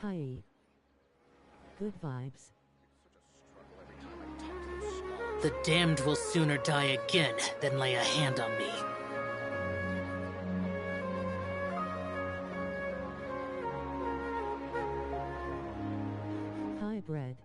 Hi. Good vibes. The damned will sooner die again than lay a hand on me. Hi, bread.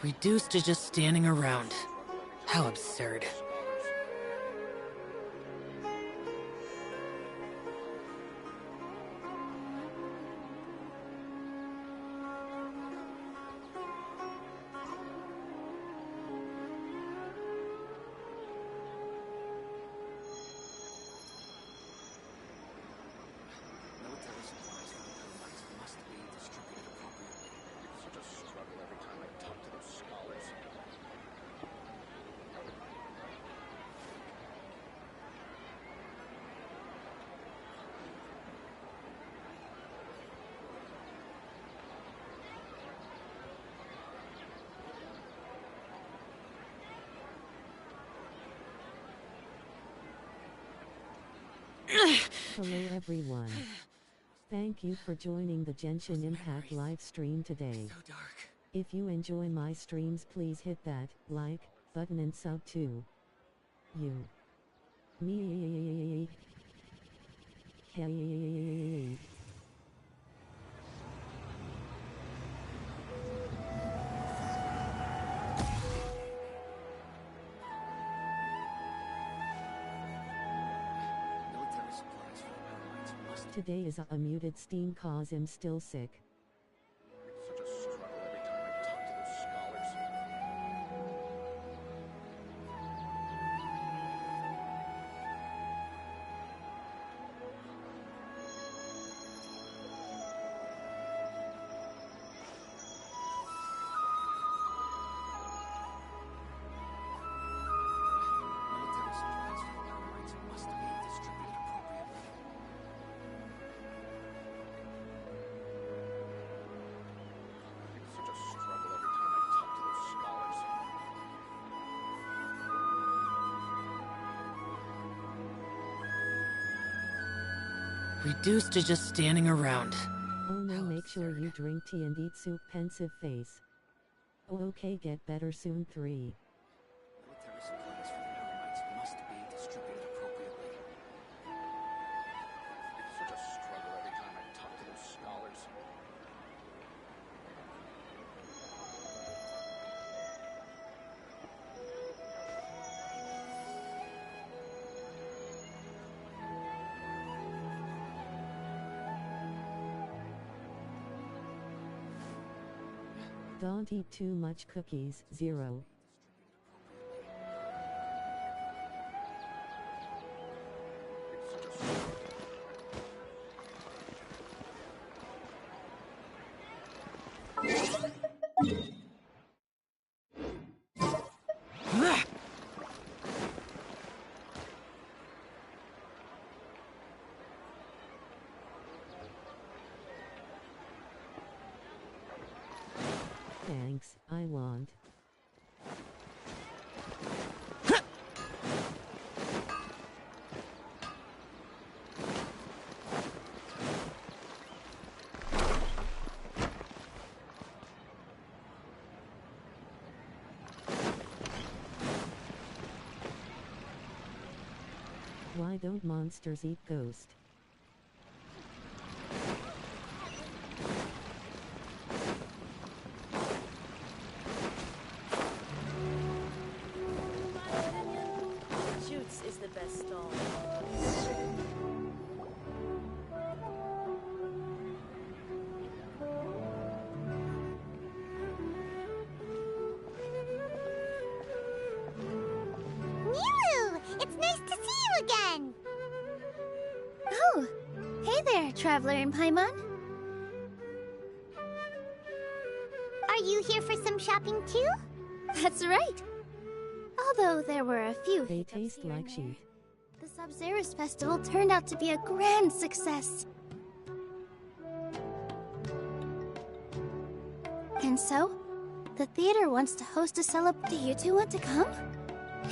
Reduced to just standing around. How absurd. Hello everyone. Thank you for joining the Genshin Impact live stream today. So dark. If you enjoy my streams, please hit that like button and sub to you. Me. Hey. Today is a muted Steam cause I'm still sick. Such a struggle every time I talk to those scholars. Military supplies for the Alliance must be distributed appropriately. It's such a struggle every time I talk to those scholars. Reduced to just standing around. Oh no, How make sure absurd. you drink tea and eat soup, pensive face. Oh okay, get better soon 3. Military supplies for the Alliance must be distributed appropriately. It's such a struggle every time I talk to those scholars. Don't eat too much cookies, 0. It's such a struggle. Thanks, I want. Why don't monsters eat ghost? My opinion, Jutes is the best stall. Milu! It's nice to see you again! Oh, hey there, Traveler in Paimon. Are you here for some shopping too? That's right. Although there were a few They hiccups taste here and like there, sheep. the Sub-Zerus Festival turned out to be a grand success. And so, the theater wants to host a celebration. Do you two want to come?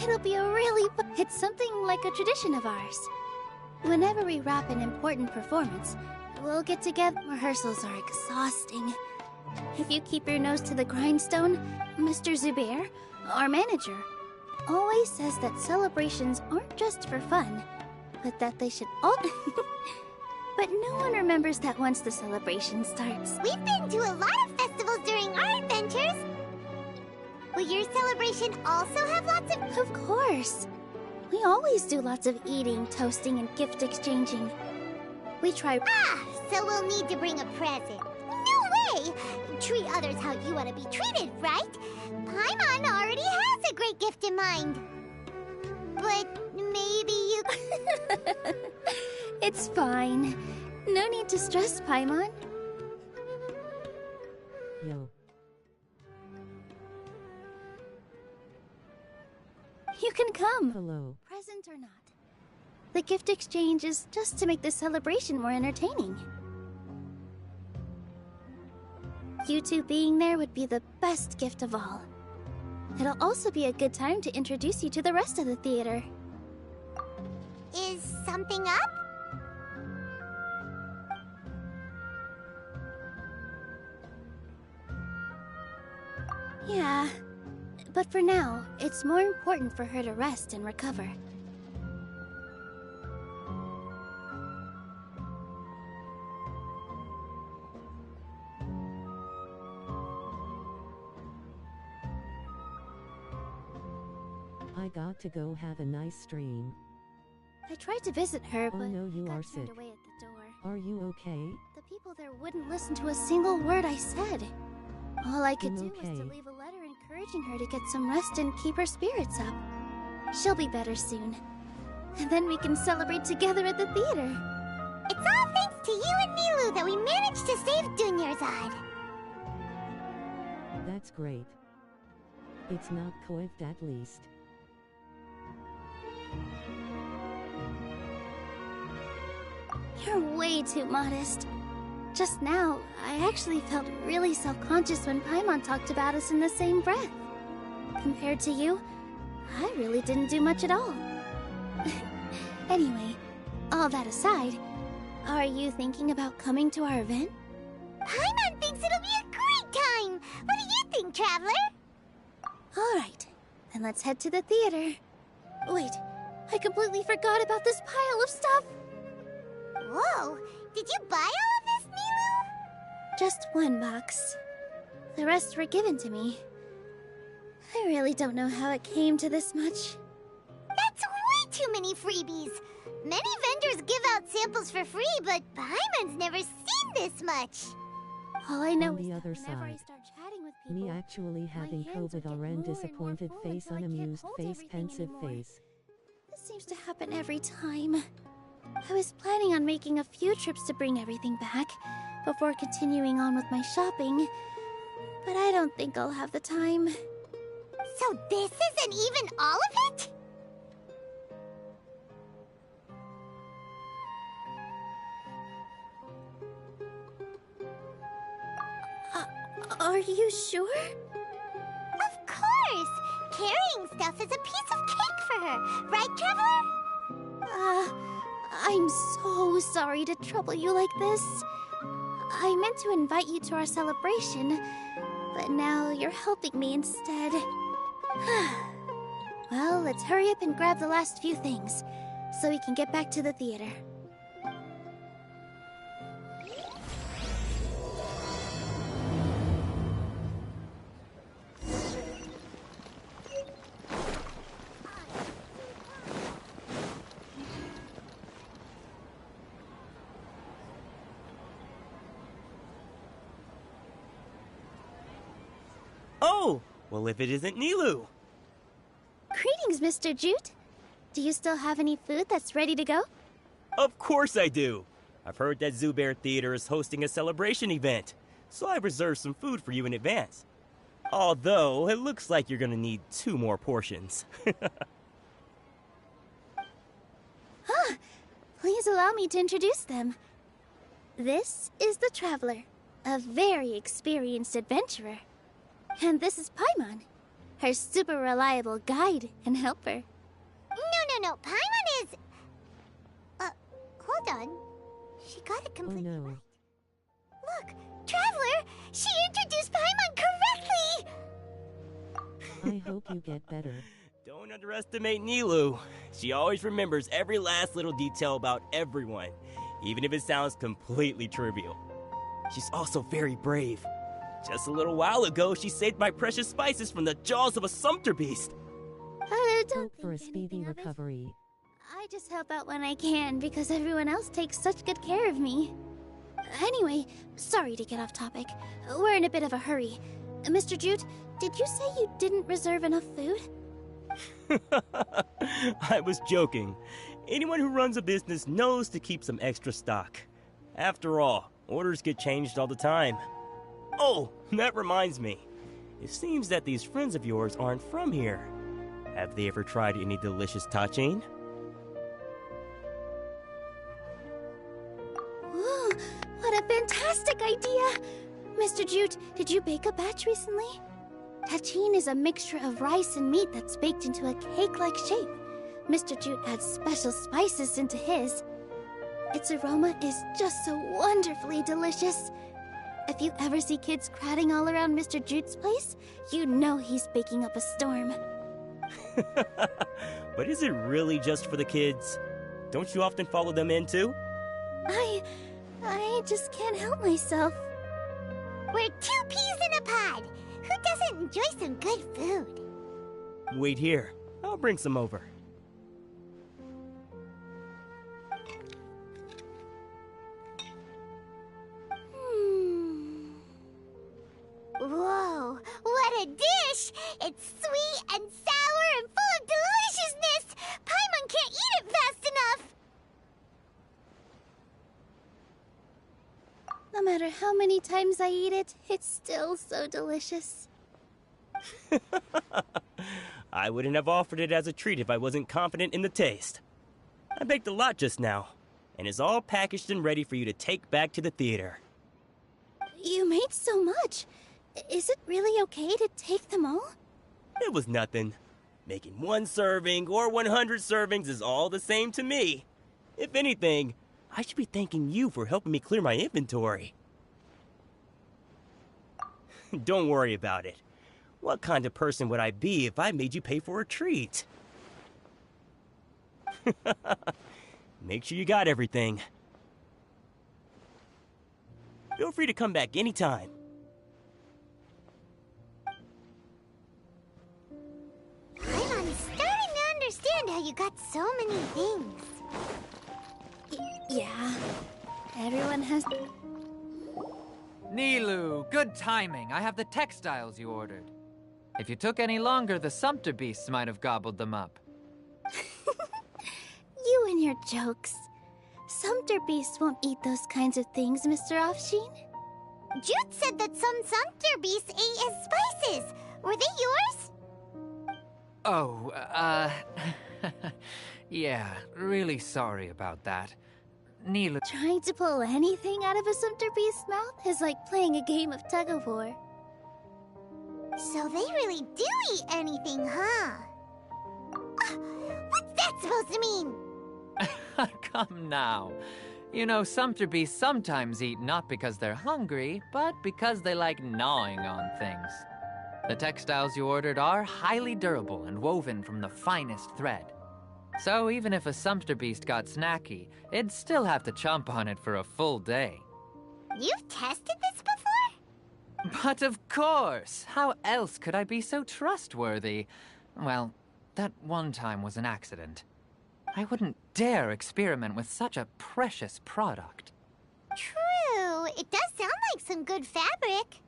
It'll be a really... It's something like a tradition of ours. Whenever we wrap an important performance, we'll get together. Rehearsals are exhausting. If you keep your nose to the grindstone, Mr. Zubair, our manager, always says that celebrations aren't just for fun, but that they should all... But no one remembers that once the celebration starts. We've been to a lot of festivals during our adventures! Will your celebration also have lots of... Of course. We always do lots of eating, toasting, and gift exchanging. We try... Ah, so we'll need to bring a present. No way! Treat others how you want to be treated, right? Paimon already has a great gift in mind. But maybe you... It's fine. No need to stress, Paimon. Yo. You can come, Hello. present or not. The gift exchange is just to make the celebration more entertaining. You two being there would be the best gift of all. It'll also be a good time to introduce you to the rest of the theater. Is something up? Yeah, but for now, it's more important for her to rest and recover. I got to go have a nice stream. I tried to visit her, Oh but no, you got are turned sick. away at the door. Are you okay? The people there wouldn't listen to a single word I said. All I could I'm do was to okay. leave a letter encouraging her to get some rest and keep her spirits up. She'll be better soon. And then we can celebrate together at the theater. It's all thanks to you and Milu that we managed to save Dunyarzad. That's great. It's not coiffed at least. You're way too modest. Just now, I actually felt really self-conscious when Paimon talked about us in the same breath. Compared to you, I really didn't do much at all. Anyway, all that aside, are you thinking about coming to our event? Paimon thinks it'll be a great time! What do you think, Traveler? Alright, then let's head to the theater. Wait, I completely forgot about this pile of stuff! Whoa! Did you buy all of this, Milu? Just one box. The rest were given to me. I really don't know how it came to this much. That's way too many freebies! Many vendors give out samples for free, but Paimon's never seen this much! All I know On is the that other whenever I side, start chatting with people, Me actually having hands COVID get already more and more disappointed full face until I can't unamused hold face everything pensive anymore. face. this seems to happen every time. I was planning on making a few trips to bring everything back before continuing on with my shopping, but I don't think I'll have the time. So this isn't even all of it? Are you sure? Of course! Carrying stuff is a piece of cake for her, right, Traveler? I'm so sorry to trouble you like this. I meant to invite you to our celebration, but now you're helping me instead. Well, let's hurry up and grab the last few things. so we can get back to the theater. Oh! Well, if it isn't Nilu! Greetings, Mr. Jute. Do you still have any food that's ready to go? Of course I do! I've heard that Zubair Theater is hosting a celebration event, so I've reserved some food for you in advance. Although, it looks like you're gonna need 2 more portions. Please allow me to introduce them. This is the Traveler, a very experienced adventurer. And this is Paimon, her super reliable guide and helper. No. Paimon is... hold on. She got it Oh completely no. right. Look, Traveler! She introduced Paimon correctly! I hope you get better. Don't underestimate Nilu. She always remembers every last little detail about everyone, even if it sounds completely trivial. She's also very brave. Just a little while ago, she saved my precious spices from the jaws of a sumpter beast. Don't Hope for a think speedy anything of it. recovery. I just help out when I can because everyone else takes such good care of me. Anyway, sorry to get off topic. We're in a bit of a hurry. Mr. Jute, did you say you didn't reserve enough food? I was joking. Anyone who runs a business knows to keep some extra stock. After all, orders get changed all the time. Oh, that reminds me. It seems that these friends of yours aren't from here. Have they ever tried any delicious tachin? Ooh, what a fantastic idea! Mr. Jute, did you bake a batch recently? Tachin is a mixture of rice and meat that's baked into a cake-like shape. Mr. Jute adds special spices into his. Its aroma is just so wonderfully delicious. If you ever see kids crowding all around Mr. Jute's place, you know he's baking up a storm. But is it really just for the kids? Don't you often follow them in too? I just can't help myself. We're 2 peas in a pod! Who doesn't enjoy some good food? Wait here. I'll bring some over. Whoa, what a dish! It's sweet and sour and full of deliciousness! Paimon can't eat it fast enough! No matter how many times I eat it, it's still so delicious. I wouldn't have offered it as a treat if I wasn't confident in the taste. I baked a lot just now, and it's all packaged and ready for you to take back to the theater. You made so much. Is it really okay to take them all? It was nothing. Making 1 serving or 100 servings is all the same to me. If anything, I should be thanking you for helping me clear my inventory. Don't worry about it. What kind of person would I be if I made you pay for a treat? Make sure you got everything. Feel free to come back anytime. I'm starting to understand how you got so many things. Yeah. Everyone has... Nilu, good timing. I have the textiles you ordered. If you took any longer, the sumpter beasts might have gobbled them up. You and your jokes. Sumpter beasts won't eat those kinds of things, Mr. Offsheen. Jute said that some sumpter beasts ate his spices. Were they yours? Oh, yeah, really sorry about that. Nilu... Trying to pull anything out of a sumpter beast's mouth is like playing a game of tug-of-war. So they really do eat anything, huh? What's that supposed to mean? Come now. You know, sumpter beasts sometimes eat not because they're hungry, but because they like gnawing on things. The textiles you ordered are highly durable and woven from the finest thread. So even if a sumpter beast got snacky, it'd still have to chomp on it for a full day. You've tested this before? But of course! How else could I be so trustworthy? Well, that one time was an accident. I wouldn't dare experiment with such a precious product. True. It does sound like some good fabric.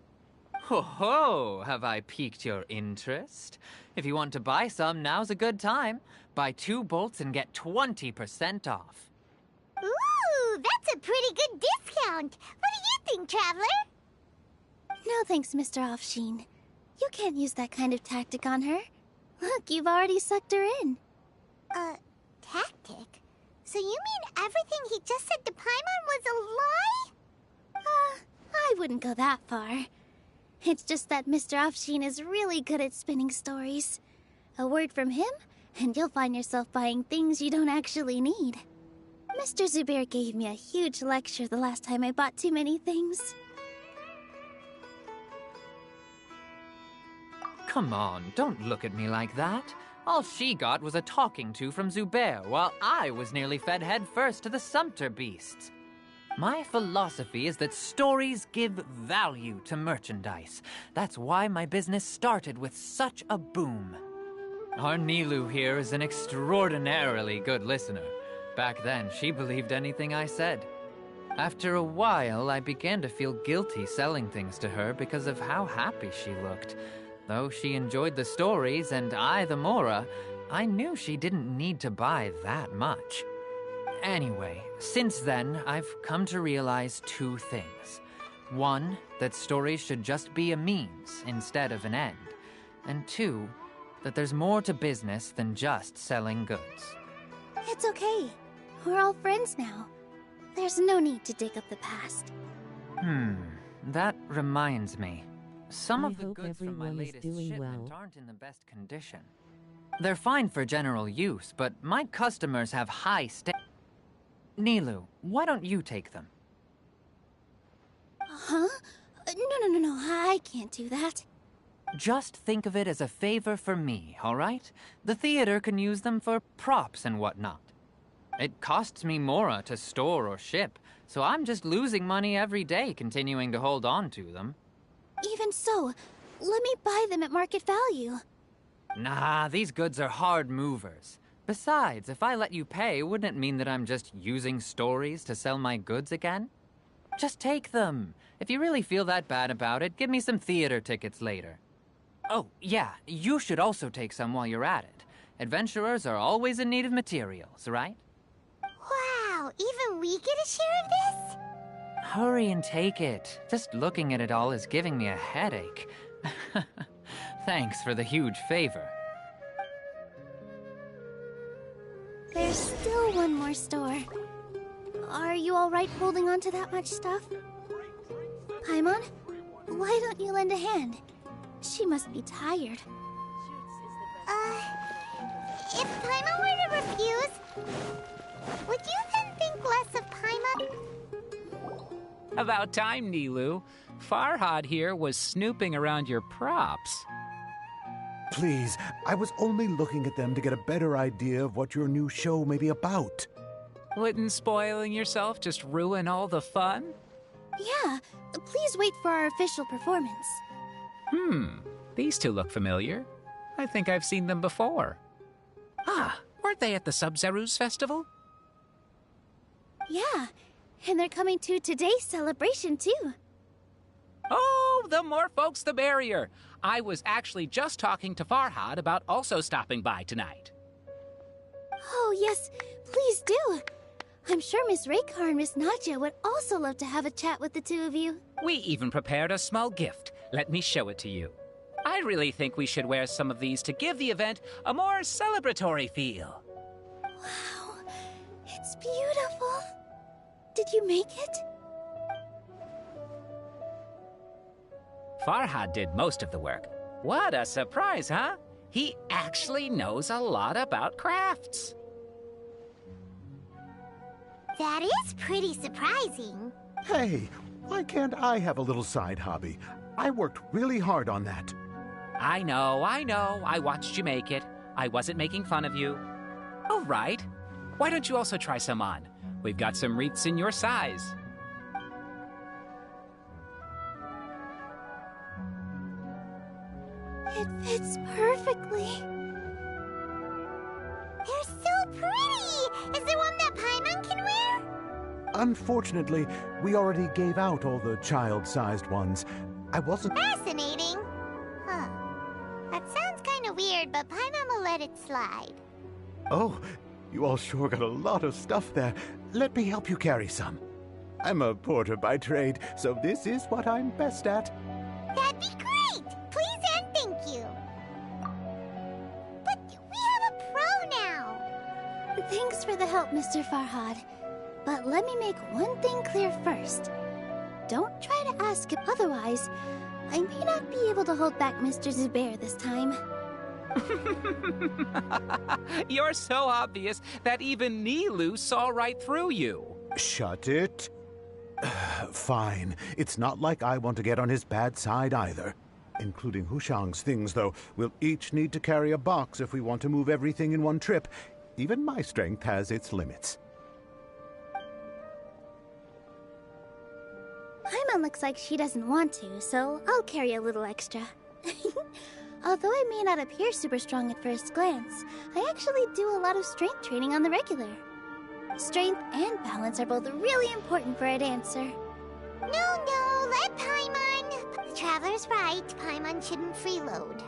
Ho ho! Have I piqued your interest? If you want to buy some, now's a good time. Buy 2 bolts and get 20% off. Ooh, that's a pretty good discount. What do you think, Traveler? No thanks, Mr. Offsheen. You can't use that kind of tactic on her. Look, you've already sucked her in. Tactic? So you mean everything he just said to Paimon was a lie? I wouldn't go that far. It's just that Mr. Offsheen is really good at spinning stories. A word from him, and you'll find yourself buying things you don't actually need. Mr. Zubair gave me a huge lecture the last time I bought too many things. Come on, don't look at me like that. All she got was a talking to from Zubair, while I was nearly fed head first to the sumpter beasts. My philosophy is that stories give value to merchandise. That's why my business started with such a boom. Our Nilu here is an extraordinarily good listener. Back then, she believed anything I said. After a while, I began to feel guilty selling things to her because of how happy she looked. Though she enjoyed the stories and I the Mora, I knew she didn't need to buy that much. Anyway, since then, I've come to realize 2 things. 1, that stories should just be a means instead of an end. And 2, that there's more to business than just selling goods. It's okay. We're all friends now. There's no need to dig up the past. That reminds me. Some I of the hope goods from my everyone is latest doing shipment well. aren't in the best condition. They're fine for general use, but my customers have high Nilu, why don't you take them? Huh? No, I can't do that. Just think of it as a favor for me, all right? The theater can use them for props and whatnot. It costs me Mora to store or ship, so I'm just losing money every day continuing to hold on to them. Even so, let me buy them at market value. Nah, these goods are hard movers. Besides, if I let you pay, wouldn't it mean that I'm just using stories to sell my goods again? Just take them. If you really feel that bad about it, give me some theater tickets later. Oh, yeah, you should also take some while you're at it. Adventurers are always in need of materials, right? Wow, even we get a share of this? Hurry and take it. Just looking at it all is giving me a headache. Thanks for the huge favor. There's still one more store. Are you alright holding on to that much stuff? Paimon, why don't you lend a hand? She must be tired. If Paimon were to refuse, would you then think less of Paimon? About time, Nilu. Farhad here was snooping around your props. Please, I was only looking at them to get a better idea of what your new show may be about. Wouldn't spoiling yourself just ruin all the fun? Yeah, please wait for our official performance. These 2 look familiar. I think I've seen them before. Ah, weren't they at the Sub-Zerus festival? Yeah, and they're coming to today's celebration too. Oh, the more folks the merrier. I was actually just talking to Farhad about also stopping by tonight. Oh yes, please do. I'm sure Miss Raykar and Miss Nadja would also love to have a chat with the 2 of you. We even prepared a small gift. Let me show it to you. I really think we should wear some of these to give the event a more celebratory feel. Wow, it's beautiful. Did you make it? Farhad did most of the work. What a surprise, huh? He actually knows a lot about crafts. That is pretty surprising. Hey, why can't I have a little side hobby? I worked really hard on that. I know. I watched you make it. I wasn't making fun of you. All right. Why don't you also try some on? We've got some wreaths in your size. It fits perfectly. They're so pretty! Is there one that Paimon can wear? Unfortunately, we already gave out all the child-sized ones. I wasn't... Fascinating. Huh. That sounds kind of weird, but Paimon will let it slide. Oh, you all sure got a lot of stuff there. Let me help you carry some. I'm a porter by trade, so this is what I'm best at. That'd be great! Please and thank you. But we have a pro now. Thanks for the help, Mr. Farhad. But let me make one thing clear first. Don't try to ask him, otherwise, I may not be able to hold back Mr. Zubair this time. You're so obvious that even Nilu saw right through you. Shut it. Fine. It's not like I want to get on his bad side either. Including Hushang's things, though. We'll each need to carry a box if we want to move everything in one trip. Even my strength has its limits. Paimon looks like she doesn't want to, so I'll carry a little extra. Although I may not appear super strong at first glance, I actually do a lot of strength training on the regular. Strength and balance are both really important for a dancer. No, let Paimon. The Traveler's right. Paimon shouldn't freeload.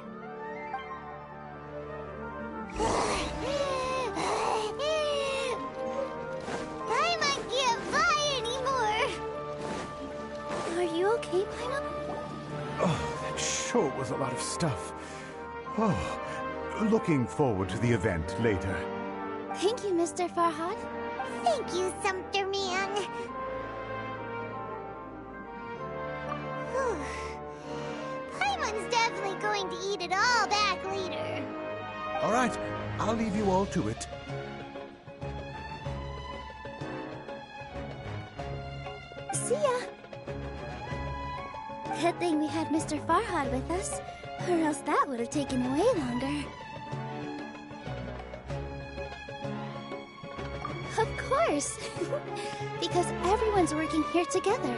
Paimon can't fly anymore. Are you okay, Paimon? Oh, that sure was a lot of stuff. Oh, looking forward to the event later. Thank you, Mr. Farhad. Thank you, Sumpter Man. Whew. Paimon's definitely going to eat it all back later. All right, I'll leave you all to it. See ya. Good thing we had Mr. Farhad with us, or else that would have taken way longer. Of course! Because everyone's working here together.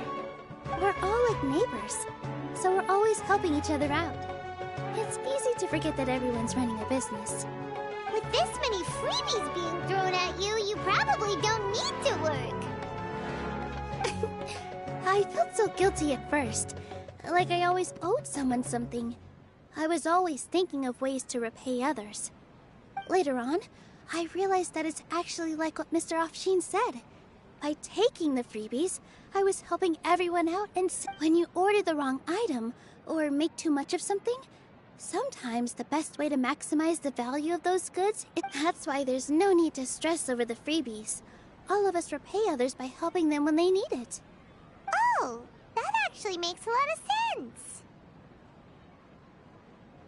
We're all like neighbors, so we're always helping each other out. It's easy to forget that everyone's running a business. With this many freebies being thrown at you, you probably don't need to work. I felt so guilty at first, like I always owed someone something. I was always thinking of ways to repay others. Later on, I realized that it's actually like what Mr. Afshin said. By taking the freebies, I was helping everyone out, and when you order the wrong item, or make too much of something, sometimes the best way to maximize the value of those goods, that's why there's no need to stress over the freebies. All of us repay others by helping them when they need it. Oh, that actually makes a lot of sense.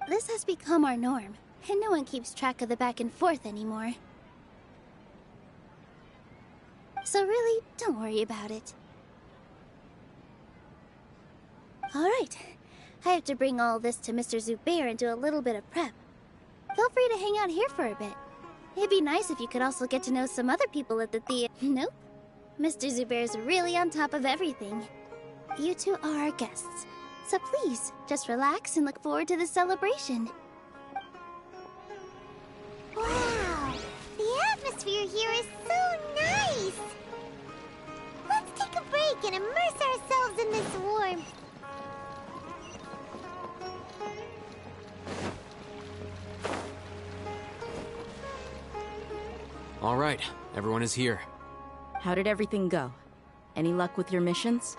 This has become our norm, and no one keeps track of the back and forth anymore. So really, don't worry about it. Alright, I have to bring all this to Mr. Zubair and do a little bit of prep. Feel free to hang out here for a bit. It'd be nice if you could also get to know some other people at the theater. Nope. Mr. Zubair's really on top of everything. You two are our guests, so please, just relax and look forward to the celebration. Wow, the atmosphere here is so nice. Let's take a break and immerse ourselves in this warmth. All right, everyone is here. How did everything go? Any luck with your missions?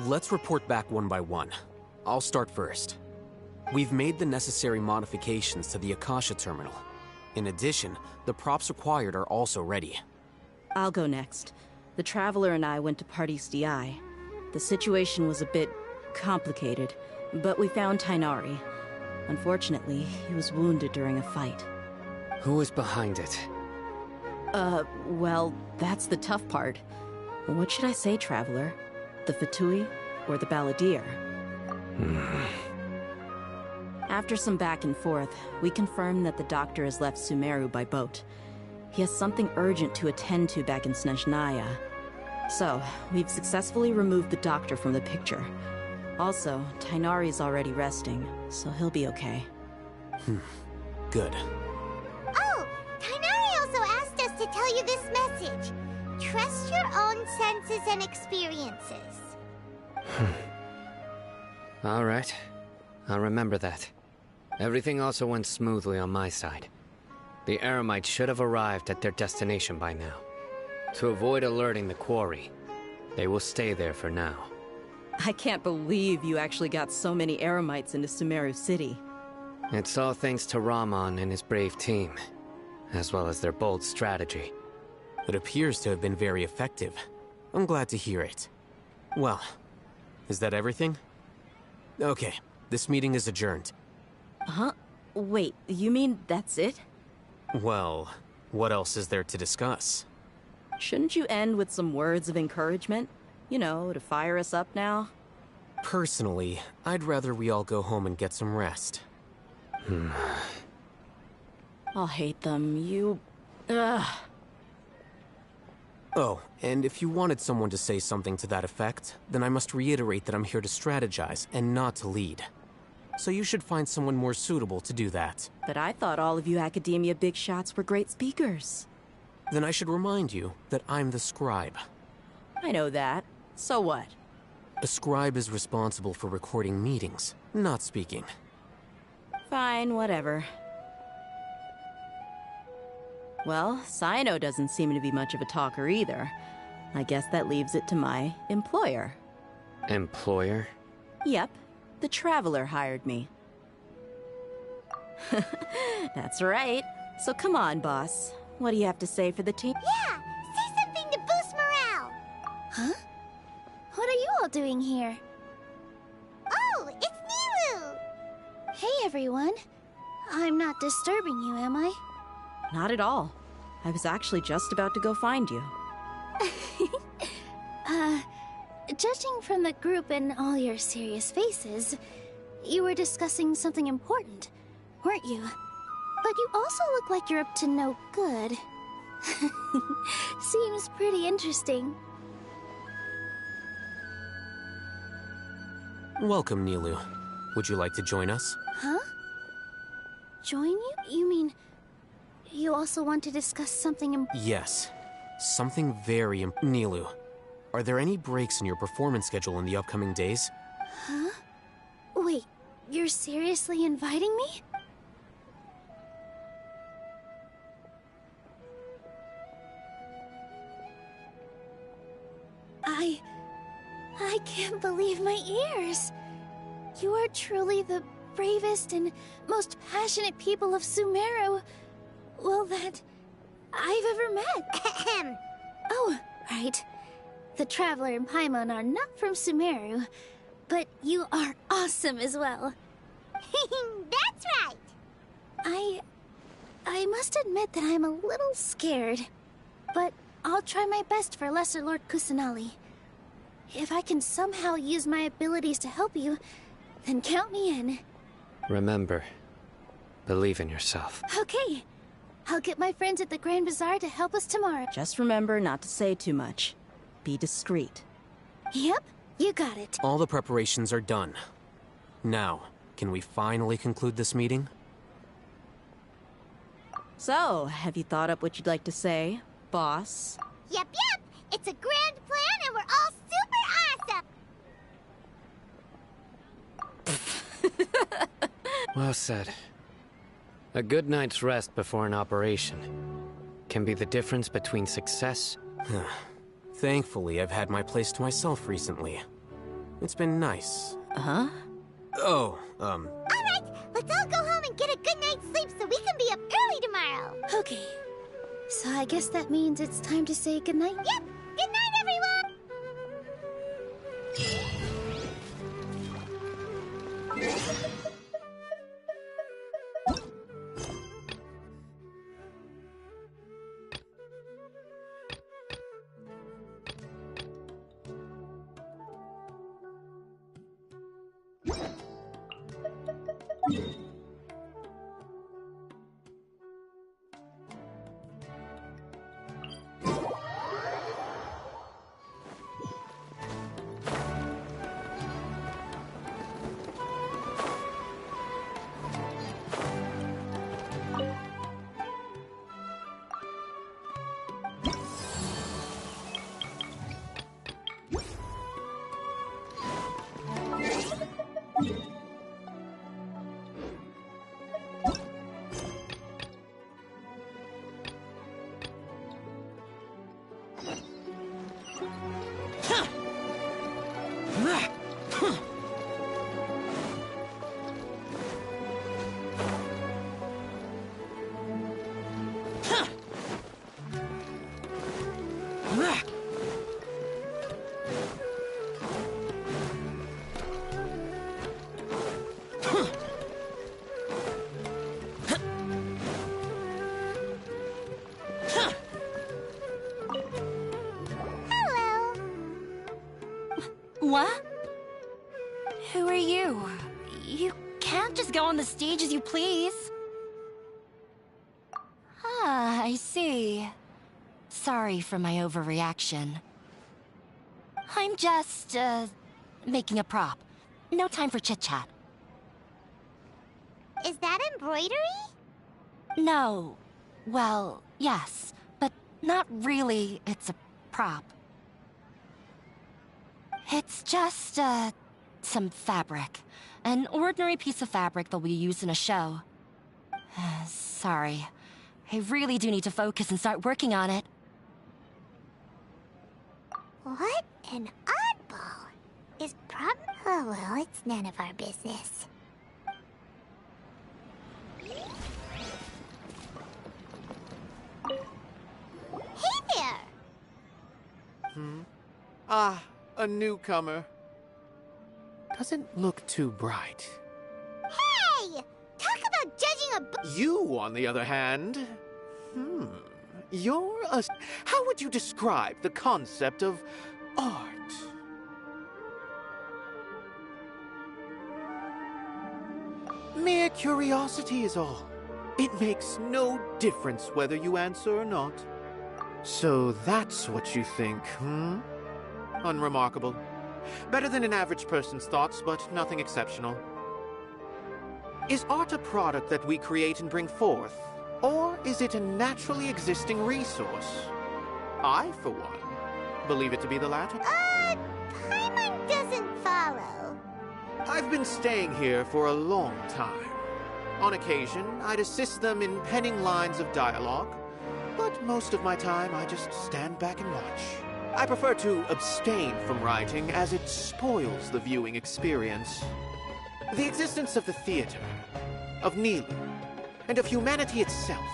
Let's report back one by one. I'll start first. We've made the necessary modifications to the Akasha terminal. In addition, the props required are also ready. I'll go next. The Traveler and I went to Party's DI. The situation was a bit complicated, but we found Tainari. Unfortunately, he was wounded during a fight. Who was behind it? Well, that's the tough part. What should I say, Traveler? The Fatui or the Balladeer? After some back and forth, we confirmed that the doctor has left Sumeru by boat. He has something urgent to attend to back in Snezhnaya. So, we've successfully removed the doctor from the picture. Also, Tighnari's already resting, so he'll be okay. Good. Oh, Tighnari also asked us to tell you this message. Trust your own senses and experiences. All right. I'll remember that. Everything also went smoothly on my side. The Eremites should have arrived at their destination by now. To avoid alerting the quarry, they will stay there for now. I can't believe you actually got so many Eremites into Sumeru City. It's all thanks to Rahman and his brave team, as well as their bold strategy. It appears to have been very effective. I'm glad to hear it. Well, is that everything? Okay, this meeting is adjourned. Huh? Wait, you mean that's it? Well, what else is there to discuss? Shouldn't you end with some words of encouragement? You know, to fire us up now? Personally, I'd rather we all go home and get some rest. I'll hate them. You... Ugh. Oh, and if you wanted someone to say something to that effect, then I must reiterate that I'm here to strategize and not to lead. So you should find someone more suitable to do that. But I thought all of you Academia big shots were great speakers. Then I should remind you that I'm the scribe. I know that. So what? A scribe is responsible for recording meetings, not speaking. Fine, whatever. Well, Cyno doesn't seem to be much of a talker either. I guess that leaves it to my employer. Employer? Yep, the Traveler hired me. That's right. So come on, boss. What do you have to say for the team? Yeah, say something to boost morale. Huh? What are you all doing here? Oh, it's Nilu! Hey, everyone. I'm not disturbing you, am I? Not at all. I was actually just about to go find you. Judging from the group and all your serious faces, you were discussing something important, weren't you? But you also look like you're up to no good. Seems pretty interesting. Welcome, Nilu. Would you like to join us? Huh? Join you? You mean... you also want to discuss something Yes. Something very Nilu, are there any breaks in your performance schedule in the upcoming days? Huh? Wait, you're seriously inviting me? I can't believe my ears. You are truly the bravest and most passionate people of Sumeru, well, that I've ever met. Oh, right. The Traveler and Paimon are not from Sumeru, but you are awesome as well. That's right. I must admit that I'm a little scared, but I'll try my best for Lesser Lord Kusanali. If I can somehow use my abilities to help you, then count me in. Remember, believe in yourself. Okay. I'll get my friends at the Grand Bazaar to help us tomorrow. Just remember not to say too much. Be discreet. Yep, you got it. All the preparations are done. Now, can we finally conclude this meeting? So, have you thought up what you'd like to say, boss? Yep. It's a grand plan and we're all super awesome. Well said. A good night's rest before an operation can be the difference between success. Thankfully, I've had my place to myself recently. It's been nice. Huh? Oh, All right, let's all go home and get a good night's sleep so we can be up early tomorrow. Okay. So I guess that means it's time to say goodnight? Yep. Good night, everyone. What? Who are you? You can't just go on the stage as you please. Ah, I see. Sorry for my overreaction. I'm just, making a prop. No time for chit-chat. Is that embroidery? No. Well, yes, but not really. It's a prop. It's just, some fabric. An ordinary piece of fabric that we use in a show. Sorry. I really do need to focus and start working on it. What an oddball. Is prop... Oh, well, it's none of our business. Hey there! Ah, a newcomer. Doesn't look too bright. Hey! Talk about judging a book. You, on the other hand... You're a... How would you describe the concept of art? Mere curiosity is all. It makes no difference whether you answer or not. So that's what you think, Unremarkable. Better than an average person's thoughts, but nothing exceptional. Is art a product that we create and bring forth? Or is it a naturally existing resource? I, for one, believe it to be the latter. Paimon doesn't follow. I've been staying here for a long time. On occasion, I'd assist them in penning lines of dialogue, but most of my time I just stand back and watch. I prefer to abstain from writing as it spoils the viewing experience. The existence of the theater, of Nilu, and of humanity itself.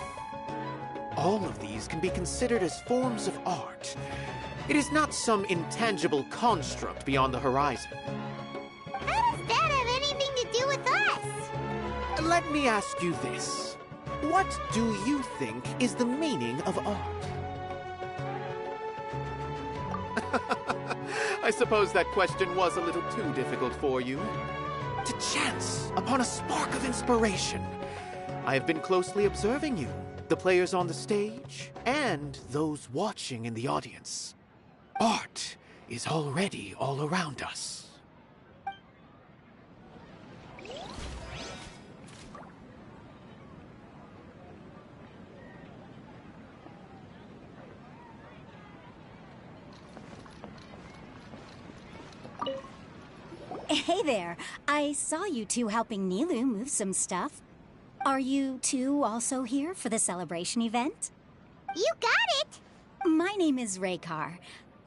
All of these can be considered as forms of art. It is not some intangible construct beyond the horizon. How does that have anything to do with us? Let me ask you this. What do you think is the meaning of art? I suppose that question was a little too difficult for you. To chance upon a spark of inspiration. I have been closely observing you, the players on the stage, and those watching in the audience. Art is already all around us. Hey there. I saw you two helping Nilu move some stuff. Are you two also here for the celebration event? You got it! My name is Raykar.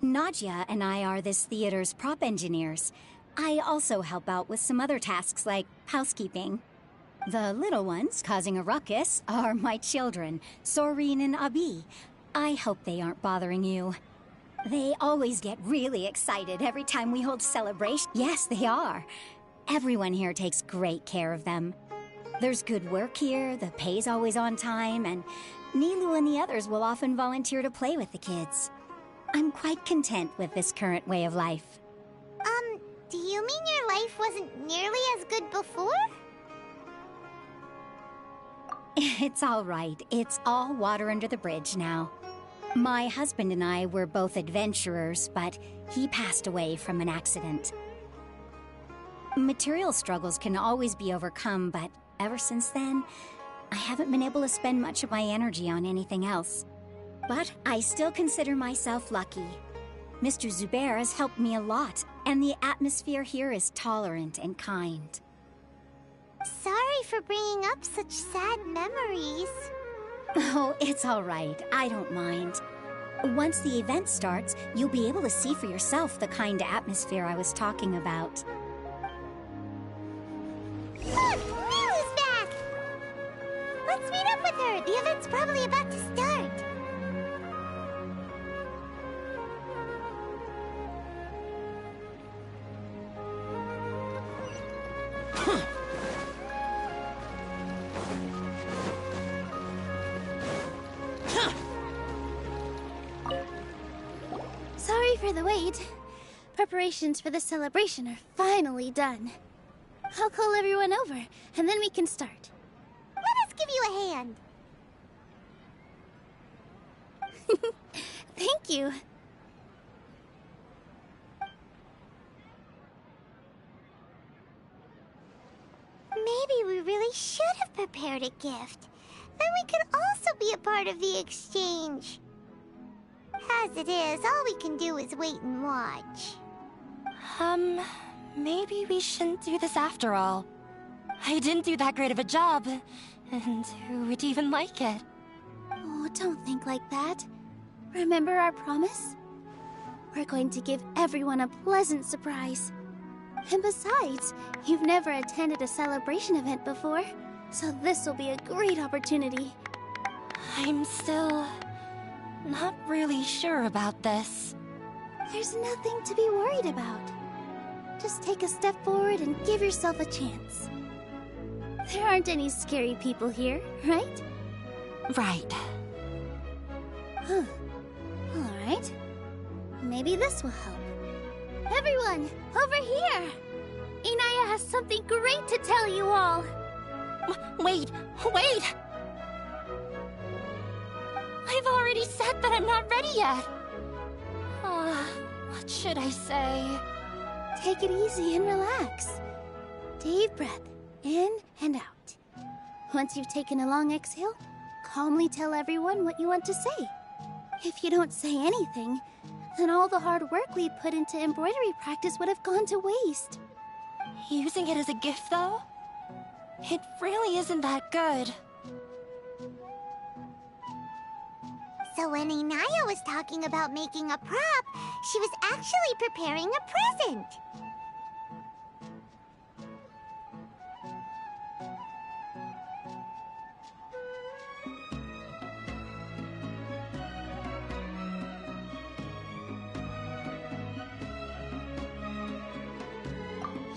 Nadia and I are this theater's prop engineers. I also help out with some other tasks like housekeeping. The little ones causing a ruckus are my children, Soreen and Abi. I hope they aren't bothering you. They always get really excited every time we hold celebration. Yes, they are. Everyone here takes great care of them. There's good work here, the pay's always on time, and Nilu and the others will often volunteer to play with the kids. I'm quite content with this current way of life. Do you mean your life wasn't nearly as good before? It's all right. It's all water under the bridge now. My husband and I were both adventurers, but he passed away from an accident. Material struggles can always be overcome, but ever since then, I haven't been able to spend much of my energy on anything else. But I still consider myself lucky. Mr. Zubair has helped me a lot, and the atmosphere here is tolerant and kind. Sorry for bringing up such sad memories. Oh, it's all right. I don't mind. Once the event starts, you'll be able to see for yourself the kind of atmosphere I was talking about. Look! Nilu's back! Let's meet up with her. The event's probably about to start. Sorry for the wait. Preparations for the celebration are finally done. I'll call everyone over, and then we can start. Let us give you a hand. Thank you. Maybe we really should have prepared a gift. Then we could also be a part of the exchange. As it is, all we can do is wait and watch. Maybe we shouldn't do this after all. I didn't do that great of a job, and who would even like it? Oh, don't think like that. Remember our promise? We're going to give everyone a pleasant surprise. And besides, you've never attended a celebration event before, so this will be a great opportunity. I'm still not really sure about this. There's nothing to be worried about. Just take a step forward and give yourself a chance. There aren't any scary people here, right? Right. Huh. Alright. Maybe this will help. Everyone, over here! Inaya has something great to tell you all! Wait! I've already said that I'm not ready yet! What should I say? Take it easy and relax. Deep breath, in and out. Once you've taken a long exhale, calmly tell everyone what you want to say. If you don't say anything, then all the hard work we put into embroidery practice would have gone to waste. Using it as a gift, though? It really isn't that good. So when Inaya was talking about making a prop, she was actually preparing a present.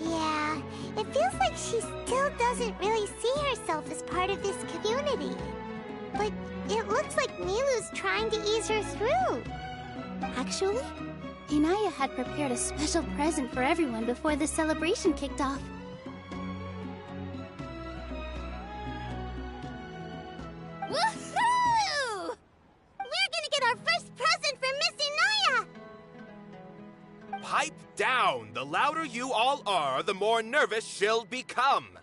Yeah, it feels like she still doesn't really see herself as part of this community. But it looks like Milu's trying to ease her through. Actually, Inaya had prepared a special present for everyone before the celebration kicked off. Woohoo! We're gonna get our first present from Miss Inaya! Pipe down! The louder you all are, the more nervous she'll become.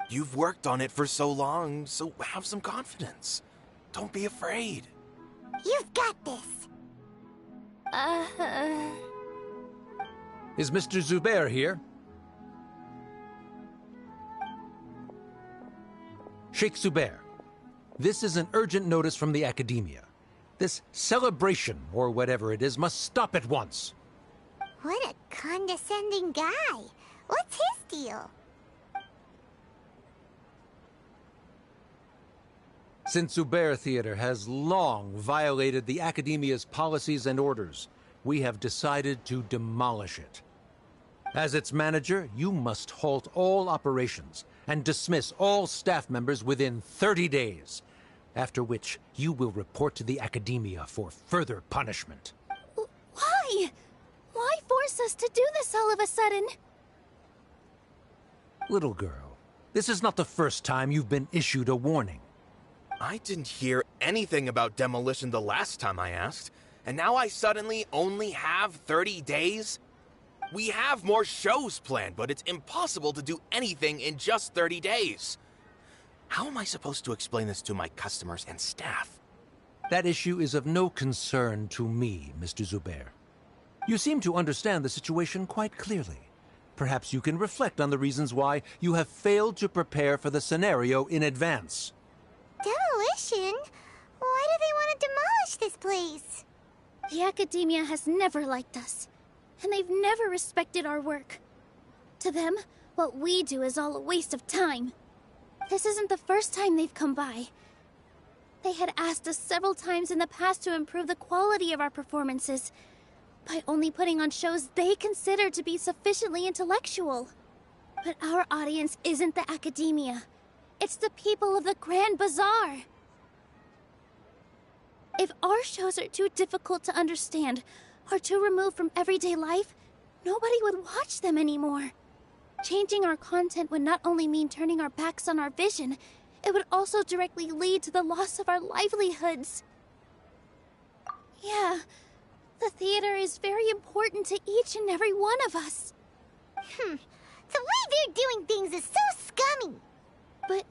You've worked on it for so long, so have some confidence. Don't be afraid. You've got this. Is Mr. Zubair here? Sheikh Zubair, this is an urgent notice from the Academia. This celebration, or whatever it is, must stop at once. What a condescending guy. What's his deal? Since Zubair Theater has long violated the Academia's policies and orders, we have decided to demolish it. As its manager, you must halt all operations and dismiss all staff members within 30 days, after which you will report to the Academia for further punishment. Why? Why force us to do this all of a sudden? Little girl, this is not the first time you've been issued a warning. I didn't hear anything about demolition the last time I asked, and now I suddenly only have 30 days? We have more shows planned, but it's impossible to do anything in just 30 days. How am I supposed to explain this to my customers and staff? That issue is of no concern to me, Mr. Zubair. You seem to understand the situation quite clearly. Perhaps you can reflect on the reasons why you have failed to prepare for the scenario in advance. Demolition? Why do they want to demolish this place? The Academia has never liked us, and they've never respected our work. To them, what we do is all a waste of time. This isn't the first time they've come by. They had asked us several times in the past to improve the quality of our performances by only putting on shows they consider to be sufficiently intellectual. But our audience isn't the Academia. It's the people of the Grand Bazaar. If our shows are too difficult to understand or too removed from everyday life, nobody would watch them anymore. Changing our content would not only mean turning our backs on our vision, it would also directly lead to the loss of our livelihoods. Yeah, the theater is very important to each and every one of us. The way they're doing things is so scummy. But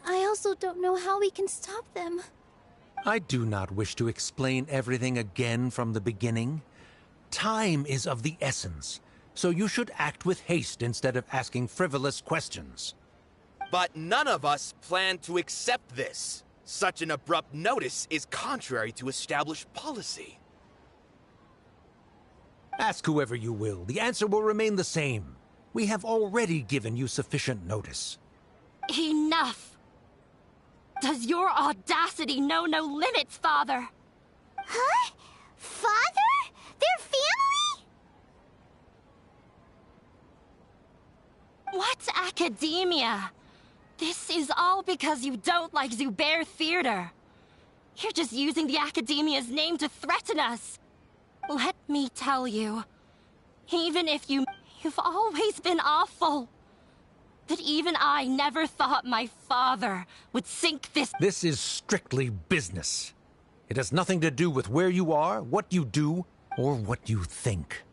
I also don't know how we can stop them. I do not wish to explain everything again from the beginning. Time is of the essence, so you should act with haste instead of asking frivolous questions. But none of us plan to accept this. Such an abrupt notice is contrary to established policy. Ask whoever you will. The answer will remain the same. We have already given you sufficient notice. Enough! Does your audacity know no limits, Father? Huh? Father? Their family? What's academia? This is all because you don't like Zubair Theater. You're just using the Academia's name to threaten us. Let me tell you, even if you've always been awful. That even I never thought my father would sink this. This is strictly business. It has nothing to do with where you are, what you do, or what you think.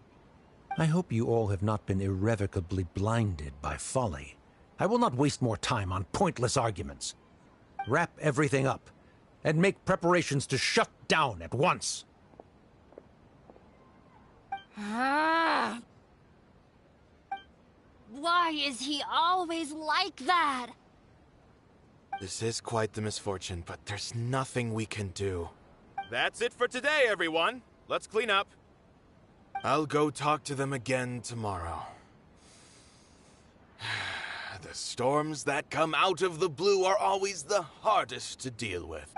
I hope you all have not been irrevocably blinded by folly. I will not waste more time on pointless arguments. Wrap everything up, and make preparations to shut down at once. Why is he always like that? This is quite the misfortune, but there's nothing we can do. That's it for today, everyone. Let's clean up. I'll go talk to them again tomorrow. The storms that come out of the blue are always the hardest to deal with.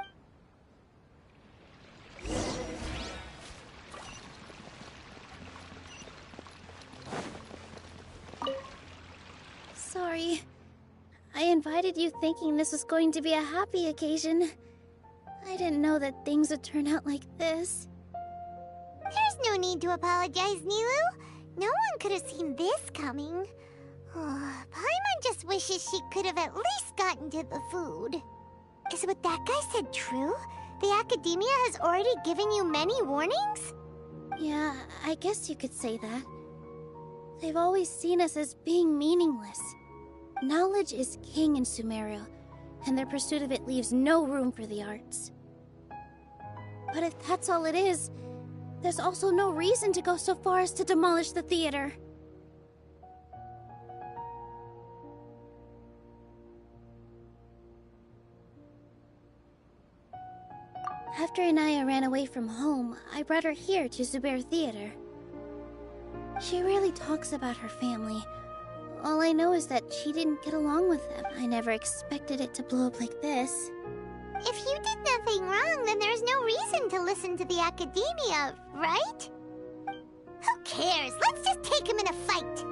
Sorry. I invited you thinking this was going to be a happy occasion. I didn't know that things would turn out like this. There's no need to apologize, Nilu. No one could have seen this coming. Paimon just wishes she could have at least gotten to the food. Is what that guy said true? The Academia has already given you many warnings? Yeah, I guess you could say that. They've always seen us as being meaningless. Knowledge is king in Sumeru, and their pursuit of it leaves no room for the arts. But if that's all it is, there's also no reason to go so far as to demolish the theater. After Inaya ran away from home, I brought her here to Zubair Theater. She rarely talks about her family. All I know is that she didn't get along with them. I never expected it to blow up like this. If you did nothing wrong, then there's no reason to listen to the Academia, right? Who cares? Let's just take him in a fight.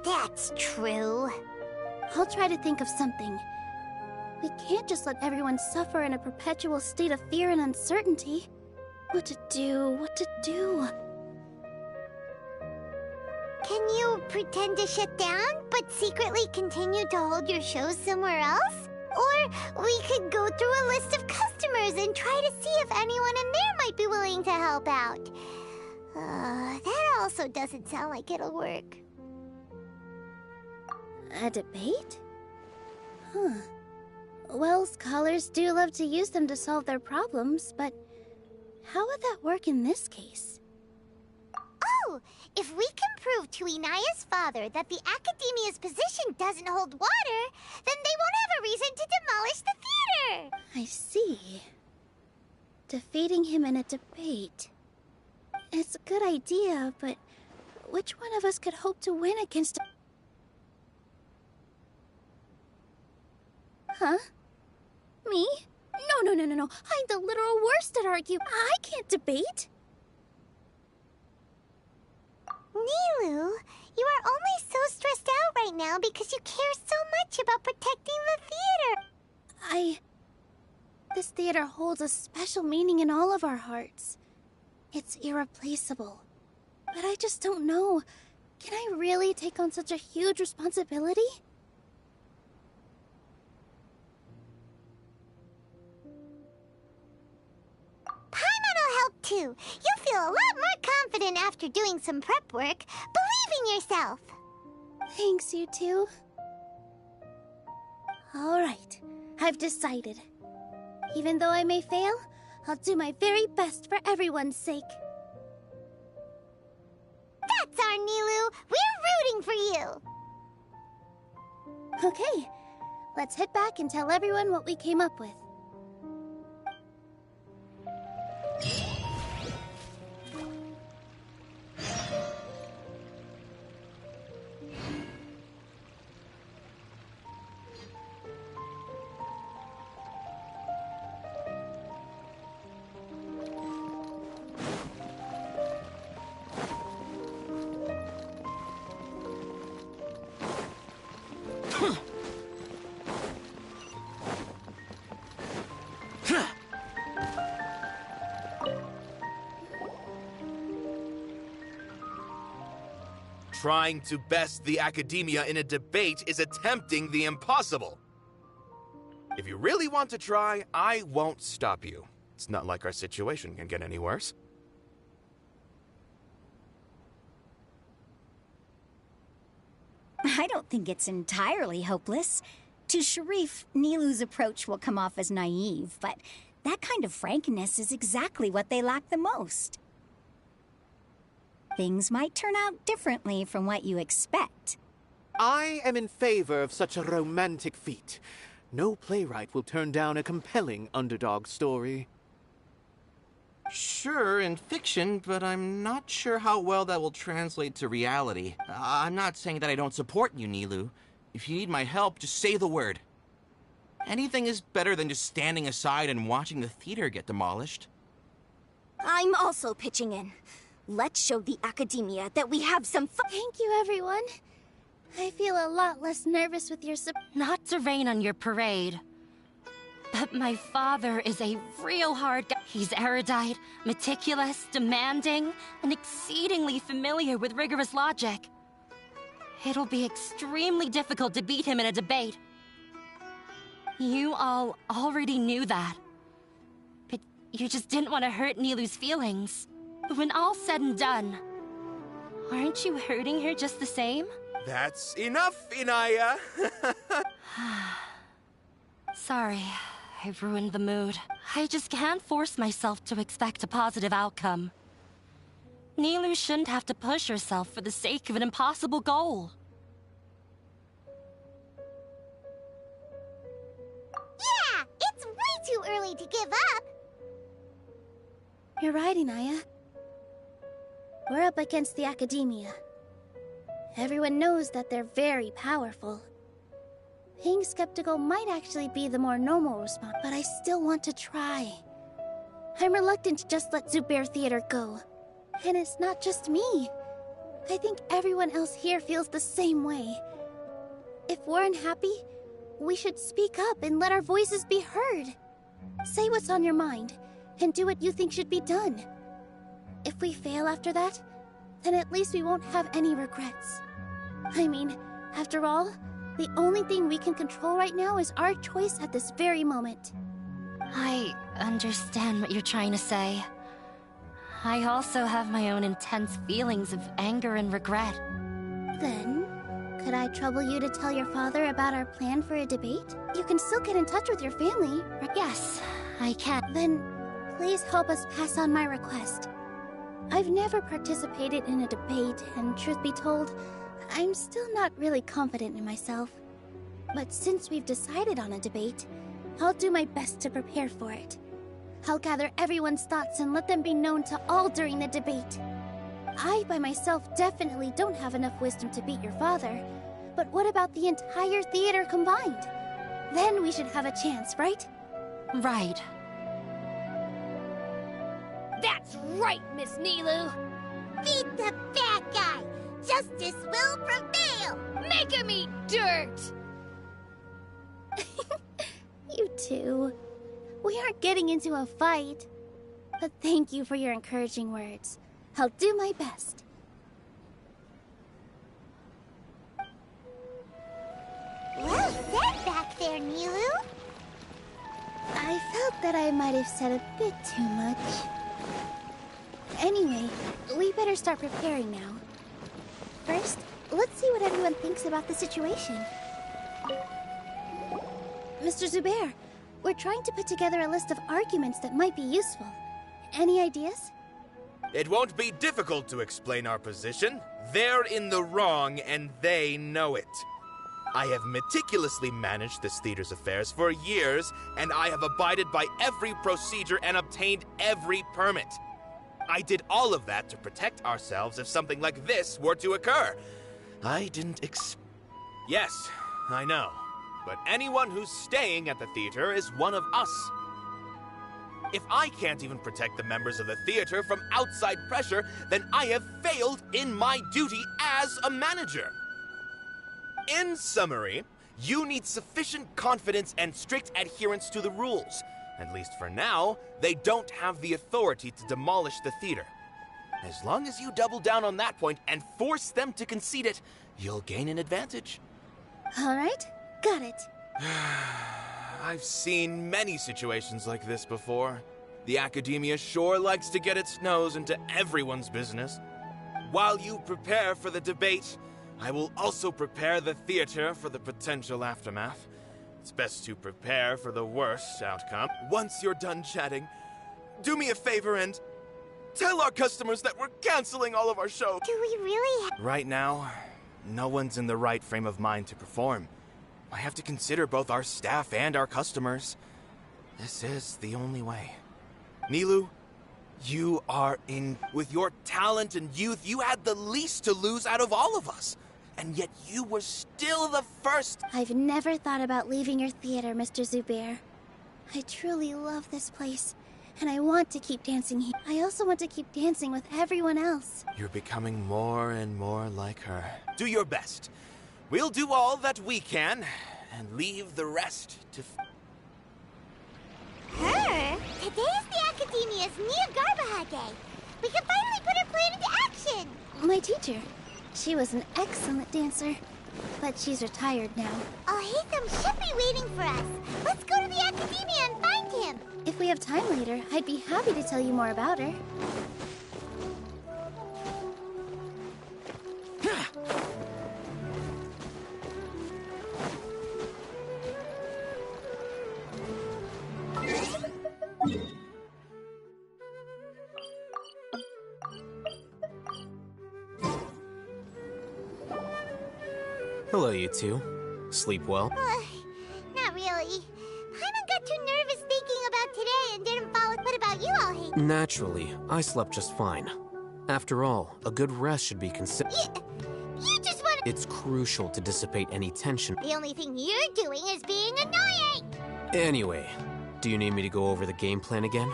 That's true. I'll try to think of something. We can't just let everyone suffer in a perpetual state of fear and uncertainty. What to do? Can you pretend to shut down, but secretly continue to hold your shows somewhere else? Or we could go through a list of customers and try to see if anyone in there might be willing to help out. That also doesn't sound like it'll work. A debate? Huh. Well, scholars do love to use them to solve their problems, but how would that work in this case? Oh, if we can prove to Inaya's father that the Academia's position doesn't hold water, then they won't have a reason to demolish the theater! I see. Defeating him in a debate. It's a good idea, but which one of us could hope to win against... Huh? Me? No. I'm the literal worst at arguing. I can't debate. Nilu, you are only so stressed out right now because you care so much about protecting the theater. This theater holds a special meaning in all of our hearts. It's irreplaceable. But I just don't know. Can I really take on such a huge responsibility? Paimon'll help too. You'll feel a lot more confident after doing some prep work. Believe in yourself. Thanks, you two. Alright, I've decided. Even though I may fail, I'll do my very best for everyone's sake. That's our Nilou! We're rooting for you! Okay, let's head back and tell everyone what we came up with. Trying to best the academia in a debate is attempting the impossible. If you really want to try, I won't stop you. It's not like our situation can get any worse. I don't think it's entirely hopeless. To Sharif, Nilou's approach will come off as naive, but that kind of frankness is exactly what they lack the most. Things might turn out differently from what you expect. I am in favor of such a romantic feat. No playwright will turn down a compelling underdog story. Sure, in fiction, but I'm not sure how well that will translate to reality. I'm not saying that I don't support you, Nilou. If you need my help, just say the word. Anything is better than just standing aside and watching the theater get demolished. I'm also pitching in. Let's show the academia that we have some fun. Thank you, everyone. I feel a lot less nervous with your Not to rain on your parade, but my father is a real hard guy. He's erudite, meticulous, demanding, and exceedingly familiar with rigorous logic. It'll be extremely difficult to beat him in a debate. You all already knew that. But you just didn't want to hurt Nilou's feelings. But when all's said and done, aren't you hurting her just the same? That's enough, Inaya! Sorry, I ruined the mood. I just can't force myself to expect a positive outcome. Nilou shouldn't have to push herself for the sake of an impossible goal. Yeah, it's way too early to give up. You're right, Inaya. We're up against the academia. Everyone knows that they're very powerful. Being skeptical might actually be the more normal response, but I still want to try. I'm reluctant to just let Zubair Theater go. And it's not just me. I think everyone else here feels the same way. If we're unhappy, we should speak up and let our voices be heard. Say what's on your mind, and do what you think should be done. If we fail after that, then at least we won't have any regrets. I mean, after all, the only thing we can control right now is our choice at this very moment. I understand what you're trying to say. I also have my own intense feelings of anger and regret. Then, could I trouble you to tell your father about our plan for a debate? You can still get in touch with your family, right? Yes, I can. Then, please help us pass on my request. I've never participated in a debate, and truth be told, I'm still not really confident in myself. But since we've decided on a debate, I'll do my best to prepare for it. I'll gather everyone's thoughts and let them be known to all during the debate. I, by myself, definitely don't have enough wisdom to beat your father. But what about the entire theater combined? Then we should have a chance, right? Right. That's right, Miss Nilou! Beat the bad guy! Justice will prevail! Make him eat dirt! You two. We aren't getting into a fight. but thank you for your encouraging words. I'll do my best. Well said back there, Nilu. I felt that I might have said a bit too much. Anyway, we better start preparing now. First, let's see what everyone thinks about the situation. Mr. Zubair, we're trying to put together a list of arguments that might be useful. Any ideas? It won't be difficult to explain our position. They're in the wrong, and they know it. I have meticulously managed this theater's affairs for years, and I have abided by every procedure and obtained every permit. I did all of that to protect ourselves if something like this were to occur. I didn't Yes, I know. But anyone who's staying at the theater is one of us. If I can't even protect the members of the theater from outside pressure, then I have failed in my duty as a manager. In summary, you need sufficient confidence and strict adherence to the rules. At least for now, they don't have the authority to demolish the theater. As long as you double down on that point and force them to concede it, you'll gain an advantage. All right, got it. I've seen many situations like this before. The academia sure likes to get its nose into everyone's business. While you prepare for the debate, I will also prepare the theater for the potential aftermath. It's best to prepare for the worst outcome. Once you're done chatting, do me a favor and tell our customers that we're canceling all of our shows. Do we really Right now, no one's in the right frame of mind to perform. I have to consider both our staff and our customers. This is the only way. Nilu, you are in... With your talent and youth, you had the least to lose out of all of us. And yet you were still the first. I've never thought about leaving your theater, Mr. Zubair. I truly love this place, and I want to keep dancing here. I also want to keep dancing with everyone else. You're becoming more and more like her. Do your best. We'll do all that we can, and leave the rest to... Her? Today is the Academia's Neogarbaha Day. We can finally put our plan into action. My teacher. She was an excellent dancer, but she's retired now. Al-Haytham should be waiting for us. Let's go to the Academia and find him. If we have time later, I'd be happy to tell you more about her. Hello, you two. Sleep well? Not really. Paimon got too nervous thinking about today and didn't fall. What about you, Al-Haytham? Naturally, I slept just fine. After all, a good rest should be considered. You just want to... It's crucial to dissipate any tension. The only thing you're doing is being annoying. Anyway, do you need me to go over the game plan again?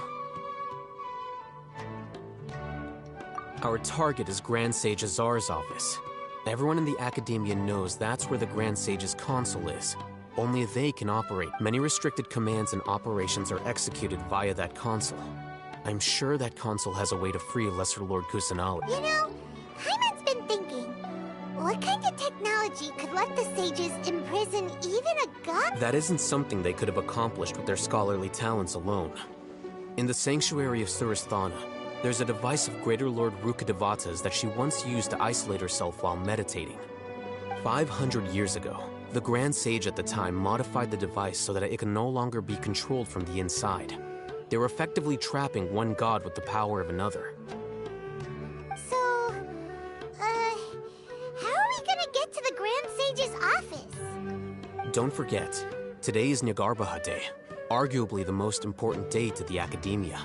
Our target is Grand Sage Azar's office. Everyone in the Academia knows that's where the Grand Sage's console is. Only they can operate. Many restricted commands and operations are executed via that console. I'm sure that console has a way to free Lesser Lord Kusanali. You know, Paimon's been thinking, what kind of technology could let the sages imprison even a god? That isn't something they could have accomplished with their scholarly talents alone. In the Sanctuary of Surasthana, there's a device of Greater Lord Rukkhadevata's that she once used to isolate herself while meditating. 500 years ago, the Grand Sage at the time modified the device so that it could no longer be controlled from the inside. They were effectively trapping one god with the power of another. So, how are we gonna get to the Grand Sage's office? Don't forget, today is Negarbaha Day, arguably the most important day to the Academia.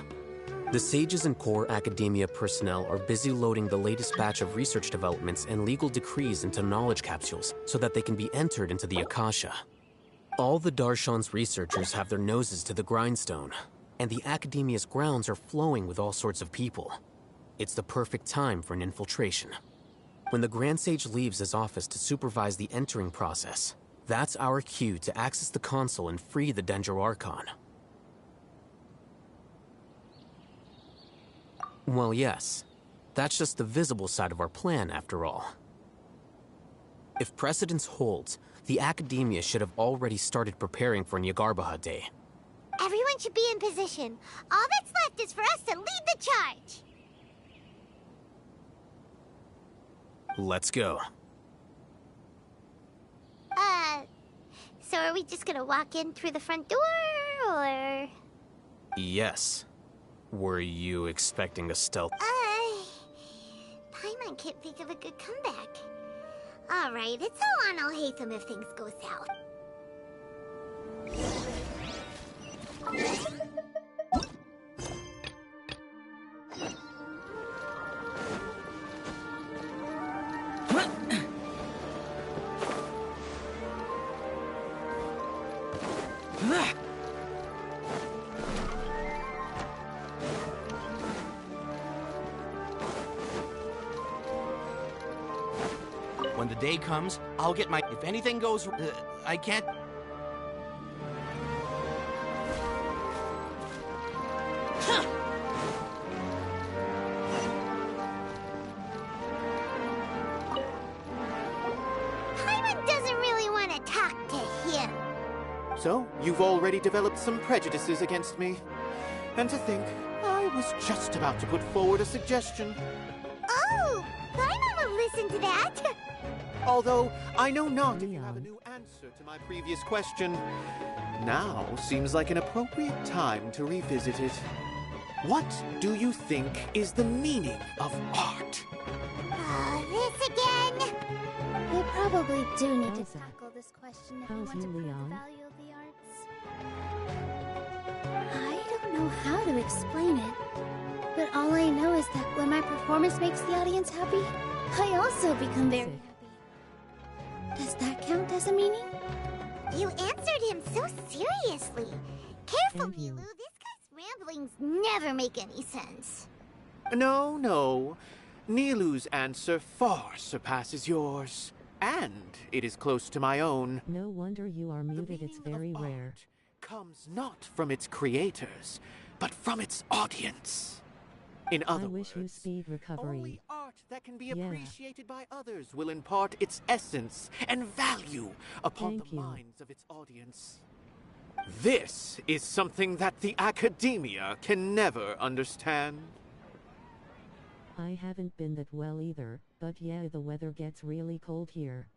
The sages and core Academia personnel are busy loading the latest batch of research developments and legal decrees into knowledge capsules so that they can be entered into the Akasha. All the Darshan's researchers have their noses to the grindstone, and the Academia's grounds are flowing with all sorts of people. It's the perfect time for an infiltration. When the Grand Sage leaves his office to supervise the entering process, that's our cue to access the console and free the Dendro Archon. Well, yes. That's just the visible side of our plan, after all. If precedence holds, the Academia should have already started preparing for Nyagarbha Day. Everyone should be in position. All that's left is for us to lead the charge. Let's go. So are we just gonna walk in through the front door, or...? Yes. Were you expecting a stealth? Paimon can't think of a good comeback. Alright, it's all on Al-Haytham if things go south. When the day comes, I'll get my... If anything goes... I can't... Paimon doesn't really want to talk to him. So, you've already developed some prejudices against me. And to think, I was just about to put forward a suggestion. Oh, Paimon will listen to that. Although, I know not if you have a new answer to my previous question. Now seems like an appropriate time to revisit it. What do you think is the meaning of art? This again? We probably do need to tackle this question if we How's want to you, prove the Leon? value of the arts. I don't know how to explain it, but all I know is that when my performance makes the audience happy, I also become very happy. Does that count as a meaning? You answered him so seriously. Careful, Nilu. This guy's ramblings never make any sense. No. Nilu's answer far surpasses yours. And it is close to my own. No wonder you are muted, it's very rare. Comes not from its creators, but from its audience. In other I wish you speed recovery. Only art that can be appreciated by others will impart its essence and value upon the minds of its audience. This is something that the Academia can never understand. I haven't been that well either, but yeah, the weather gets really cold here.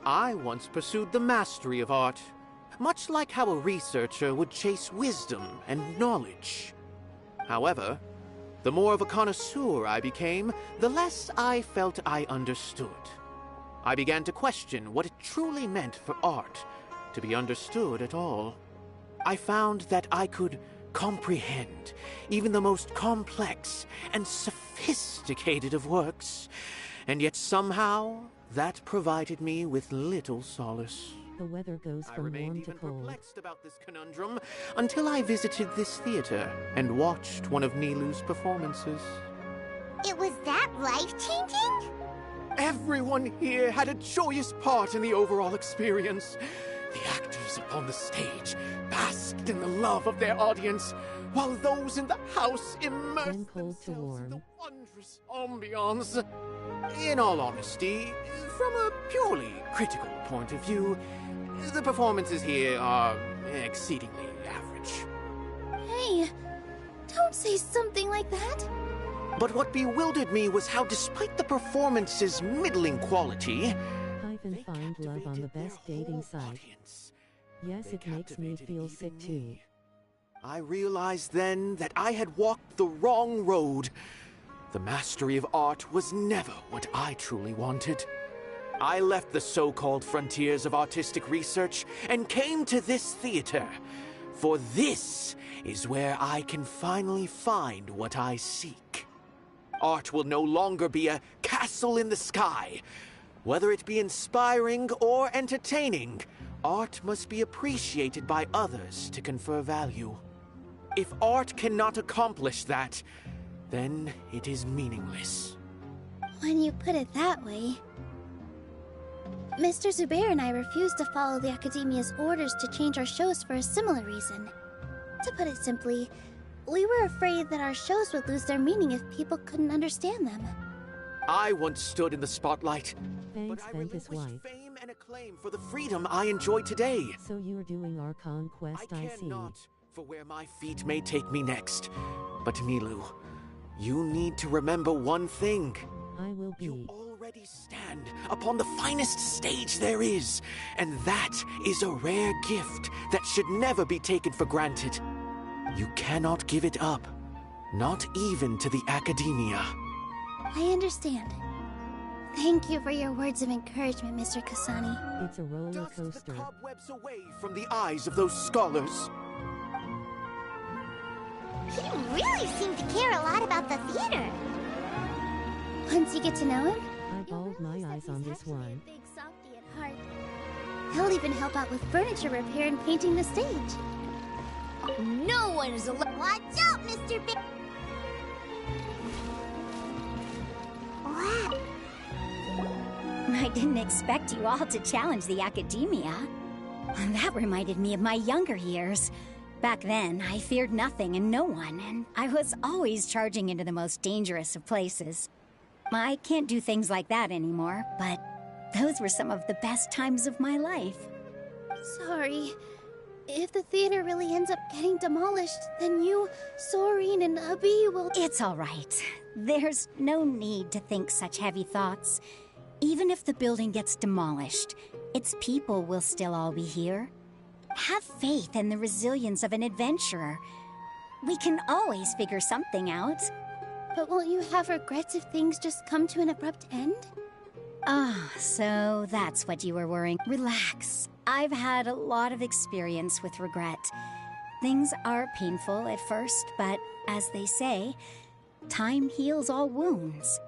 I once pursued the mastery of art, much like how a researcher would chase wisdom and knowledge. However, the more of a connoisseur I became, the less I felt I understood. I began to question what it truly meant for art to be understood at all. I found that I could comprehend even the most complex and sophisticated of works, and yet somehow that provided me with little solace. The weather goes from warm to cold. Perplexed about this conundrum until I visited this theater and watched one of Nilu's performances. It was that life-changing? Everyone here had a joyous part in the overall experience. The actors upon the stage basked in the love of their audience, while those in the house immersed themselves in the wondrous ambiance. In all honesty, from a purely critical point of view, the performances here are exceedingly average. Hey, don't say something like that. But what bewildered me was how, despite the performance's middling quality, Hyphen find love on the best dating site. Yes, it makes me feel sick too. I realized then that I had walked the wrong road. The mastery of art was never what I truly wanted. I left the so-called frontiers of artistic research and came to this theater, for this is where I can finally find what I seek. Art will no longer be a castle in the sky. Whether it be inspiring or entertaining, art must be appreciated by others to confer value. If art cannot accomplish that, then it is meaningless. When you put it that way... Mr. Zubair and I refused to follow the Academia's orders to change our shows for a similar reason. To put it simply, we were afraid that our shows would lose their meaning if people couldn't understand them. I once stood in the spotlight, Thanks, but I Ventus relinquished wife. fame and acclaim for the freedom I enjoy today. So you're doing our conquest, I care see. not for where my feet may take me next. But Nilou, you need to remember one thing. I will be. You already stand upon the finest stage there is, and that is a rare gift that should never be taken for granted. You cannot give it up, not even to the Academia. I understand. Thank you for your words of encouragement, Mr. Kasani. It's a roller coaster. Cobwebs away from the eyes of those scholars. He really seemed to care a lot about the theater. Once you get to know him, I balled my eyes on this one. big softy at heart. He'll even help out with furniture repair and painting the stage. No one is allowed. Watch out, Mr. Big. What? I didn't expect you all to challenge the Academia. That reminded me of my younger years. Back then, I feared nothing and no one, and I was always charging into the most dangerous of places. I can't do things like that anymore, but those were some of the best times of my life. Sorry. If the theater really ends up getting demolished, then you, Soren, and Abi will... It's all right. There's no need to think such heavy thoughts. Even if the building gets demolished, its people will still all be here. Have faith in the resilience of an adventurer. We can always figure something out. But won't you have regrets if things just come to an abrupt end? Ah, so that's what you were worrying. Relax. I've had a lot of experience with regret. Things are painful at first, but as they say, time heals all wounds.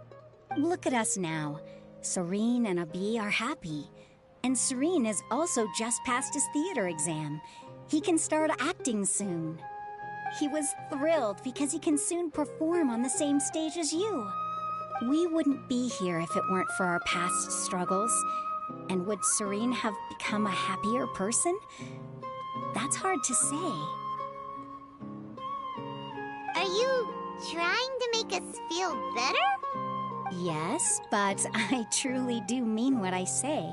Look at us now. Serene and Abi are happy. And Serene has also just passed his theater exam. He can start acting soon. He was thrilled because he can soon perform on the same stage as you. We wouldn't be here if it weren't for our past struggles. And would Serene have become a happier person? That's hard to say. Are you trying to make us feel better? Yes, but I truly do mean what I say.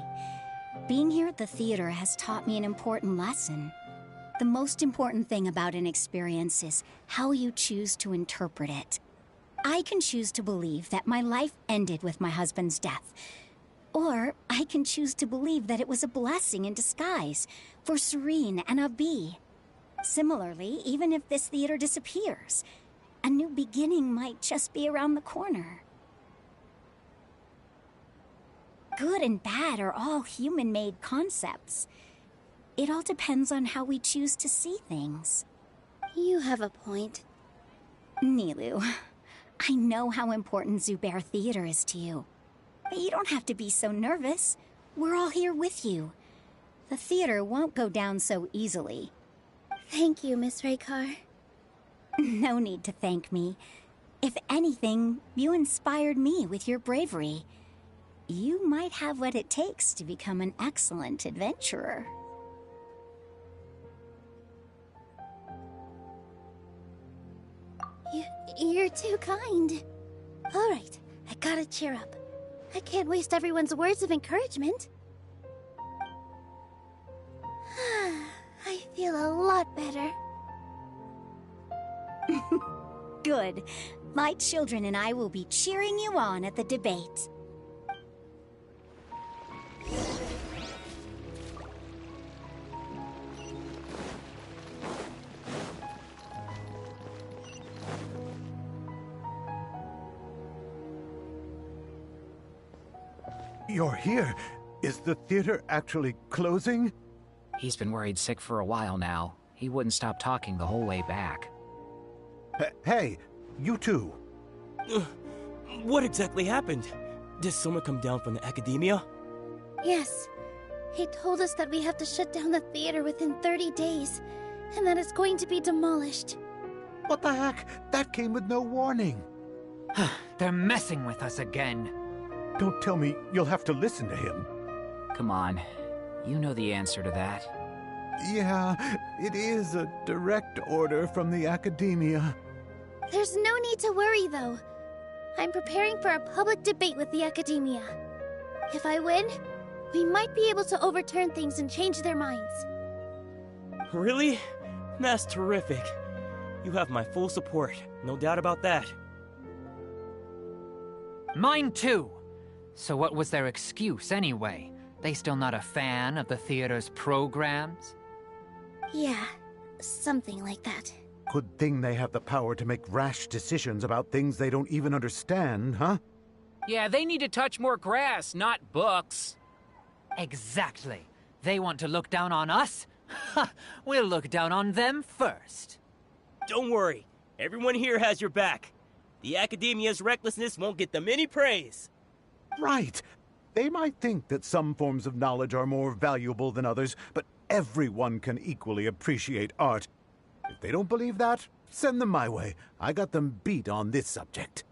Being here at the theater has taught me an important lesson. The most important thing about an experience is how you choose to interpret it. I can choose to believe that my life ended with my husband's death. Or I can choose to believe that it was a blessing in disguise for Serene and Abi. Similarly, even if this theater disappears, a new beginning might just be around the corner. Good and bad are all human-made concepts. It all depends on how we choose to see things. You have a point. Nilou, I know how important Zubair Theater is to you. But you don't have to be so nervous. We're all here with you. The theater won't go down so easily. Thank you, Miss Raykar. No need to thank me. If anything, you inspired me with your bravery. You might have what it takes to become an excellent adventurer. You're too kind. All right, I gotta cheer up. I can't waste everyone's words of encouragement. I feel a lot better. Good. My children and I will be cheering you on at the debate. You're here. Is the theater actually closing? He's been worried sick for a while now. He wouldn't stop talking the whole way back. Hey, you two. What exactly happened? Did someone come down from the academia? Yes. He told us that we have to shut down the theater within 30 days, and that it's going to be demolished. What the heck? That came with no warning. They're messing with us again. Don't tell me you'll have to listen to him. Come on. You know the answer to that. Yeah, it is a direct order from the academia. There's no need to worry, though. I'm preparing for a public debate with the academia. If I win, we might be able to overturn things and change their minds. Really? That's terrific. You have my full support, no doubt about that. Mine too. So what was their excuse anyway? They still not a fan of the theater's programs? Yeah, something like that. Good thing they have the power to make rash decisions about things they don't even understand, huh? Yeah, they need to touch more grass, not books. Exactly. They want to look down on us? Ha! We'll look down on them first. Don't worry. Everyone here has your back. The academia's recklessness won't get them any praise. Right. They might think that some forms of knowledge are more valuable than others, but everyone can equally appreciate art. If they don't believe that, send them my way. I got them beat on this subject.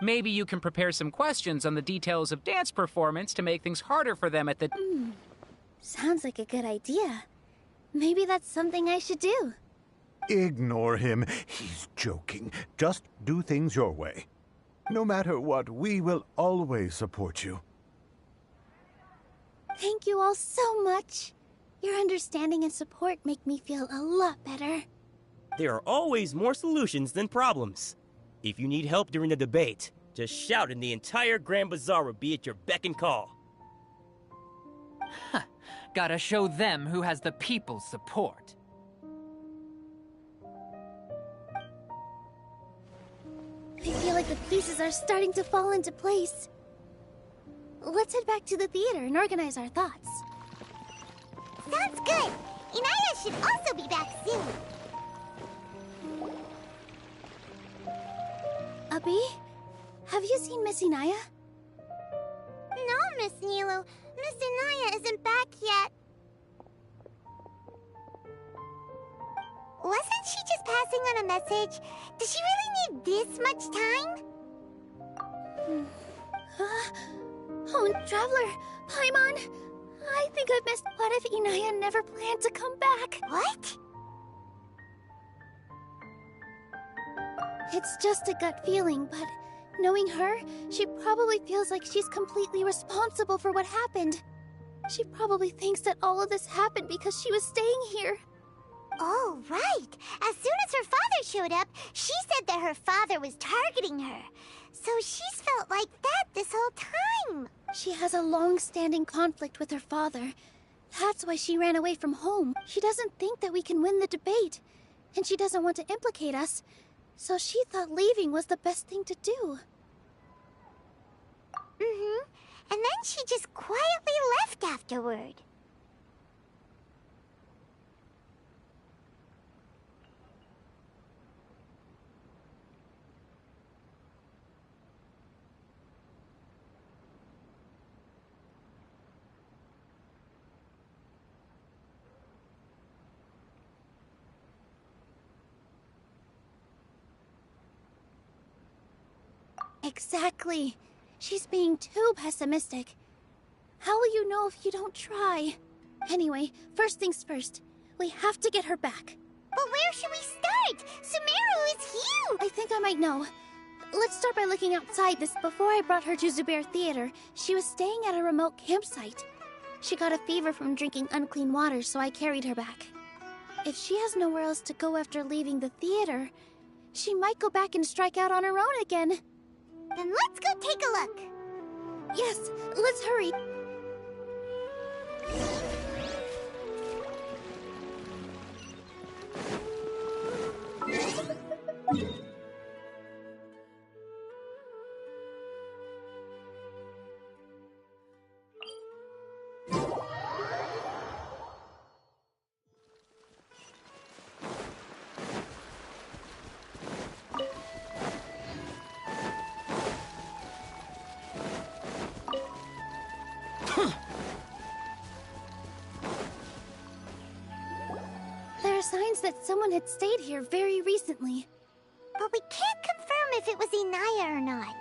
Maybe you can prepare some questions on the details of dance performance to make things harder for them at the... Sounds like a good idea. Maybe that's something I should do. Ignore him. He's joking. Just do things your way. No matter what, we will always support you. Thank you all so much. Your understanding and support make me feel a lot better. There are always more solutions than problems. If you need help during the debate, just shout and the entire Grand Bazaar will be at your beck and call. Gotta show them who has the people's support. I feel like the pieces are starting to fall into place. Let's head back to the theater and organize our thoughts. Sounds good. Inaya should also be back soon. Abi, have you seen Miss Inaya? No, Miss Nilu. Miss Inaya isn't back yet. Wasn't she just passing on a message? Does she really need this much time? Oh, Traveler, Paimon, I think I missed. What if Inaya never planned to come back? What? It's just a gut feeling, but knowing her, she probably feels like she's completely responsible for what happened. She probably thinks that all of this happened because she was staying here. Oh, right. As soon as her father showed up, she said that her father was targeting her. So she's felt like that this whole time. She has a long-standing conflict with her father. That's why she ran away from home. She doesn't think that we can win the debate, and she doesn't want to implicate us. So she thought leaving was the best thing to do. Mm-hmm. And then she just quietly left afterward. Exactly. She's being too pessimistic. How will you know if you don't try? Anyway, first things first. We have to get her back. But where should we start? Sumeru is huge! I think I might know. Let's start by looking outside this. Before I brought her to Zubair Theater, she was staying at a remote campsite. She got a fever from drinking unclean water, so I carried her back. If she has nowhere else to go after leaving the theater, she might go back and strike out on her own again. Then let's go take a look. Yes, let's hurry. signs that someone had stayed here very recently. But we can't confirm if it was Inaya or not.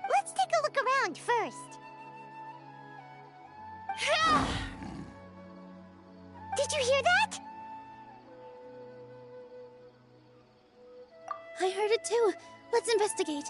Let's take a look around first. Did you hear that? I heard it too. Let's investigate.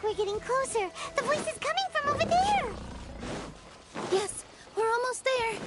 We're getting closer. The voice is coming from over there. Yes, we're almost there.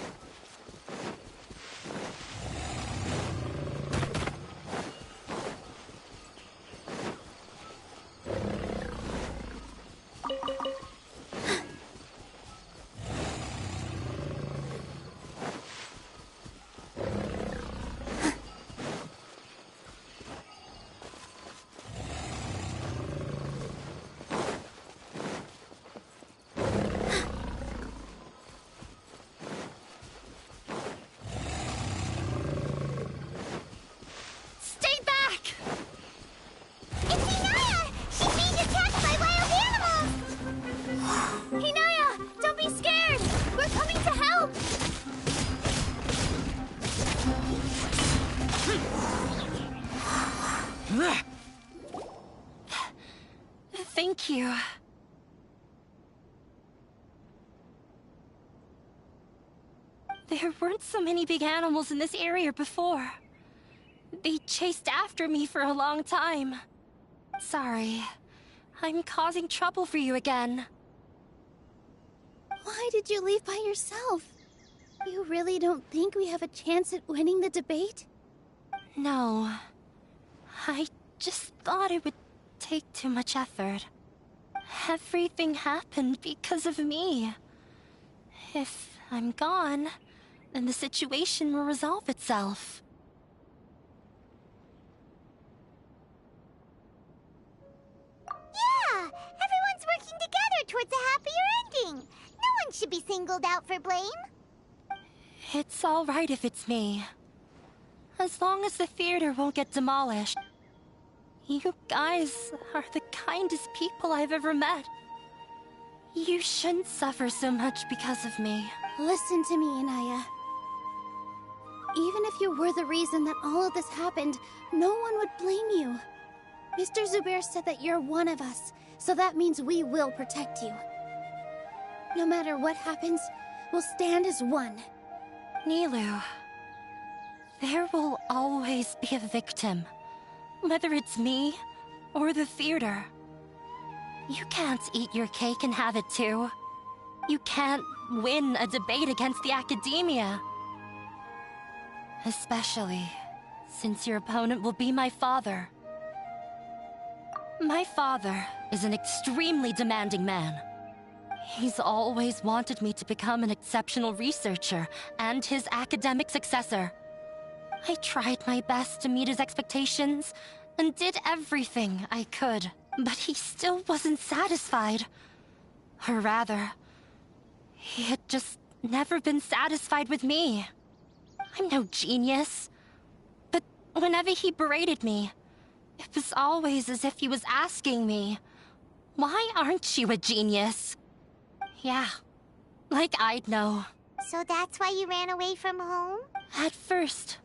Thank you. There weren't so many big animals in this area before. They chased after me for a long time. Sorry. I'm causing trouble for you again. Why did you leave by yourself? You really don't think we have a chance at winning the debate? No. I just thought it would take too much effort. Everything happened because of me. If I'm gone, then the situation will resolve itself. Yeah! Everyone's working together towards a happier ending. No one should be singled out for blame. It's all right if it's me. As long as the theater won't get demolished. You guys are the kindest people I've ever met. You shouldn't suffer so much because of me. Listen to me, Inaya. Even if you were the reason that all of this happened, no one would blame you. Mr. Zubair said that you're one of us, so that means we will protect you. No matter what happens, we'll stand as one. Nilou, there will always be a victim. Whether it's me or the theater. You can't eat your cake and have it too. You can't win a debate against the academia. Especially since your opponent will be my father. My father is an extremely demanding man. He's always wanted me to become an exceptional researcher and his academic successor. I tried my best to meet his expectations and did everything I could, but he still wasn't satisfied. Or rather, he had just never been satisfied with me. I'm no genius, but whenever he berated me, it was always as if he was asking me, "Why aren't you a genius?" Yeah, like I'd know. So that's why you ran away from home? At first,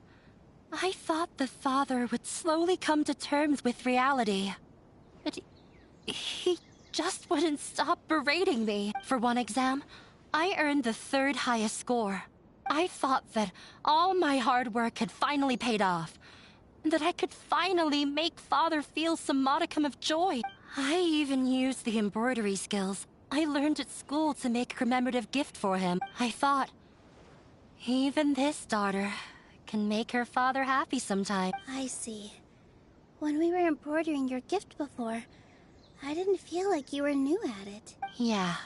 I thought the father would slowly come to terms with reality. But he just wouldn't stop berating me. For one exam, I earned the 3rd highest score. I thought that all my hard work had finally paid off. And that I could finally make father feel some modicum of joy. I even used the embroidery skills I learned at school to make a commemorative gift for him. I thought, even this daughter can make her father happy sometime. I see. When we were embroidering your gift before, I didn't feel like you were new at it. Yeah.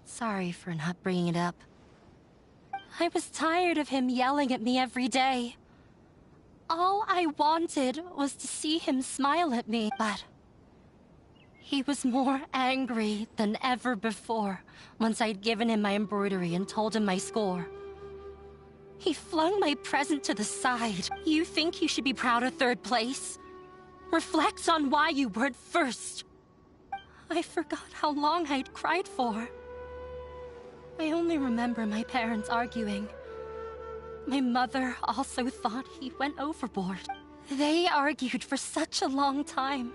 Sorry for not bringing it up. I was tired of him yelling at me every day. All I wanted was to see him smile at me, but He was more angry than ever before once I'd given him my embroidery and told him my score. He flung my present to the side. You think you should be proud of third place? Reflect on why you weren't first. I forgot how long I'd cried for. I only remember my parents arguing. My mother also thought he went overboard. They argued for such a long time.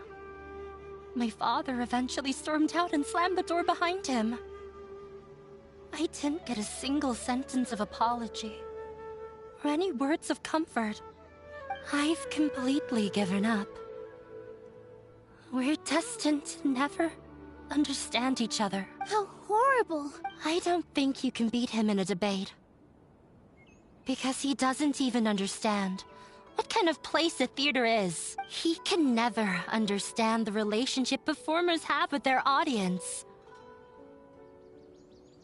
My father eventually stormed out and slammed the door behind him. I didn't get a single sentence of apology or any words of comfort. I've completely given up. We're destined to never understand each other. How horrible! I don't think you can beat him in a debate. Because he doesn't even understand what kind of place a theater is. He can never understand the relationship performers have with their audience.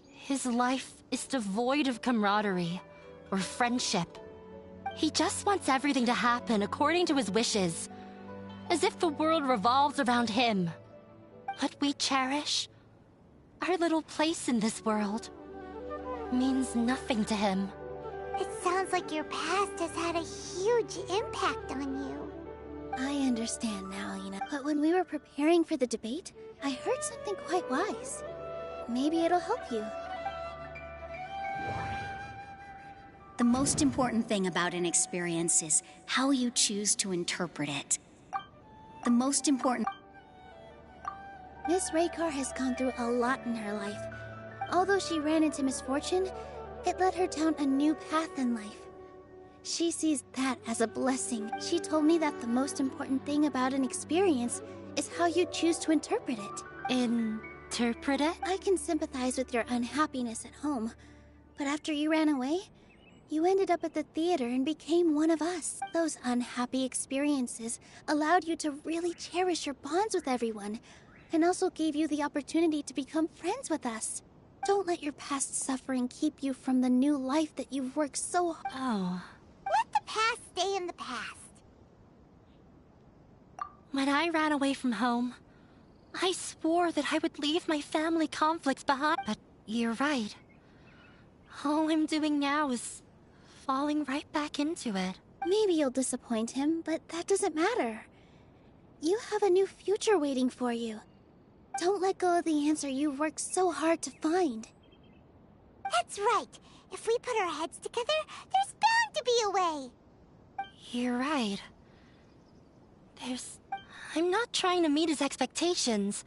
His life is devoid of camaraderie or friendship. He just wants everything to happen according to his wishes, as if the world revolves around him. What we cherish, our little place in this world, means nothing to him. It sounds like your past has had a huge impact on you. I understand now, Lena. But when we were preparing for the debate, I heard something quite wise. Maybe it'll help you. The most important thing about an experience is how you choose to interpret it. The most important... Miss Raykar has gone through a lot in her life. Although she ran into misfortune, it led her down a new path in life. She sees that as a blessing. She told me that the most important thing about an experience is how you choose to interpret it. Interpret it? I can sympathize with your unhappiness at home, but after you ran away, you ended up at the theater and became one of us. Those unhappy experiences allowed you to really cherish your bonds with everyone, and also gave you the opportunity to become friends with us. Don't let your past suffering keep you from the new life that you've worked so hard. Oh. Let the past stay in the past. When I ran away from home, I swore that I would leave my family conflicts behind. But you're right. All I'm doing now is falling right back into it. Maybe you'll disappoint him, but that doesn't matter. You have a new future waiting for you. Don't let go of the answer you've worked so hard to find. That's right. If we put our heads together, there's bound to be a way. You're right. I'm not trying to meet his expectations.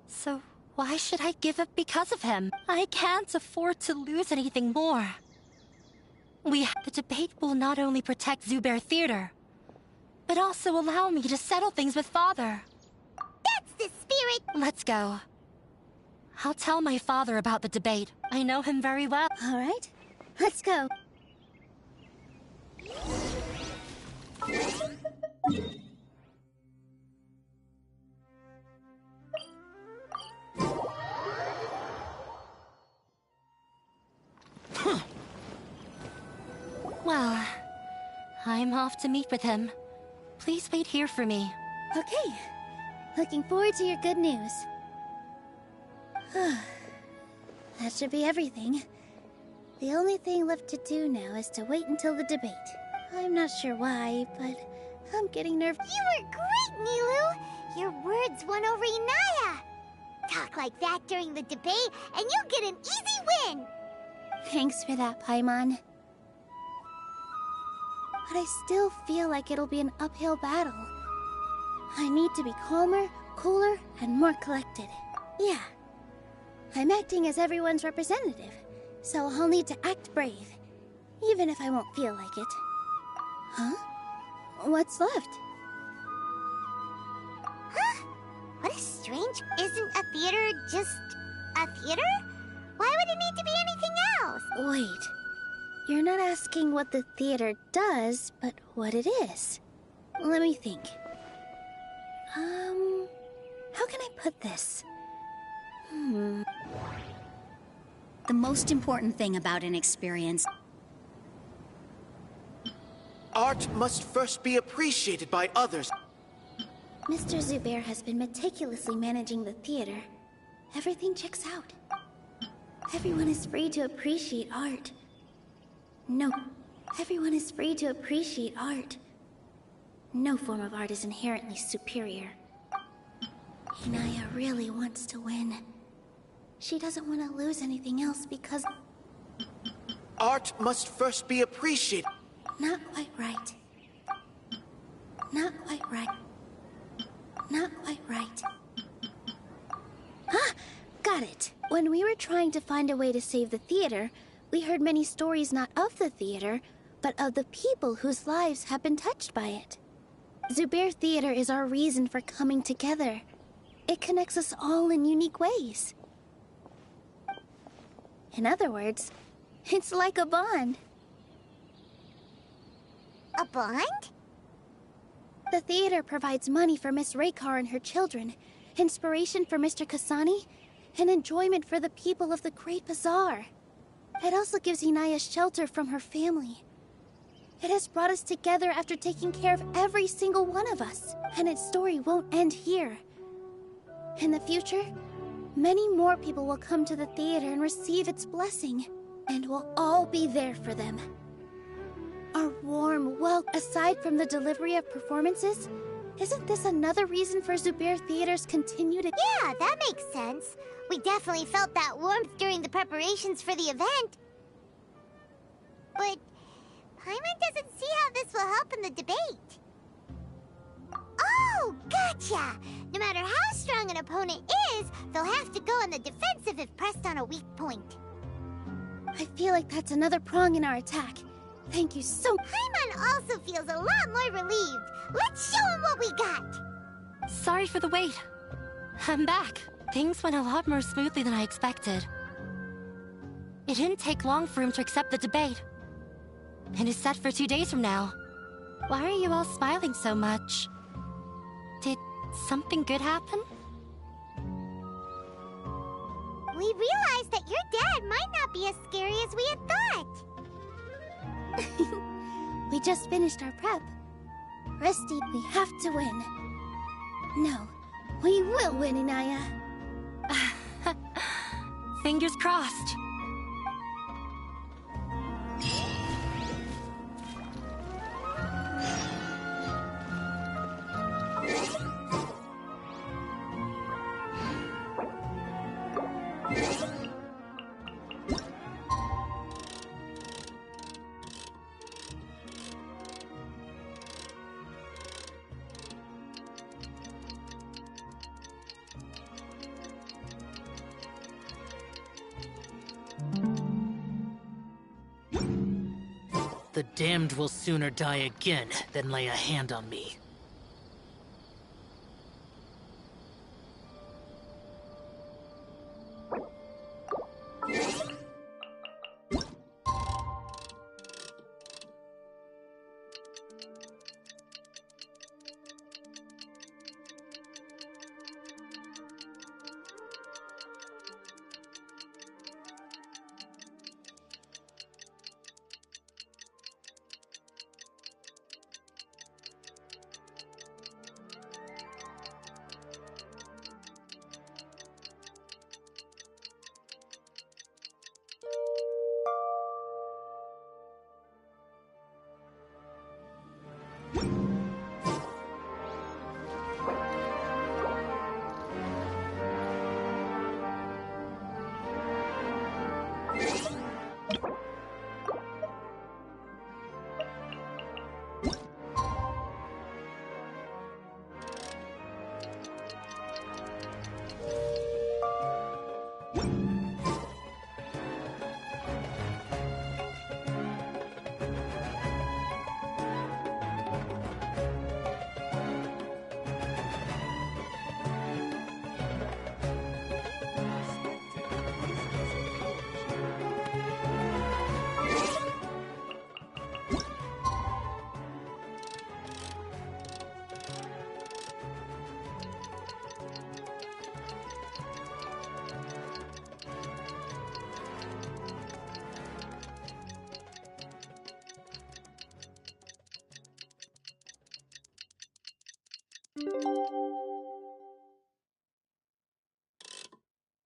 So why should I give up because of him? I can't afford to lose anything more. The debate will not only protect Zubeir Theater, but also allow me to settle things with Father. That's the spirit! Let's go. I'll tell my father about the debate. I know him very well. All right, let's go. Well, I'm off to meet with him. Please wait here for me. Okay. Looking forward to your good news. That should be everything. The only thing left to do now is to wait until the debate. I'm not sure why, but I'm getting nervous. You were great, Nilou! Your words won over Inaya! Talk like that during the debate, and you'll get an easy win! Thanks for that, Paimon. But I still feel like it'll be an uphill battle. I need to be calmer, cooler, and more collected. Yeah. I'm acting as everyone's representative, so I'll need to act brave, even if I won't feel like it. Huh? What's left? Huh? What a strange... Isn't a theater just a theater? Why would it need to be anything else? Wait. You're not asking what the theater does, but what it is. Let me think. How can I put this? The most important thing about an experience... Art must first be appreciated by others. Mr. Zubair has been meticulously managing the theater. Everything checks out. Everyone is free to appreciate art. No, everyone is free to appreciate art. No form of art is inherently superior. Inaya really wants to win. She doesn't want to lose anything else because... Art must first be appreciated. Not quite right. Not quite right. Not quite right. Ah! Got it! When we were trying to find a way to save the theater, we heard many stories not of the theater, but of the people whose lives have been touched by it. Zubair Theater is our reason for coming together. It connects us all in unique ways. In other words, it's like a bond. A bond? The theater provides money for Miss Raykar and her children, inspiration for Mr. Kasani, and enjoyment for the people of the Great Bazaar. It also gives Inaya shelter from her family. It has brought us together after taking care of every single one of us, and its story won't end here. In the future, many more people will come to the theater and receive its blessing, and we'll all be there for them. Our warm welcome. Aside from the delivery of performances, isn't this another reason for Zubair Theater's continued... Yeah, that makes sense. We definitely felt that warmth during the preparations for the event. But Paimon doesn't see how this will help in the debate. Oh, gotcha! No matter how strong an opponent is, they'll have to go on the defensive if pressed on a weak point. I feel like that's another prong in our attack. Thank you so much. Paimon also feels a lot more relieved. Let's show him what we got! Sorry for the wait. I'm back. Things went a lot more smoothly than I expected. It didn't take long for him to accept the debate. It is set for 2 days from now. Why are you all smiling so much? Did something good happen? We realized that your dad might not be as scary as we had thought. We just finished our prep. Rusty, we have to win. No, we will win, Inaya. Fingers crossed. The damned will sooner die again than lay a hand on me.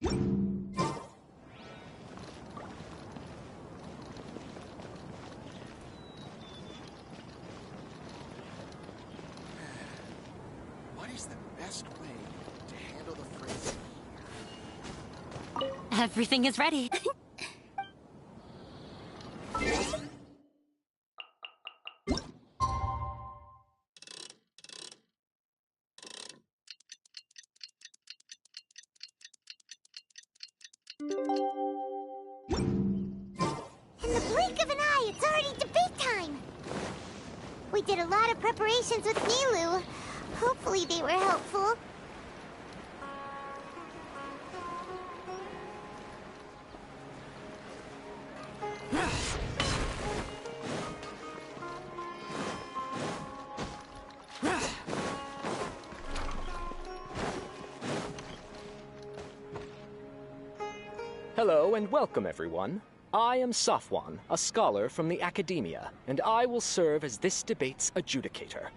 What is the best way to handle the phrase? Everything is ready. In the blink of an eye, it's already debate time! We did a lot of preparations with Nilou. Hopefully they were helpful. Hello and welcome, everyone. I am Safwan, a scholar from the Academia, and I will serve as this debate's adjudicator.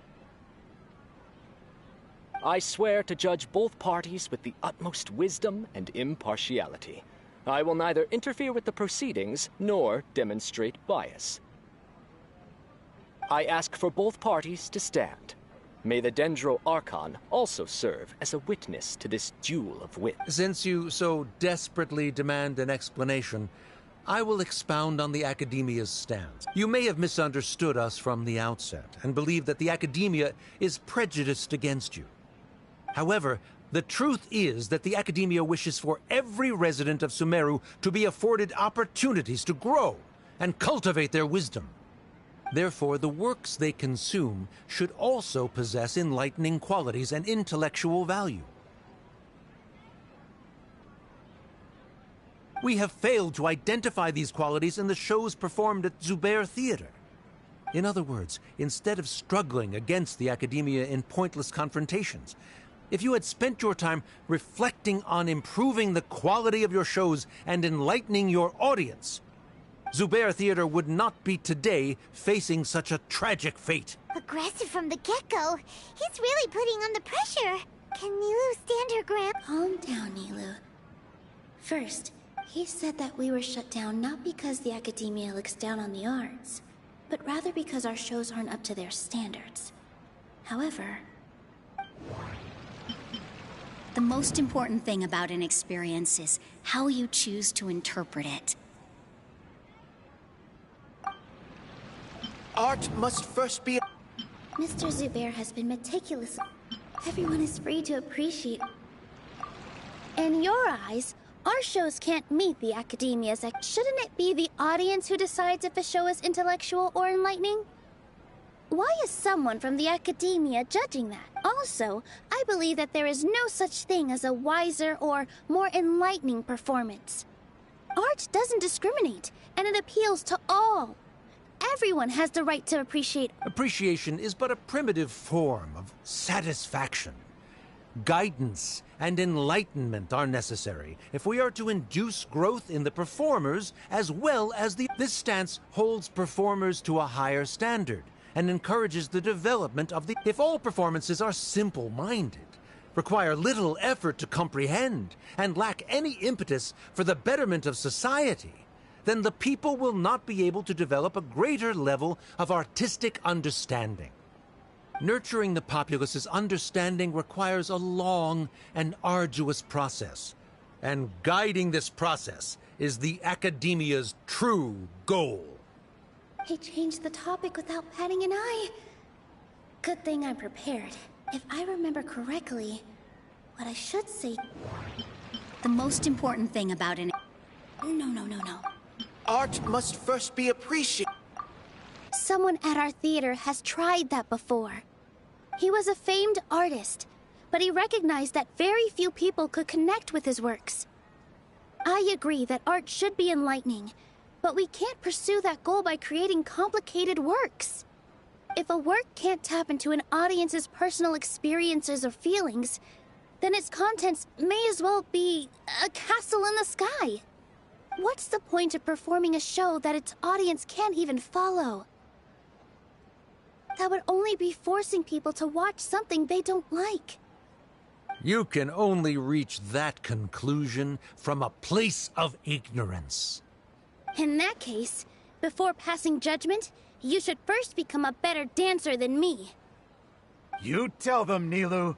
I swear to judge both parties with the utmost wisdom and impartiality. I will neither interfere with the proceedings nor demonstrate bias. I ask for both parties to stand. May the Dendro Archon also serve as a witness to this duel of wit. Since you so desperately demand an explanation, I will expound on the Academia's stance. You may have misunderstood us from the outset and believe that the Academia is prejudiced against you. However, the truth is that the Academia wishes for every resident of Sumeru to be afforded opportunities to grow and cultivate their wisdom. Therefore, the works they consume should also possess enlightening qualities and intellectual value. We have failed to identify these qualities in the shows performed at Zubair Theater. In other words, instead of struggling against the Academia in pointless confrontations, if you had spent your time reflecting on improving the quality of your shows and enlightening your audience, Zubair Theater would not be today facing such a tragic fate. Aggressive from the get-go. He's really putting on the pressure. Can Nilou stand her ground? Calm down, Nilou. First, he said that we were shut down not because the Academia looks down on the arts, but rather because our shows aren't up to their standards. However, the most important thing about an experience is how you choose to interpret it. Art must first be... Mr. Zubair has been meticulous. Everyone is free to appreciate. In your eyes, our shows can't meet the Academia's. Shouldn't it be the audience who decides if a show is intellectual or enlightening? Why is someone from the Academia judging that? Also, I believe that there is no such thing as a wiser or more enlightening performance. Art doesn't discriminate, and it appeals to all. Everyone has the right to appreciate. Appreciation is but a primitive form of satisfaction. Guidance and enlightenment are necessary if we are to induce growth in the performers as well as the... This stance holds performers to a higher standard and encourages the development of the... If all performances are simple-minded, require little effort to comprehend, and lack any impetus for the betterment of society, then the people will not be able to develop a greater level of artistic understanding. Nurturing the populace's understanding requires a long and arduous process, and guiding this process is the Academia's true goal. He changed the topic without batting an eye. Good thing I'm prepared. If I remember correctly, what I should say... The most important thing about an... No. Art must first be appreciated. Someone at our theater has tried that before. He was a famed artist, but he recognized that very few people could connect with his works. I agree that art should be enlightening, but we can't pursue that goal by creating complicated works. If a work can't tap into an audience's personal experiences or feelings, then its contents may as well be a castle in the sky. What's the point of performing a show that its audience can't even follow? That would only be forcing people to watch something they don't like. You can only reach that conclusion from a place of ignorance. In that case, before passing judgment, you should first become a better dancer than me. You tell them, Nilou.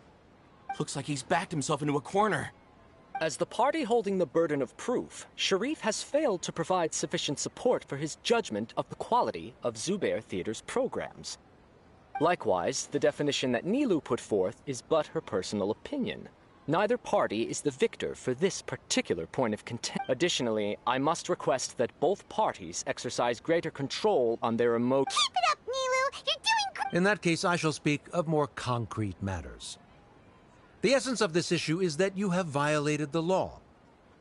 Looks like he's backed himself into a corner. As the party holding the burden of proof, Sharif has failed to provide sufficient support for his judgment of the quality of Zubair Theater's programs. Likewise, the definition that Nilou put forth is but her personal opinion. Neither party is the victor for this particular point of contention. Additionally, I must request that both parties exercise greater control on their emotions. Keep it up, Nilou! You're doing great! In that case, I shall speak of more concrete matters. The essence of this issue is that you have violated the law,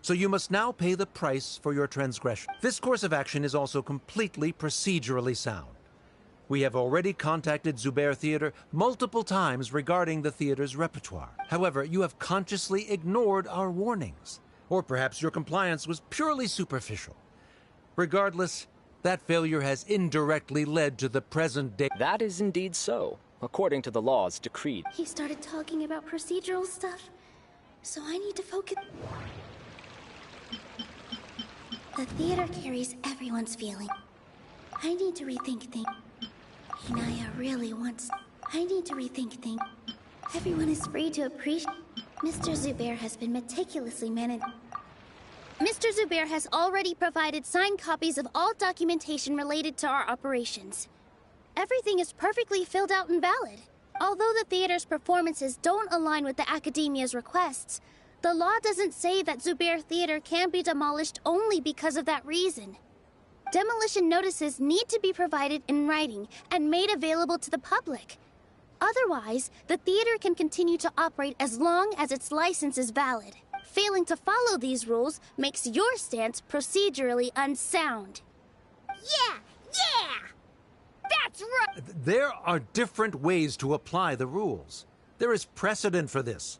so you must now pay the price for your transgression. This course of action is also completely procedurally sound. We have already contacted Zubair Theater multiple times regarding the theater's repertoire. However, you have consciously ignored our warnings, or perhaps your compliance was purely superficial. Regardless, that failure has indirectly led to the present day. That is indeed so, according to the laws decreed. He started talking about procedural stuff, so I need to focus. The theater carries everyone's feeling. I need to rethink things. Inaya really wants... I need to rethink things. Everyone is free to appreciate... Mr. Zubair has been meticulously managed. Mr. Zubair has already provided signed copies of all documentation related to our operations. Everything is perfectly filled out and valid. Although the theater's performances don't align with the Academia's requests, the law doesn't say that Zubair Theater can be demolished only because of that reason. Demolition notices need to be provided in writing and made available to the public. Otherwise, the theater can continue to operate as long as its license is valid. Failing to follow these rules makes your stance procedurally unsound. Yeah! That's right! There are different ways to apply the rules. There is precedent for this.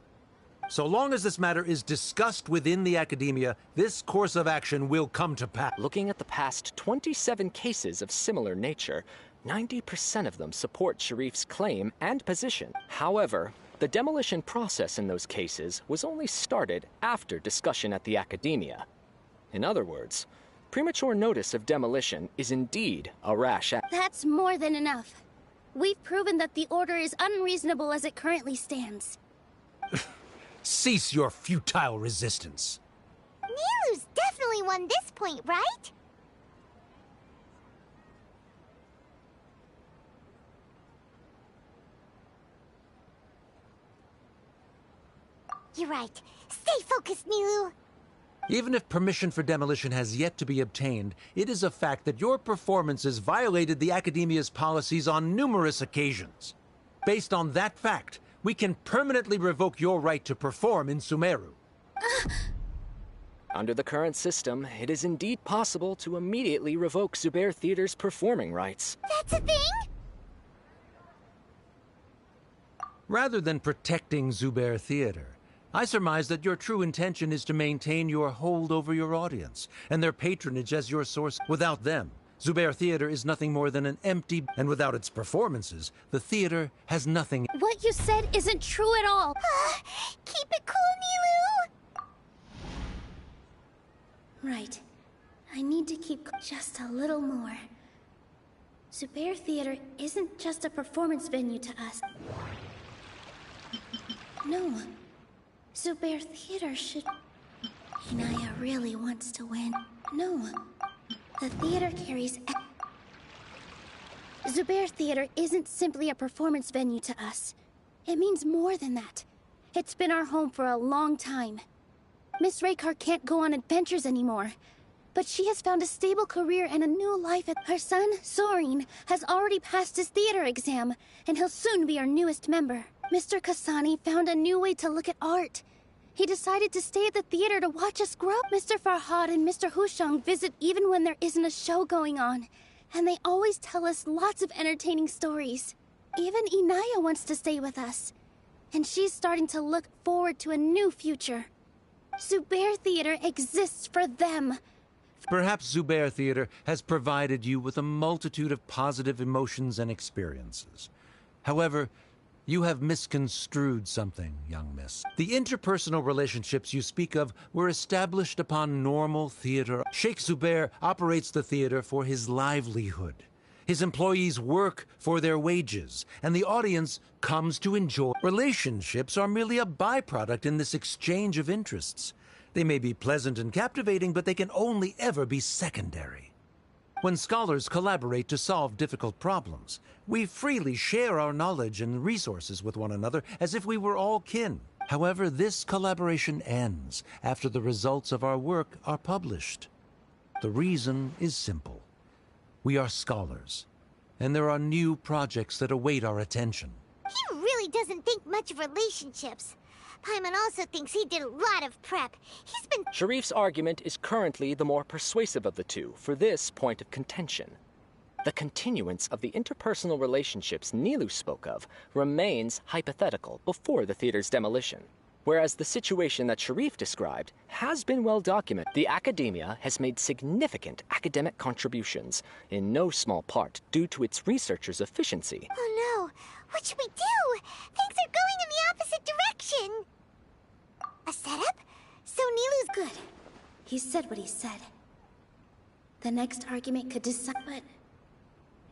So long as this matter is discussed within the Academia, this course of action will come to pass. Looking at the past 27 cases of similar nature, 90% of them support Sharif's claim and position. However, the demolition process in those cases was only started after discussion at the Academia. In other words, premature notice of demolition is indeed a rash act. That's more than enough. We've proven that the order is unreasonable as it currently stands. Cease your futile resistance. Nilou's definitely won this point, right? You're right. Stay focused, Nilou. Even if permission for demolition has yet to be obtained, it is a fact that your performances violated the Academia's policies on numerous occasions. Based on that fact, we can permanently revoke your right to perform in Sumeru. Under the current system, it is indeed possible to immediately revoke Zubair Theater's performing rights. That's a thing? Rather than protecting Zubair Theater, I surmise that your true intention is to maintain your hold over your audience and their patronage as your source. Without them, Zubair Theater is nothing more than an empty... And without its performances, the theater has nothing... What you said isn't true at all. Keep it cool, Nilou! Right. I need to keep just a little more. Zubair Theater isn't just a performance venue to us. No. Zubair Theater should... Inaya really wants to win. No. The theater carries... Zubair Theater isn't simply a performance venue to us. It means more than that. It's been our home for a long time. Miss Raykar can't go on adventures anymore, but she has found a stable career and a new life. Her son, Sorin, has already passed his theater exam, and he'll soon be our newest member. Mr. Kasani found a new way to look at art. He decided to stay at the theater to watch us grow. Mr. Farhad and Mr. Hushang visit even when there isn't a show going on, and they always tell us lots of entertaining stories. Even Inaya wants to stay with us, and she's starting to look forward to a new future. Zubair Theater exists for them. Perhaps Zubair Theater has provided you with a multitude of positive emotions and experiences. However, You have misconstrued something, young miss. The interpersonal relationships you speak of were established upon normal theater. Sheikh Zubair operates the theater for his livelihood. His employees work for their wages, and the audience comes to enjoy. Relationships are merely a byproduct in this exchange of interests. They may be pleasant and captivating, but they can only ever be secondary. When scholars collaborate to solve difficult problems, we freely share our knowledge and resources with one another as if we were all kin. However, this collaboration ends after the results of our work are published. The reason is simple. We are scholars, and there are new projects that await our attention. He really doesn't think much of relationships. Paimon also thinks he did a lot of prep. He's been... Sharif's argument is currently the more persuasive of the two for this point of contention. The continuance of the interpersonal relationships Nilou spoke of remains hypothetical before the theater's demolition, whereas the situation that Sharif described has been well documented. The academia has made significant academic contributions, in no small part due to its researchers' efficiency. Oh no! What should we do? Things are going in the opposite direction! A setup? So Nilou's good. He said what he said. The next argument could decide, but...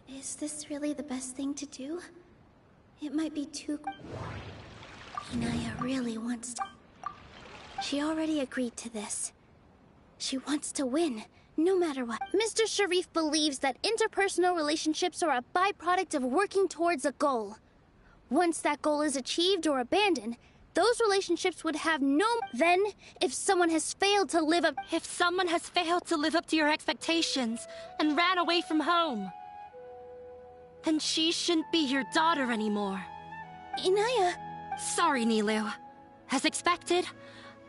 is this really the best thing to do? It might be too... Inaya really wants to... She already agreed to this. She wants to win, no matter what. Mr. Sharif believes that interpersonal relationships are a byproduct of working towards a goal. Once that goal is achieved or abandoned, those relationships would have no... Then, if someone has failed to live up... If someone has failed to live up to your expectations and ran away from home, then she shouldn't be your daughter anymore. Inaya... Sorry, Nilou. As expected,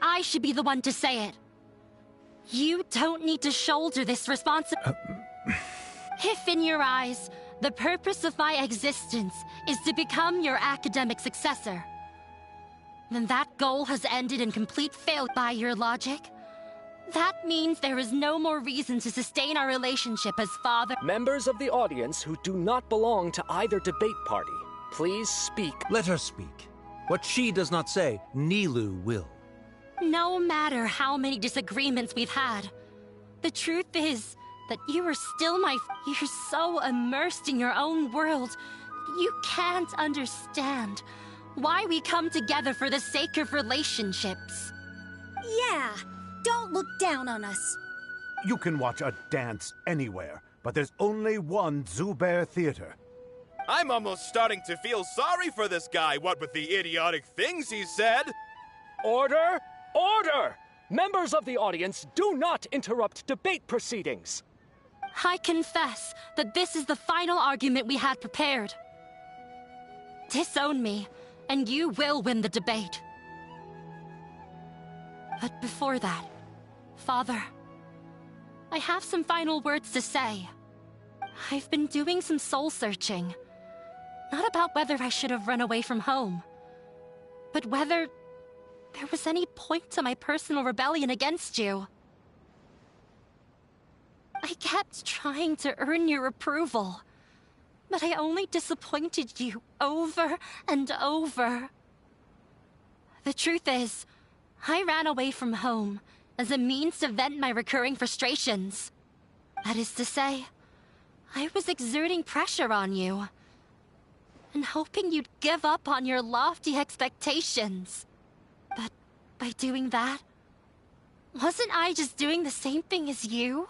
I should be the one to say it. You don't need to shoulder this responsibility. If in your eyes, the purpose of my existence is to become your academic successor, then that goal has ended in complete failure. By your logic, that means there is no more reason to sustain our relationship as father. Members of the audience who do not belong to either debate party, please speak. Let her speak. What she does not say, Nilou will. No matter how many disagreements we've had, the truth is that you are still my... You're so immersed in your own world, you can't understand why we come together for the sake of relationships. Yeah, don't look down on us. You can watch a dance anywhere, but there's only one Zubair theater. I'm almost starting to feel sorry for this guy, what with the idiotic things he said. Order! Order! Members of the audience, do not interrupt debate proceedings. I confess that this is the final argument we had prepared. Disown me, and you will win the debate. But before that, Father, I have some final words to say. I've been doing some soul-searching. Not about whether I should have run away from home, but whether there was any point to my personal rebellion against you. I kept trying to earn your approval, but I only disappointed you over and over. The truth is, I ran away from home as a means to vent my recurring frustrations. That is to say, I was exerting pressure on you, and hoping you'd give up on your lofty expectations. But by doing that, wasn't I just doing the same thing as you?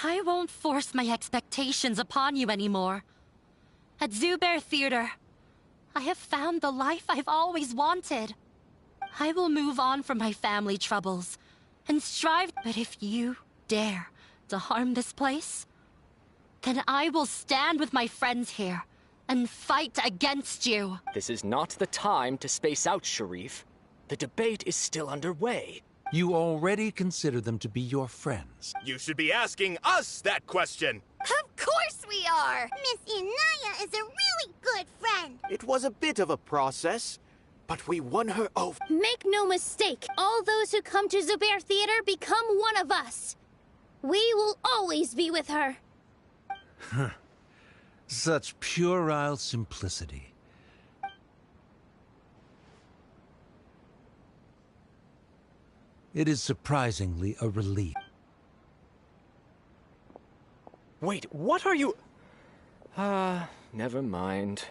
I won't force my expectations upon you anymore. At Zubair Theater, I have found the life I've always wanted. I will move on from my family troubles and strive. But if you dare to harm this place, then I will stand with my friends here and fight against you. This is not the time to space out, Sharif. The debate is still underway. You already consider them to be your friends. You should be asking us that question. Of course we are! Miss Inaya is a really good friend. It was a bit of a process, but we won her over. Make no mistake, all those who come to Zubair Theater become one of us. We will always be with her. Such puerile simplicity. It is surprisingly a relief. Wait, what are you... never mind.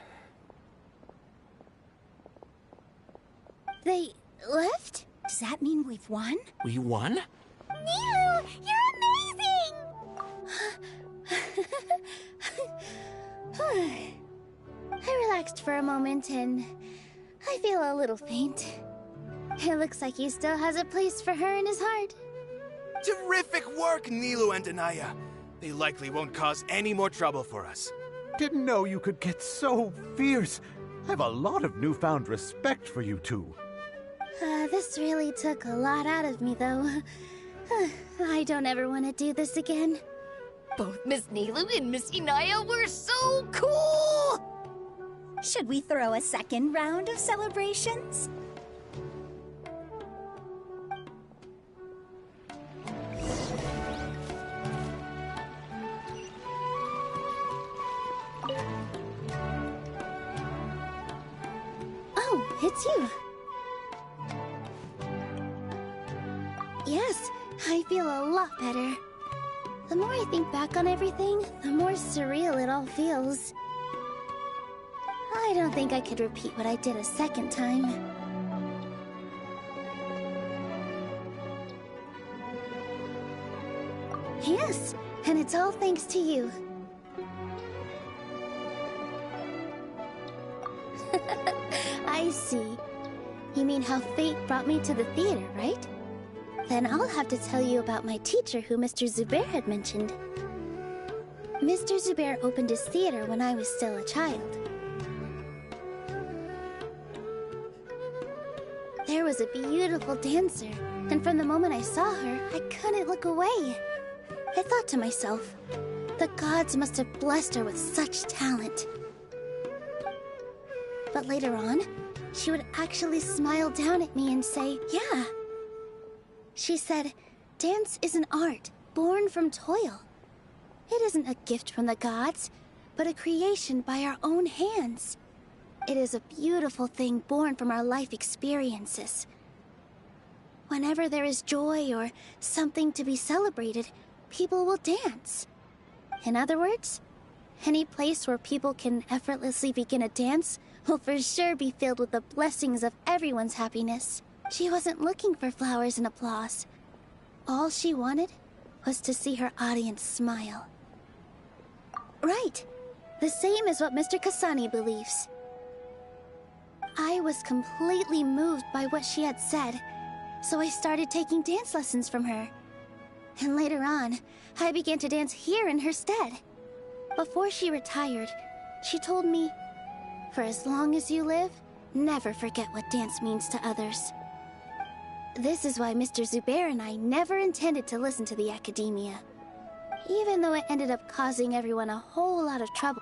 They left? Does that mean we've won? We won? Nilou, you're amazing! I relaxed for a moment and I feel a little faint. It looks like he still has a place for her in his heart. Terrific work, Nilou and Anaya. They likely won't cause any more trouble for us. Didn't know you could get so fierce. I've a lot of newfound respect for you two. This really took a lot out of me, though. I don't ever want to do this again. Both Miss Nilou and Miss Inaya were so cool! Should we throw a second round of celebrations? Oh, it's you. Yes, I feel a lot better. The more I think back on everything, the more surreal it all feels. I don't think I could repeat what I did a second time. Yes, and it's all thanks to you. I see. You mean how fate brought me to the theater, right? Then I'll have to tell you about my teacher who Mr. Zubair had mentioned. Mr. Zubair opened his theater when I was still a child. There was a beautiful dancer, and from the moment I saw her, I couldn't look away. I thought to myself, the gods must have blessed her with such talent. But later on, she would actually smile down at me and say, yeah. She said, dance is an art born from toil. It isn't a gift from the gods, but a creation by our own hands. It is a beautiful thing born from our life experiences. Whenever there is joy or something to be celebrated, people will dance. In other words, any place where people can effortlessly begin a dance will for sure be filled with the blessings of everyone's happiness. She wasn't looking for flowers and applause. All she wanted was to see her audience smile. Right. The same as what Mr. Kasani believes. I was completely moved by what she had said, so I started taking dance lessons from her. And later on, I began to dance here in her stead. Before she retired, she told me, for as long as you live, never forget what dance means to others. This is why Mr. Zubair and I never intended to listen to the academia. Even though it ended up causing everyone a whole lot of trouble.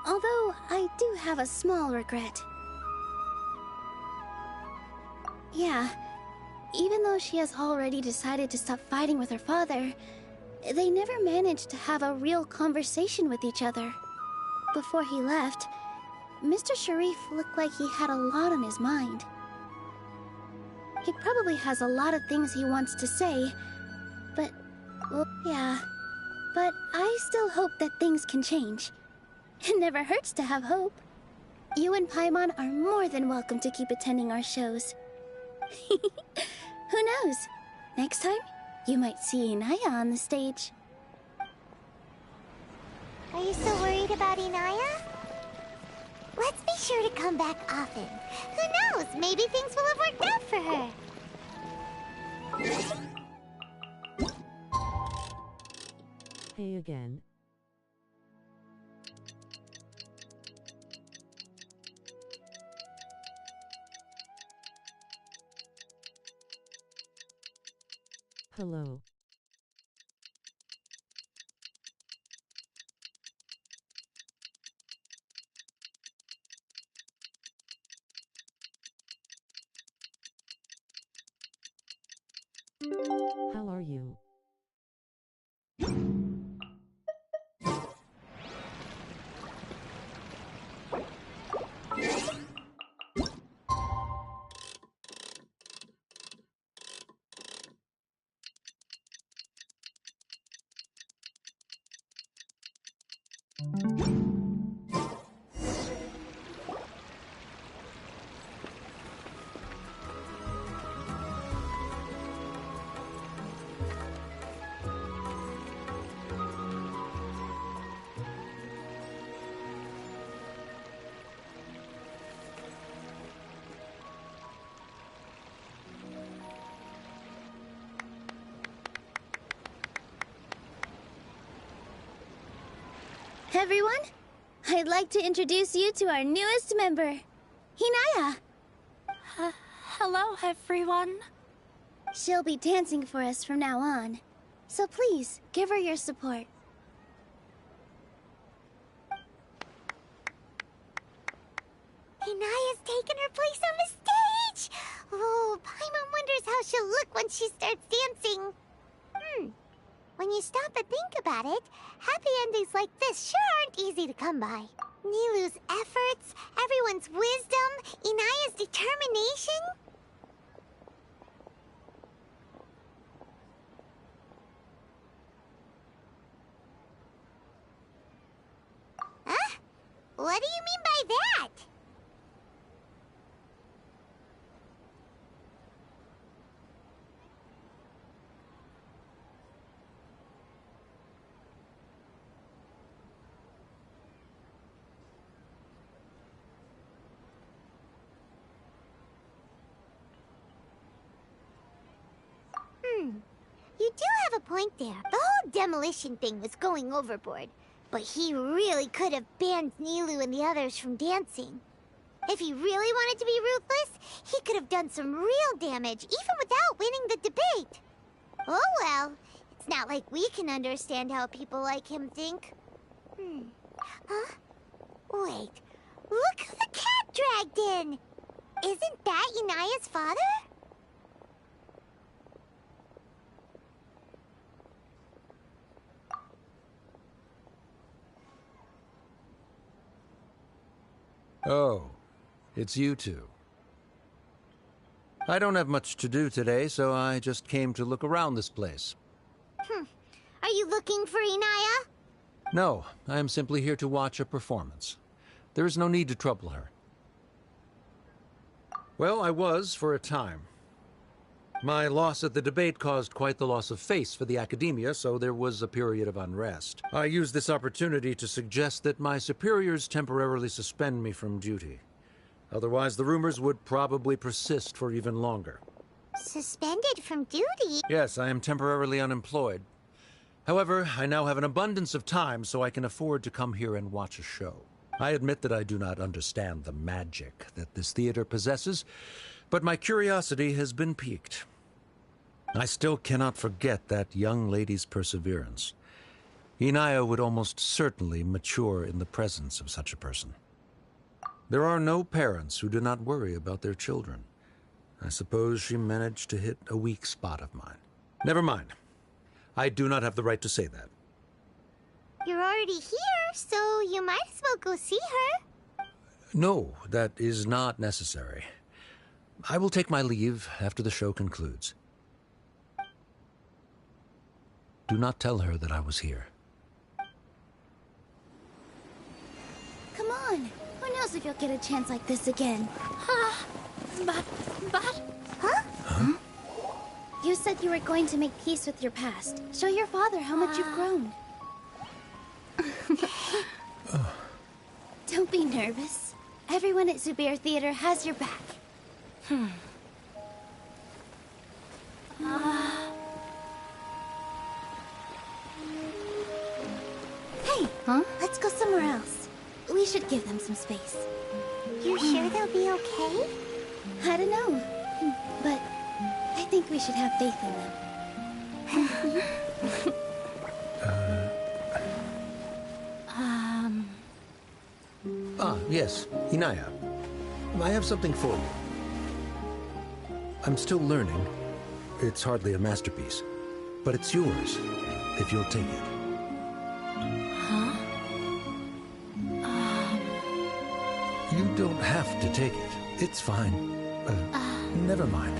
Although, I do have a small regret. Yeah, even though she has already decided to stop fighting with her father, they never managed to have a real conversation with each other. Before he left, Mr. Sharif looked like he had a lot on his mind. He probably has a lot of things he wants to say, but, well, yeah. But I still hope that things can change. It never hurts to have hope. You and Paimon are more than welcome to keep attending our shows. Who knows? Next time, you might see Inaya on the stage. Are you still worried about Inaya? Let's be sure to come back often. Who knows? Maybe things will have worked out for her. Hey again. Hello. How are you? Everyone, I'd like to introduce you to our newest member, Hinaya. Hello, everyone. She'll be dancing for us from now on, so please give her your support. Hinaya's taken her place on the stage! Oh, Paimon wonders how she'll look when she starts dancing. When you stop and think about it, happy endings like this sure aren't easy to come by. Nilou's efforts, everyone's wisdom, Inaya's determination. Huh? What do you mean by that? You do have a point there. The whole demolition thing was going overboard. But he really could have banned Nilou and the others from dancing. If he really wanted to be ruthless, he could have done some real damage, even without winning the debate. Oh well, it's not like we can understand how people like him think. Huh? Wait, look who the cat dragged in! Isn't that Inaya's father? Oh, it's you two. I don't have much to do today, so I just came to look around this place. Are you looking for Inaya? No, I am simply here to watch a performance. There is no need to trouble her. Well, I was for a time. My loss at the debate caused quite the loss of face for the academia, so there was a period of unrest. I used this opportunity to suggest that my superiors temporarily suspend me from duty. Otherwise, the rumors would probably persist for even longer. Suspended from duty? Yes, I am temporarily unemployed. However, I now have an abundance of time, so I can afford to come here and watch a show. I admit that I do not understand the magic that this theater possesses, but my curiosity has been piqued. I still cannot forget that young lady's perseverance. Inaya would almost certainly mature in the presence of such a person. There are no parents who do not worry about their children. I suppose she managed to hit a weak spot of mine. Never mind. I do not have the right to say that. You're already here, so you might as well go see her. No, that is not necessary. I will take my leave after the show concludes. Do not tell her that I was here. Come on. Who knows if you'll get a chance like this again? But... Huh? You said you were going to make peace with your past. Show your father how much you've grown. Don't be nervous. Everyone at Zubair Theater has your back. Hey, let's go somewhere else. We should give them some space. You sure they'll be okay? I don't know, but I think we should have faith in them. Yes, Inaya. I have something for you. I'm still learning. It's hardly a masterpiece, but it's yours, if you'll take it. You don't have to take it. It's fine. Never mind.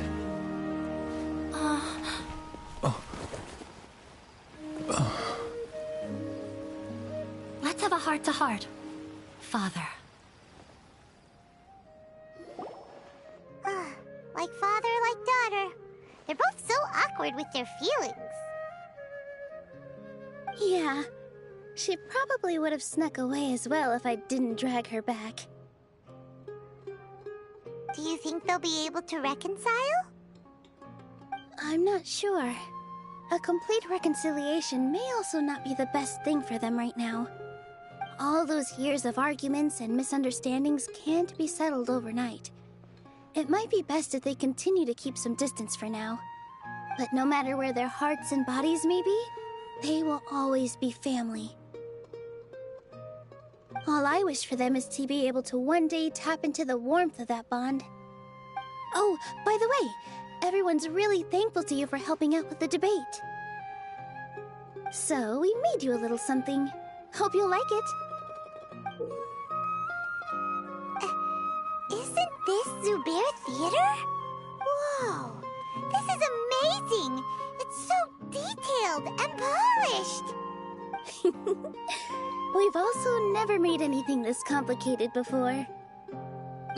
Let's have a heart-to-heart. Father. Like father, like daughter. They're both so awkward with their feelings. Yeah. She probably would have snuck away as well if I didn't drag her back. Do you think they'll be able to reconcile? I'm not sure. A complete reconciliation may also not be the best thing for them right now. All those years of arguments and misunderstandings can't be settled overnight. It might be best if they continue to keep some distance for now. But no matter where their hearts and bodies may be, they will always be family. All I wish for them is to be able to one day tap into the warmth of that bond. Oh, by the way, everyone's really thankful to you for helping out with the debate. So, we made you a little something. Hope you'll like it. Isn't this Zubair Theater? Whoa, this is amazing! It's so detailed and polished! We've also never made anything this complicated before.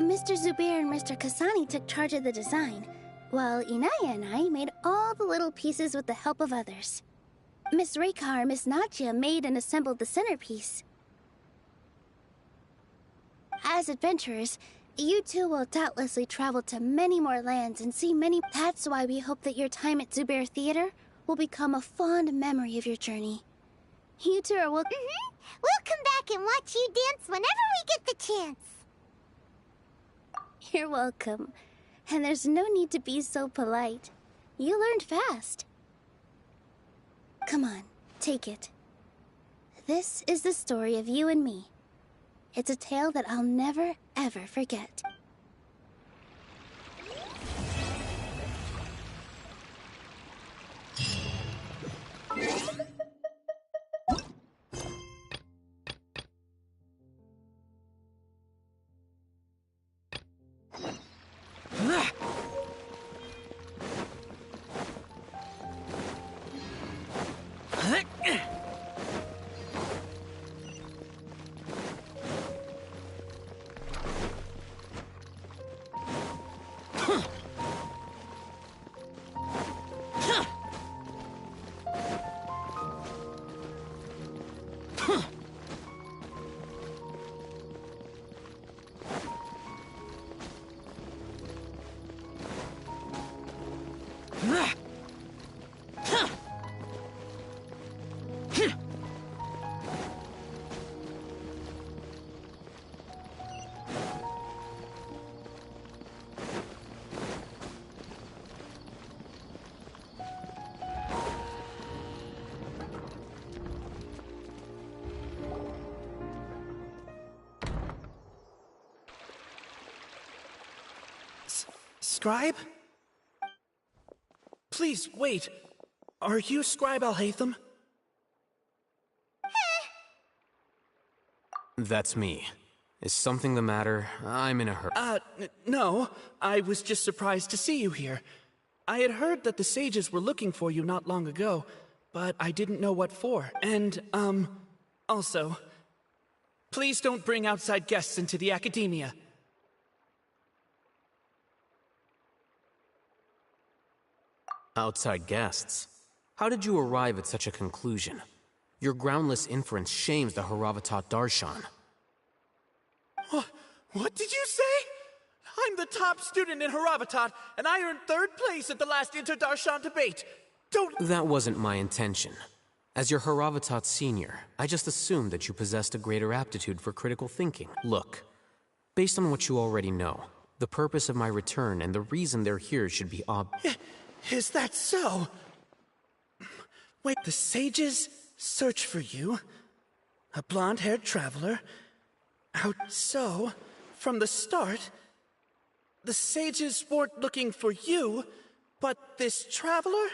Mr. Zubair and Mr. Kasani took charge of the design, while Inaya and I made all the little pieces with the help of others. Miss Reikar and Miss Nadia made and assembled the centerpiece. As adventurers, you two will doubtlessly travel to many more lands and see many. That's why we hope that your time at Zubair Theater will become a fond memory of your journey. You two are welcome. We'll come back and watch you dance whenever we get the chance. You're welcome. And there's no need to be so polite. You learned fast. Come on, take it. This is the story of you and me. It's a tale that I'll never, ever forget. Scribe? Please, wait. Are you Scribe Alhaitham? That's me. Is something the matter? I'm in a hurry. No. I was just surprised to see you here. I had heard that the sages were looking for you not long ago, but I didn't know what for. And, also, please don't bring outside guests into the academia. Outside guests? How did you arrive at such a conclusion? Your groundless inference shames the Haravatat Darshan. What did you say? I'm the top student in Haravatat, and I earned 3rd place at the last Inter-Darshan debate. That wasn't my intention. As your Haravatat senior, I just assumed that you possessed a greater aptitude for critical thinking. Look, based on what you already know, the purpose of my return and the reason they're here should be obvious. Is that so? Wait, the sages search for you? A blonde-haired traveler? So, from the start, the sages weren't looking for you, but this traveler?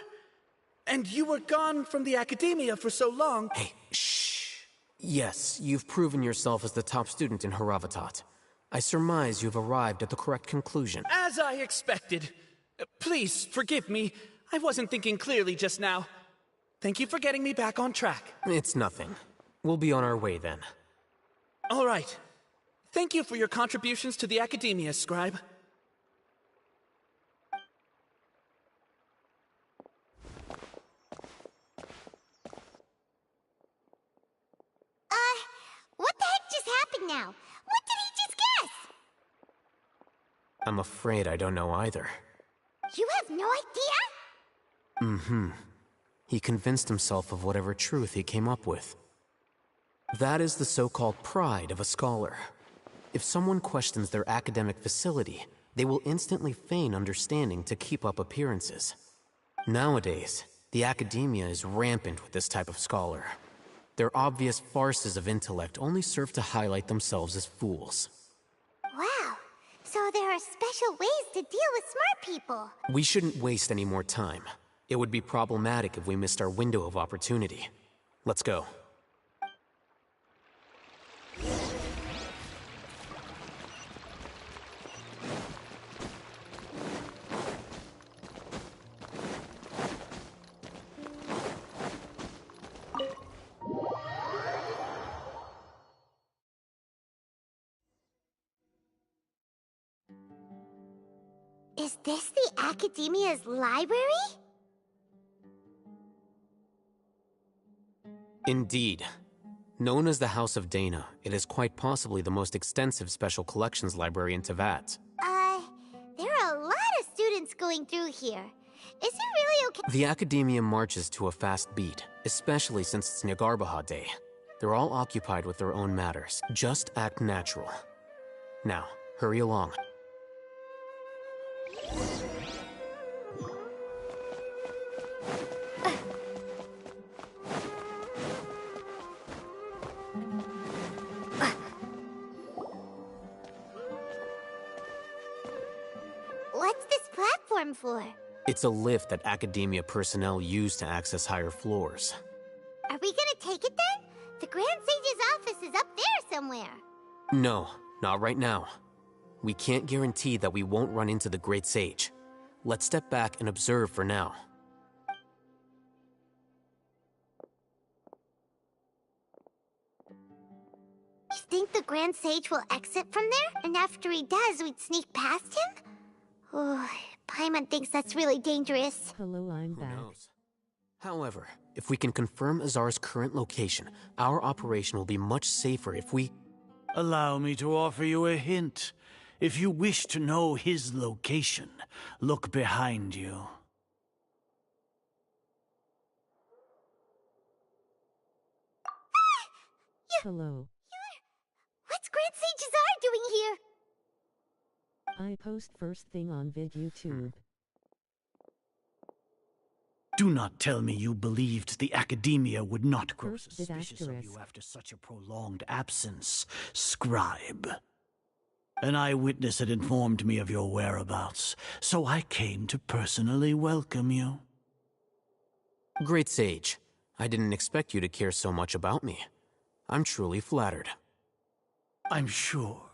And you were gone from the academia for so long. Hey, shh. Yes, you've proven yourself as the top student in Haravatat. I surmise you've arrived at the correct conclusion. As I expected. Please, forgive me. I wasn't thinking clearly just now. Thank you for getting me back on track. It's nothing. We'll be on our way then. All right. Thank you for your contributions to the academia, Scribe. What the heck just happened now? What did he just guess? I'm afraid I don't know either. You have no idea? Mm-hmm. He convinced himself of whatever truth he came up with. That is the so-called pride of a scholar. If someone questions their academic facility, they will instantly feign understanding to keep up appearances. Nowadays, the academia is rampant with this type of scholar. Their obvious farces of intellect only serve to highlight themselves as fools. Wow, so there are special ways to deal with smart people. We shouldn't waste any more time. It would be problematic if we missed our window of opportunity. Let's go. Is this the Academia's library? Indeed. Known as the House of Dana, it is quite possibly the most extensive special collections library in Teyvat. There are a lot of students going through here. Is it really okay? The Academia marches to a fast beat, especially since it's Nyargarbaha Day. They're all occupied with their own matters. Just act natural. Now, hurry along. What's this platform for? It's a lift that Academia personnel use to access higher floors. Are we gonna take it then? The Grand Sage's office is up there somewhere. No, not right now. We can't guarantee that we won't run into the Great Sage. Let's step back and observe for now. You think the Grand Sage will exit from there? And after he does, we'd sneak past him? Oh, Paimon thinks that's really dangerous. Hello, I'm Who back. knows? However, if we can confirm Azar's current location, our operation will be much safer if we... Allow me to offer you a hint. If you wish to know his location, look behind you. Hello. What's Grand Sage Azar doing here? I post first thing on YouTube. Do not tell me you believed the Academia would not grow First suspicious of you asterisk. after such a prolonged absence, scribe. An eyewitness had informed me of your whereabouts, so I came to personally welcome you. Great Sage, I didn't expect you to care so much about me. I'm truly flattered. I'm sure,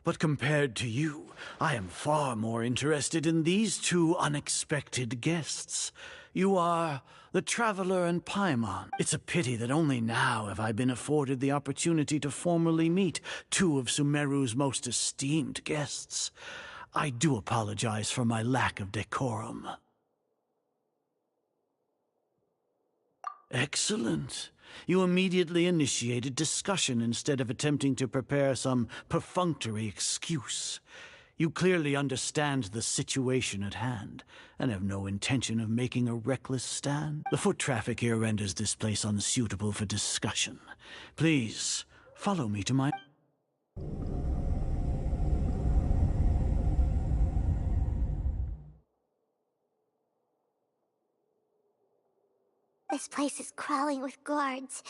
but compared to you, I am far more interested in these two unexpected guests. You are the Traveler and Paimon. It's a pity that only now have I been afforded the opportunity to formally meet two of Sumeru's most esteemed guests. I do apologize for my lack of decorum. Excellent. You immediately initiated discussion instead of attempting to prepare some perfunctory excuse. You clearly understand the situation at hand, and have no intention of making a reckless stand. The foot traffic here renders this place unsuitable for discussion. Please, follow me to my... This place is crawling with guards.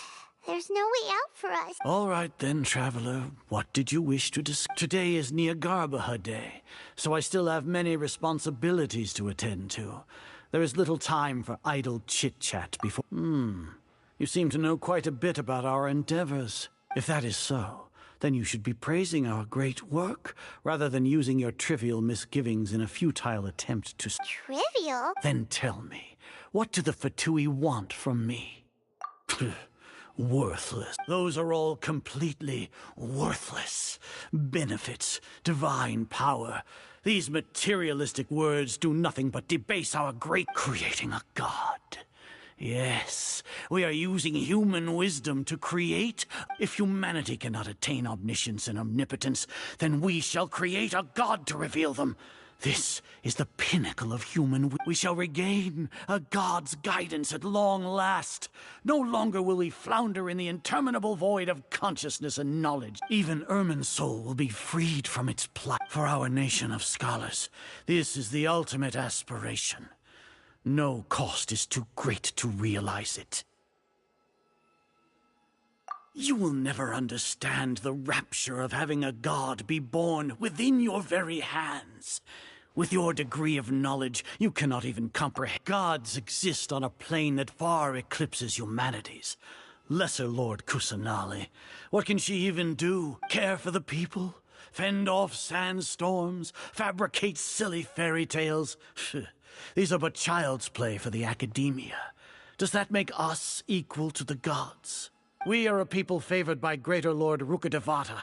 There's no way out for us. All right then, Traveler. What did you wish to discuss? Today is Nyargarbaha Day, so I still have many responsibilities to attend to. There is little time for idle chit-chat before... You seem to know quite a bit about our endeavors. If that is so, then you should be praising our great work, rather than using your trivial misgivings in a futile attempt to... Trivial? Then tell me, what do the Fatui want from me? Worthless. Those are all completely worthless. Benefits, divine power. These materialistic words do nothing but debase our great creating a god. Yes, we are using human wisdom to create. If humanity cannot attain omniscience and omnipotence, then we shall create a god to reveal them. This is the pinnacle of human. We shall regain a god's guidance at long last. No longer will we flounder in the interminable void of consciousness and knowledge. Even Ermin's soul will be freed from its plight. For our nation of scholars, this is the ultimate aspiration. No cost is too great to realize it. You will never understand the rapture of having a god be born within your very hands. With your degree of knowledge, you cannot even comprehend. Gods exist on a plane that far eclipses humanity's. Lesser Lord Kusanali, what can she even do? Care for the people? Fend off sandstorms? Fabricate silly fairy tales? These are but child's play for the academia. Does that make us equal to the gods? We are a people favored by Greater Lord Rukadevata.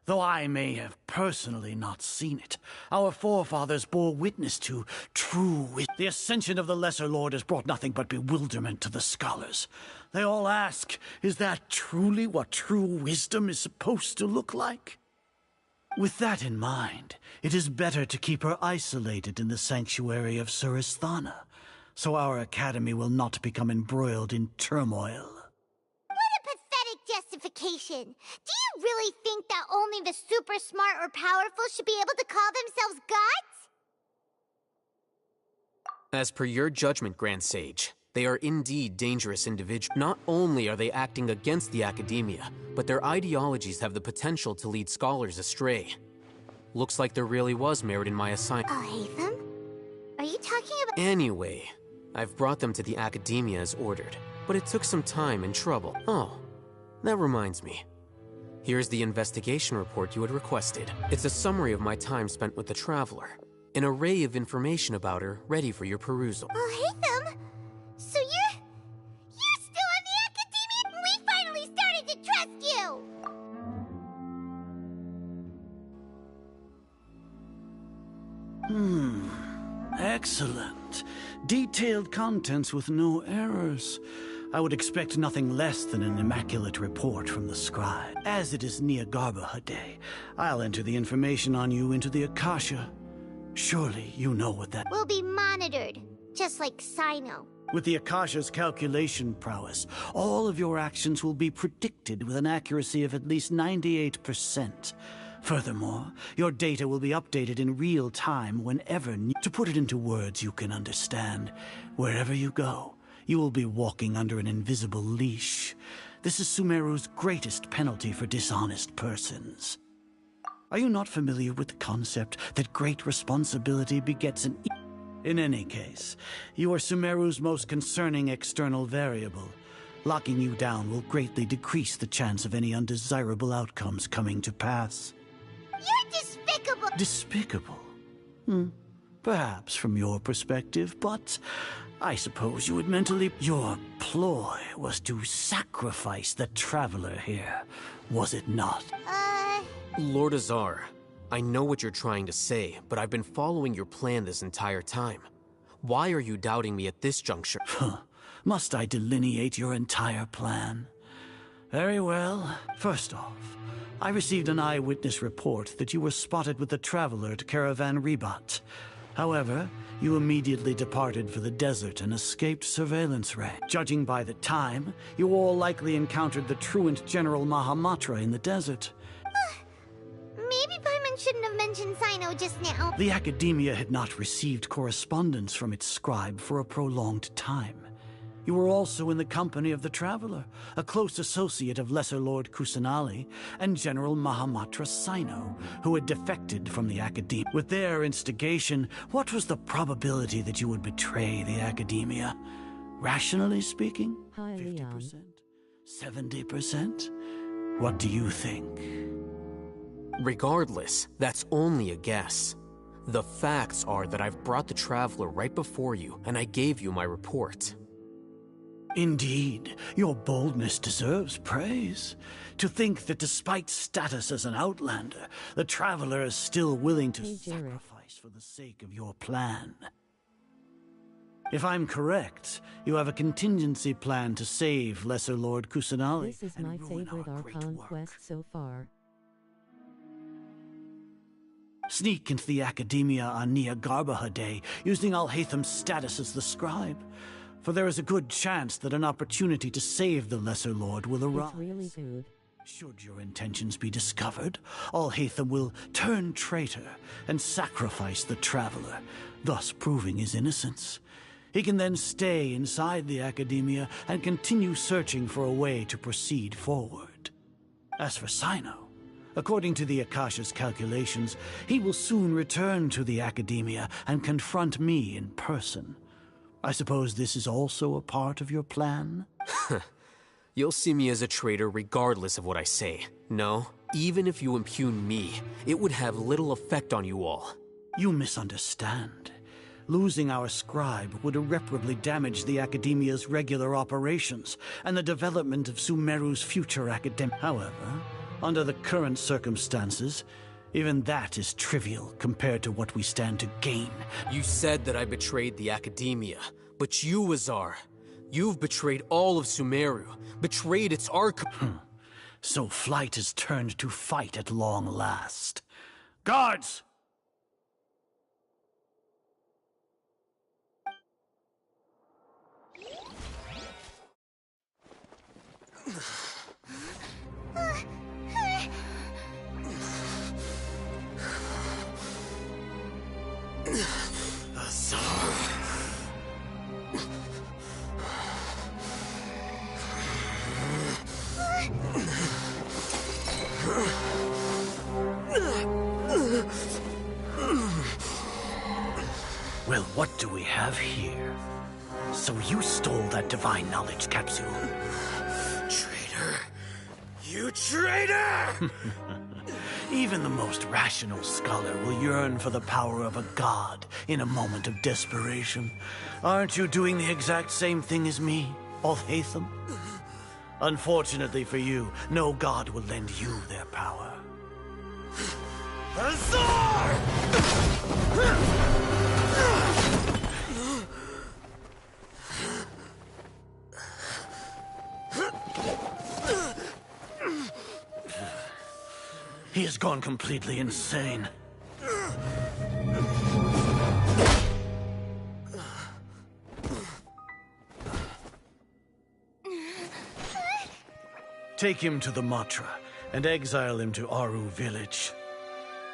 Though I may have personally not seen it, our forefathers bore witness to true wisdom. The ascension of the Lesser Lord has brought nothing but bewilderment to the scholars. They all ask, is that truly what true wisdom is supposed to look like? With that in mind, it is better to keep her isolated in the sanctuary of Suristhana, so our academy will not become embroiled in turmoil. Justification. Do you really think that only the super smart or powerful should be able to call themselves gods? As per your judgment, Grand Sage, they are indeed dangerous individuals. Not only are they acting against the academia, but their ideologies have the potential to lead scholars astray. Looks like there really was merit in my assignment. Oh, Hatham? Are you talking about— Anyway, I've brought them to the academia as ordered, but it took some time and trouble. Oh. That reminds me. Here's the investigation report you had requested. It's a summary of my time spent with the Traveler. An array of information about her, ready for your perusal. Oh, Hatham! So you're still on the academia? We finally started to trust you! Excellent. Detailed contents with no errors. I would expect nothing less than an immaculate report from the scribe. As it is Neogarbha Day, I'll enter the information on you into the Akasha. Surely you know what that— We'll be monitored, just like Sino. With the Akasha's calculation prowess, all of your actions will be predicted with an accuracy of at least 98%. Furthermore, your data will be updated in real time whenever— To put it into words you can understand, wherever you go, you will be walking under an invisible leash. This is Sumeru's greatest penalty for dishonest persons. Are you not familiar with the concept that great responsibility begets an— In any case, you are Sumeru's most concerning external variable. Locking you down will greatly decrease the chance of any undesirable outcomes coming to pass. You're despicable! Despicable? Perhaps from your perspective, but I suppose you would mentally— Your ploy was to sacrifice the Traveler here, was it not? Lord Azar, I know what you're trying to say, but I've been following your plan this entire time. Why are you doubting me at this juncture? Must I delineate your entire plan? Very well. First off, I received an eyewitness report that you were spotted with the Traveler at Caravan Ribat. However, you immediately departed for the desert and escaped surveillance range. Judging by the time, you all likely encountered the truant General Mahamatra in the desert. Maybe Paimon shouldn't have mentioned Sino just now. The Academia had not received correspondence from its scribe for a prolonged time. You were also in the company of the Traveler, a close associate of Lesser Lord Kusanali and General Mahamatra Sino, who had defected from the Academia. With their instigation, what was the probability that you would betray the Academia? Rationally speaking? 50%? 70%? What do you think? Regardless, that's only a guess. The facts are that I've brought the Traveler right before you, and I gave you my report. Indeed, your boldness deserves praise. To think that despite status as an outlander, the Traveler is still willing to sacrifice for the sake of your plan. If I'm correct, you have a contingency plan to save Lesser Lord Kusanali. This is my favorite Archon quest so far. Sneak into the Academia on Nia Garbaha Day, using Alhaitham's status as the scribe. For there is a good chance that an opportunity to save the Lesser Lord will arise. It's really good. Should your intentions be discovered, Alhaitham will turn traitor and sacrifice the Traveler, thus proving his innocence. He can then stay inside the Academia and continue searching for a way to proceed forward. As for Sino, according to the Akasha's calculations, he will soon return to the Academia and confront me in person. I suppose this is also a part of your plan? You'll see me as a traitor regardless of what I say. No, even if you impugn me, it would have little effect on you all. You misunderstand. Losing our scribe would irreparably damage the Academia's regular operations and the development of Sumeru's future academic. However, under the current circumstances, even that is trivial compared to what we stand to gain. You said that I betrayed the Academia, but you, Azar, you've betrayed all of Sumeru, betrayed its arc. So flight has turned to fight at long last. Guards! Well, what do we have here? So you stole that divine knowledge capsule. Traitor! You traitor! Even the most rational scholar will yearn for the power of a god in a moment of desperation. Aren't you doing the exact same thing as me, Alhaitham? Unfortunately for you, no god will lend you their power. Azar! He has gone completely insane. Take him to the Matra and exile him to Aru village.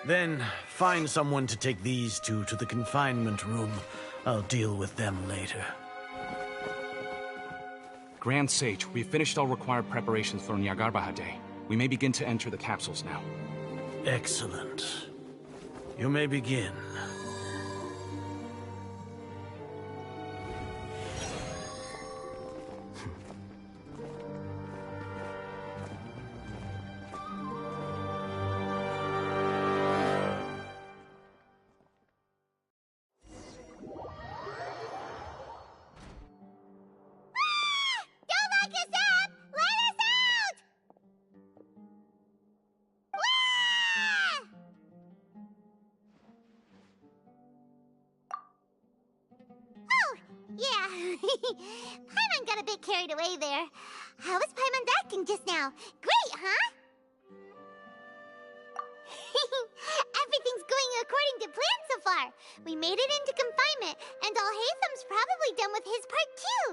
Then find someone to take these two to the confinement room. I'll deal with them later. Grand Sage, we've finished all required preparations for Nyagarbha Day. We may begin to enter the capsules now. Excellent. You may begin. Paimon got a bit carried away there. How was Paimon acting just now? Great, huh? Everything's going according to plan so far. We made it into confinement, and Alhaitham's probably done with his part too.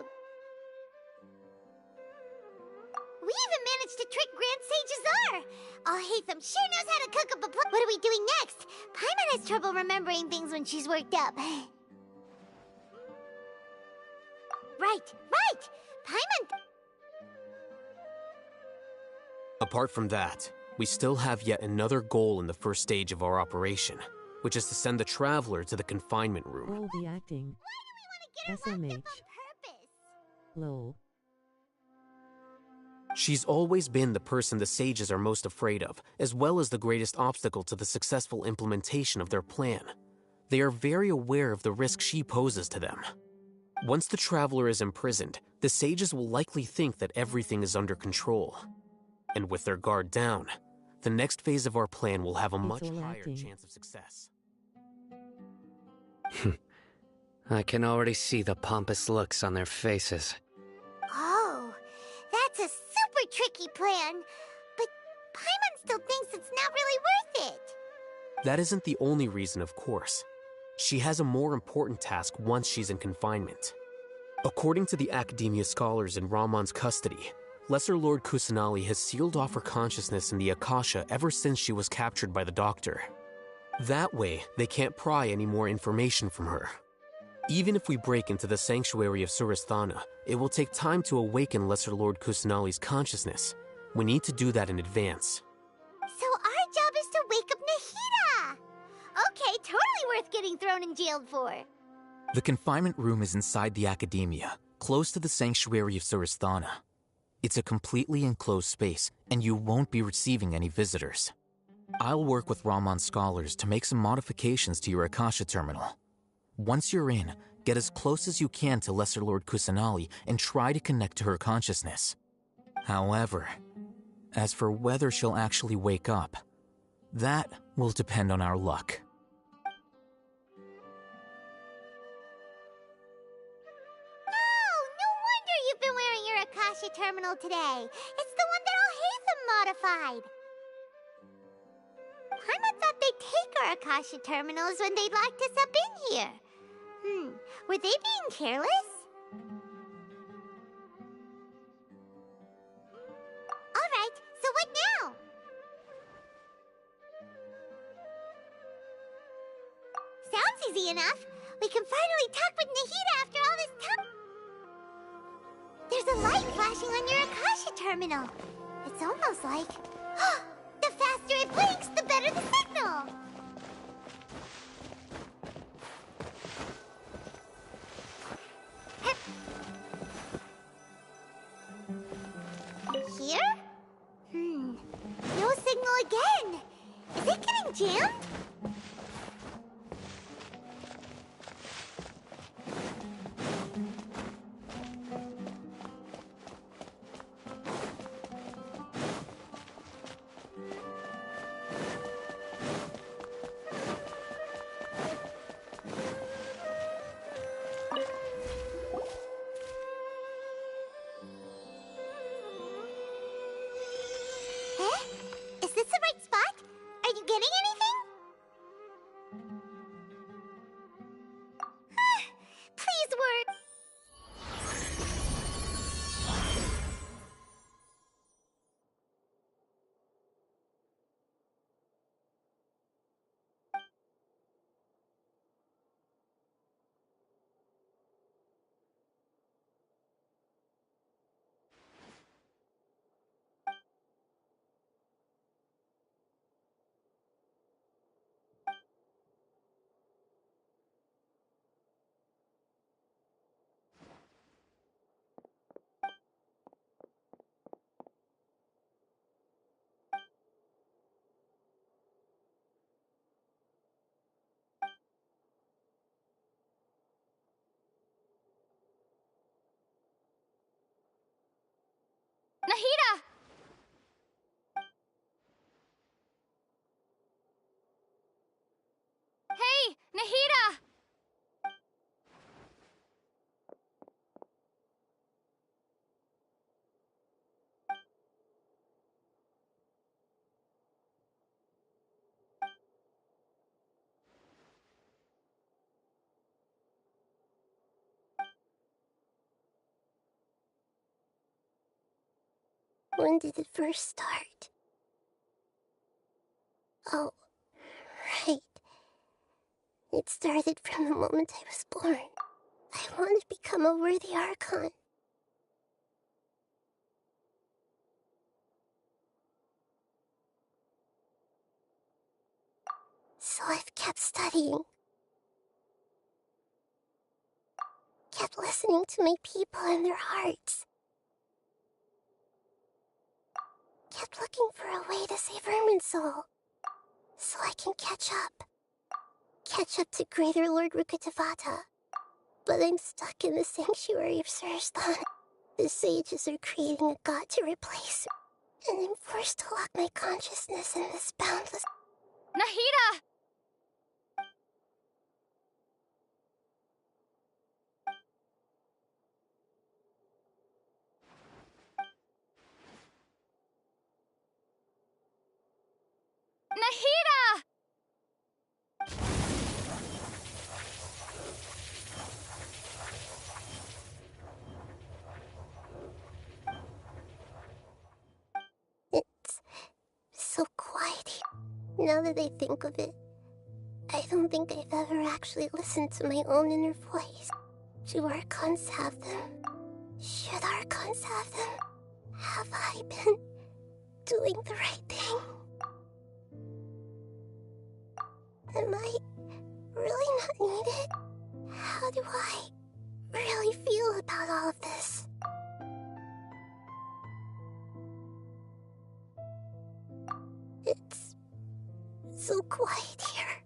We even managed to trick Grand Sage Azar. Alhaitham sure knows how to cook up a plan. What are we doing next? Paimon has trouble remembering things when she's worked up. Right! Paimon! Apart from that, we still have yet another goal in the first stage of our operation, which is to send the Traveler to the confinement room. Roll the acting. SMH. Lol. She's always been the person the sages are most afraid of, as well as the greatest obstacle to the successful implementation of their plan. They are very aware of the risk she poses to them. Once the Traveler is imprisoned, the sages will likely think that everything is under control. And with their guard down, the next phase of our plan will have a much higher chance of success. I can already see the pompous looks on their faces. Oh, that's a super tricky plan. But Paimon still thinks it's not really worth it. That isn't the only reason, of course. She has a more important task once she's in confinement. According to the Academia scholars in Ramon's custody, Lesser Lord Kusanali has sealed off her consciousness in the Akasha ever since she was captured by the Doctor. That way, they can't pry any more information from her. Even if we break into the sanctuary of Surasthana, it will take time to awaken Lesser Lord Kusanali's consciousness. We need to do that in advance. So our job is to wake up Nahida! Okay, totally worth getting thrown in jail for. The confinement room is inside the Academia, close to the sanctuary of Surasthana. It's a completely enclosed space, and you won't be receiving any visitors. I'll work with Ramon's scholars to make some modifications to your Akasha terminal. Once you're in, get as close as you can to Lesser Lord Kusanali and try to connect to her consciousness. However, as for whether she'll actually wake up, that will depend on our luck. No wonder you've been wearing your Akasha terminal today. It's the one that Al-Haytham modified. Paimon thought they'd take our Akasha terminals when they locked us up in here. Were they being careless? Alright, so what now? Sounds easy enough. We can finally talk with Nahida after all this time. There's a light flashing on your Akasha terminal. It's almost like... the faster it blinks, the better the signal! Here? No signal again! Is it getting jammed? Is this the right spot? Are you getting anything? Please, word. Nahida! Hey, Nahida! When did it first start? Oh, right. It started from the moment I was born. I want to become a worthy Archon. So I've kept studying. Kept listening to my people and their hearts. Kept looking for a way to save Irminsul, so I can catch up. Catch up to Greater Lord Rukkhadevata. But I'm stuck in the sanctuary of Surasthana. The sages are creating a god to replace me, and I'm forced to lock my consciousness in this boundless... Nahida! Nahida! that I think of it, I don't think I've ever actually listened to my own inner voice. Do Archons have them? Should Archons have them? Have I been doing the right thing? Am I really not needed? How do I really feel about all of this? It's so quiet here.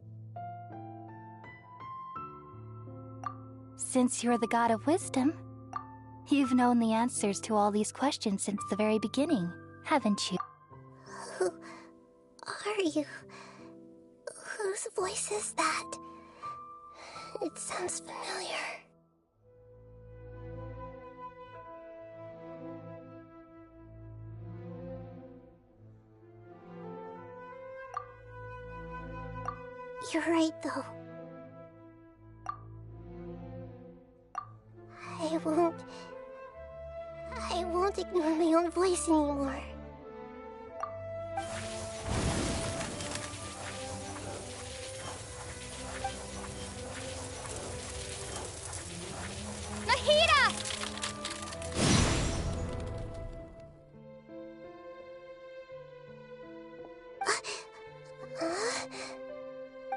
Since you're the god of wisdom, you've known the answers to all these questions since the very beginning, haven't you? Who are you? Whose voice is that? It sounds familiar. You're right, though. I won't ignore my own voice anymore. Nahida!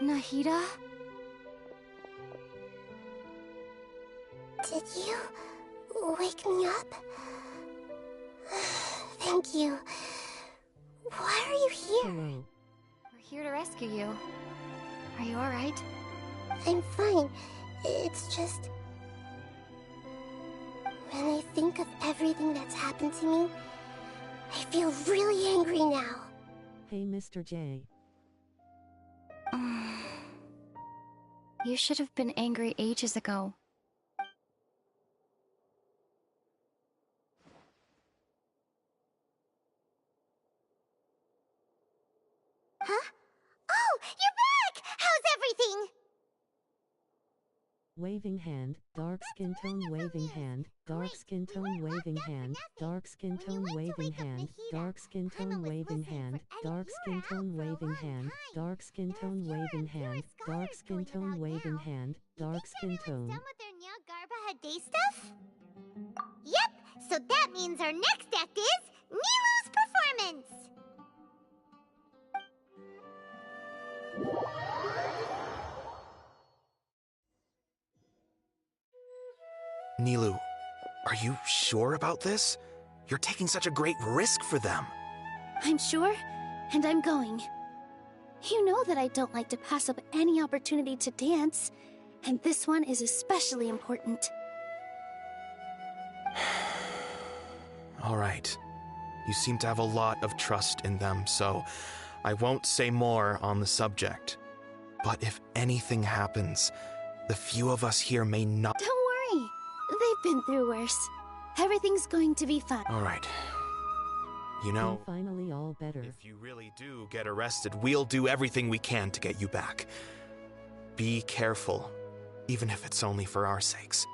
Nahida? Did you wake me up? Thank you. Why are you here? Hello. We're here to rescue you. Are you alright? I'm fine. It's just... when I think of everything that's happened to me, I feel really angry now. Hey, Mr. J. You should have been angry ages ago. Huh? Oh, you're back! How's everything? Waving hand, dark skin tone waving hand, dark skin tone waving hand, dark skin tone waving hand, dark skin tone waving hand, dark skin tone waving hand, dark skin tone waving hand, dark skin tone waving hand, dark skin tone. Done with their Nyagarbha Day stuff? Yep, so that means our next act is Nilu's performance! Nilu, are you sure about this? You're taking such a great risk for them. I'm sure, and I'm going. You know that I don't like to pass up any opportunity to dance, and this one is especially important. All right. You seem to have a lot of trust in them, so I won't say more on the subject. But if anything happens, the few of us here may not— Don't worry. They've been through worse. Everything's going to be fine. All right. You know, And finally all better. if you really do get arrested, we'll do everything we can to get you back. Be careful, even if it's only for our sakes.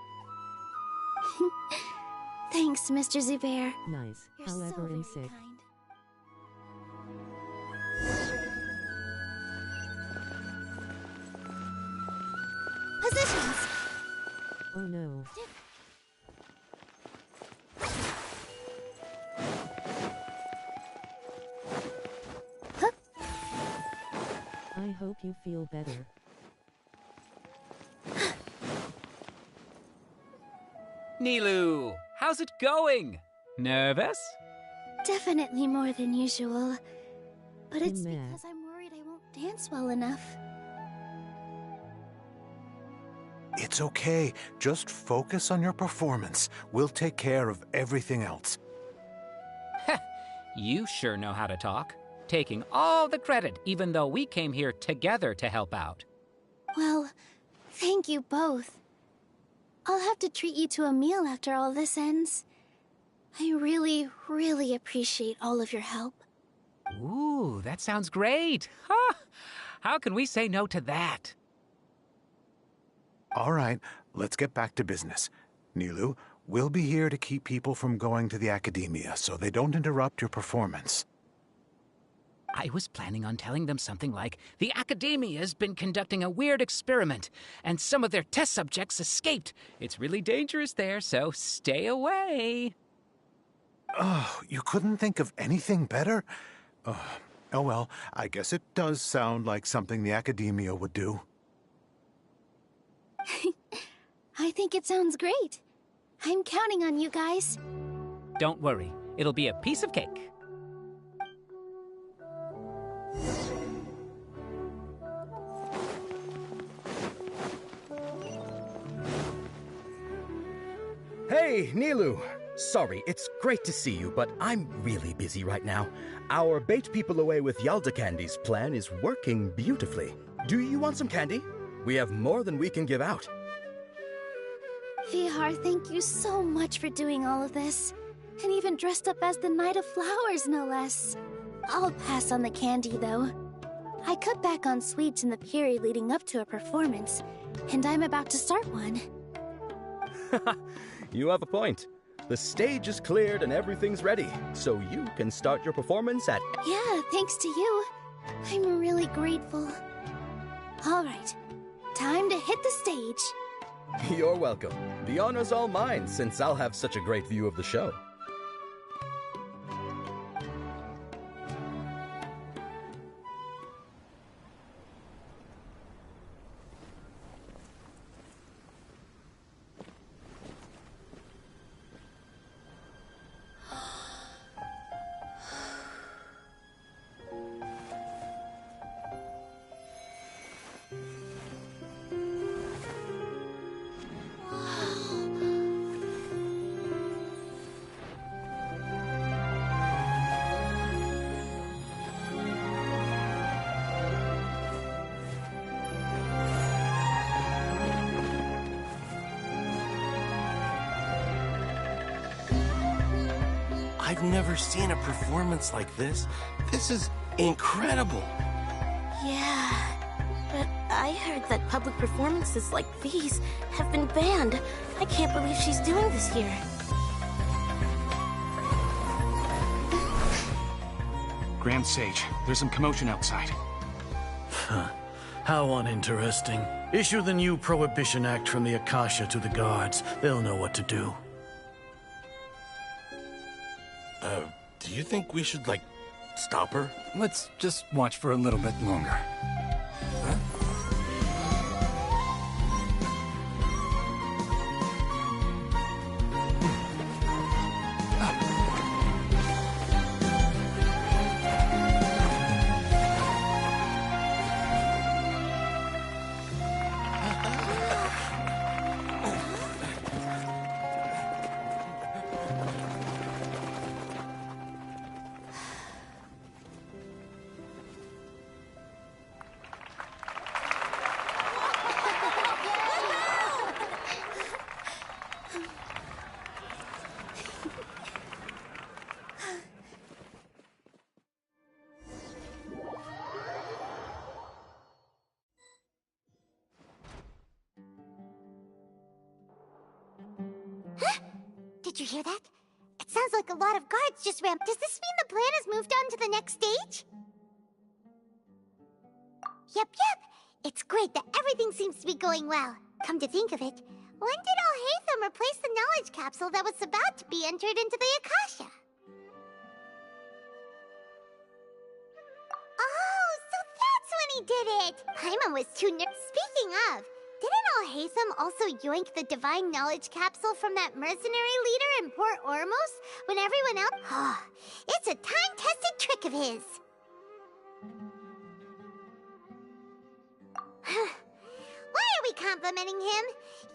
Thanks, Mr. Zubair. Nice, You're however so in very sick. kind. Positions! Oh no. Huh? I hope you feel better. Nilu, how's it going? Nervous? Definitely more than usual. But it's Meh. because I'm worried I won't dance well enough. It's okay. Just focus on your performance. We'll take care of everything else. You sure know how to talk. Taking all the credit, even though we came here together to help out. Well, thank you both. I'll have to treat you to a meal after all this ends. I really, really appreciate all of your help. Ooh, that sounds great. Huh? How can we say no to that? All right, let's get back to business. Nilu, we'll be here to keep people from going to the academia so they don't interrupt your performance. I was planning on telling them something like, the Academia's been conducting a weird experiment, and some of their test subjects escaped. It's really dangerous there, so stay away. Oh, you couldn't think of anything better? Oh well, I guess it does sound like something the Academia would do. I think it sounds great. I'm counting on you guys. Don't worry, it'll be a piece of cake. Hey, Nilou! Sorry, it's great to see you, but I'm really busy right now. Our Bait People Away with Yalda Candies plan is working beautifully. Do you want some candy? We have more than we can give out. Vihar, thank you so much for doing all of this. And even dressed up as the Knight of Flowers, no less. I'll pass on the candy, though. I cut back on sweets in the period leading up to a performance, and I'm about to start one. You have a point. The stage is cleared and everything's ready, so you can start your performance at... Yeah, thanks to you. I'm really grateful. All right, time to hit the stage. You're welcome. The honor's all mine, since I'll have such a great view of the show. I've never seen a performance like this. This is incredible. Yeah, but I heard that public performances like these have been banned. I can't believe she's doing this here. Grand Sage, there's some commotion outside. How uninteresting. Issue the new Prohibition Act from the Akasha to the guards. They'll know what to do. Do you think we should, like, stop her? Let's just watch for a little bit longer. Did you hear that? It sounds like a lot of guards just ramped. Does this mean the plan has moved on to the next stage? Yep. It's great that everything seems to be going well. Come to think of it, when did Alhaitham replace the knowledge capsule that was about to be entered into the Akasha? Oh, so that's when he did it! Paimon was too Speaking of, didn't Alhaitham also yoink the divine knowledge capsule from that mercenary leader in Port Ormos when everyone else... Oh, it's a time-tested trick of his. Why are we complimenting him?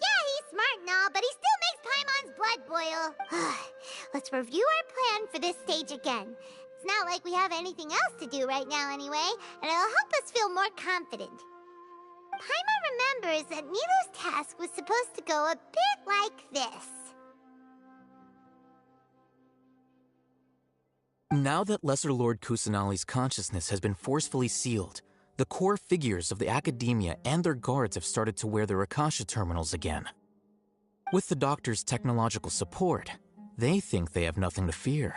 Yeah, he's smart and all, but he still makes Paimon's blood boil. Let's review our plan for this stage again. It's not like we have anything else to do right now anyway, and it'll help us feel more confident. Paimon remembers that Nilou's task was supposed to go a bit like this. Now that Lesser Lord Kusanali's consciousness has been forcefully sealed, the core figures of the Academia and their guards have started to wear their Akasha terminals again. With the Doctor's technological support, they think they have nothing to fear.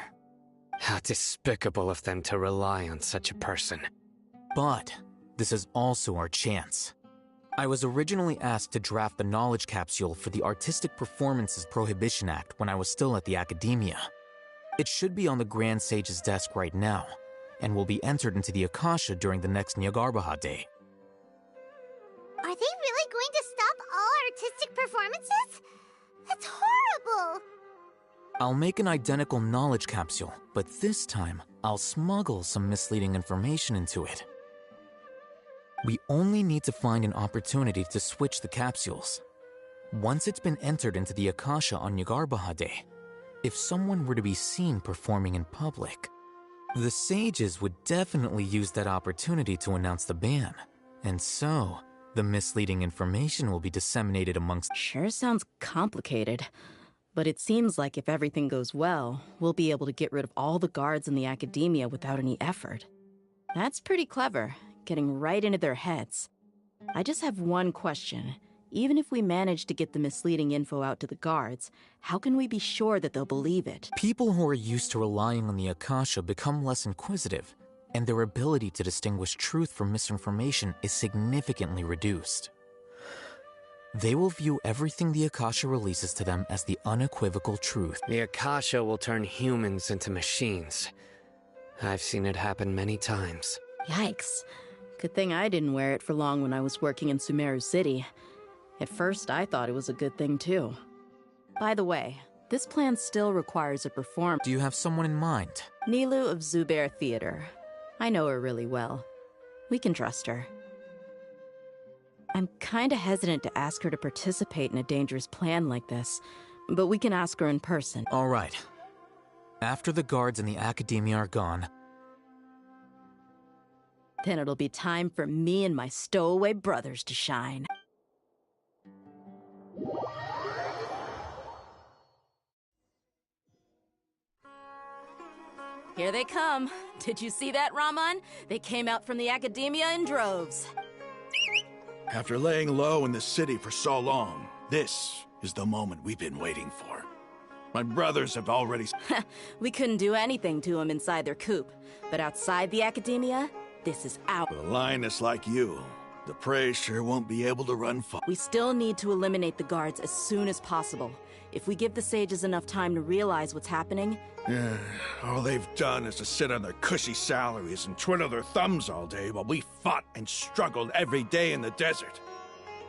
How despicable of them to rely on such a person. But this is also our chance. I was originally asked to draft the knowledge capsule for the Artistic Performances Prohibition Act when I was still at the Academia. It should be on the Grand Sage's desk right now, and will be entered into the Akasha during the next Nyargarbaha Day. Are they really going to stop all artistic performances? That's horrible! I'll make an identical knowledge capsule, but this time, I'll smuggle some misleading information into it. We only need to find an opportunity to switch the capsules. Once it's been entered into the Akasha on Nyargarbaha Day, if someone were to be seen performing in public, the sages would definitely use that opportunity to announce the ban, and so the misleading information will be disseminated amongst— Sure sounds complicated, but it seems like if everything goes well, we'll be able to get rid of all the guards in the Academia without any effort. That's pretty clever, getting right into their heads. I just have one question. Even if we manage to get the misleading info out to the guards, how can we be sure that they'll believe it? People who are used to relying on the Akasha become less inquisitive, and their ability to distinguish truth from misinformation is significantly reduced. They will view everything the Akasha releases to them as the unequivocal truth. The Akasha will turn humans into machines. I've seen it happen many times. Yikes. Good thing I didn't wear it for long when I was working in Sumeru City. At first, I thought it was a good thing too. By the way, this plan still requires a performance. Do you have someone in mind? Nilu of Zubair Theater. I know her really well. We can trust her. I'm kinda hesitant to ask her to participate in a dangerous plan like this, but we can ask her in person. All right. After the guards in the Academia are gone, then it'll be time for me and my stowaway brothers to shine. Here they come. Did you see that, Raman? They came out from the Academia in droves. After laying low in the city for so long, this is the moment we've been waiting for. My brothers have already... We couldn't do anything to them inside their coop, but outside the Academia, this is out. With a lioness like you, the prey sure won't be able to run far. We still need to eliminate the guards as soon as possible. If we give the sages enough time to realize what's happening... All they've done is to sit on their cushy salaries and twiddle their thumbs all day while we fought and struggled every day in the desert.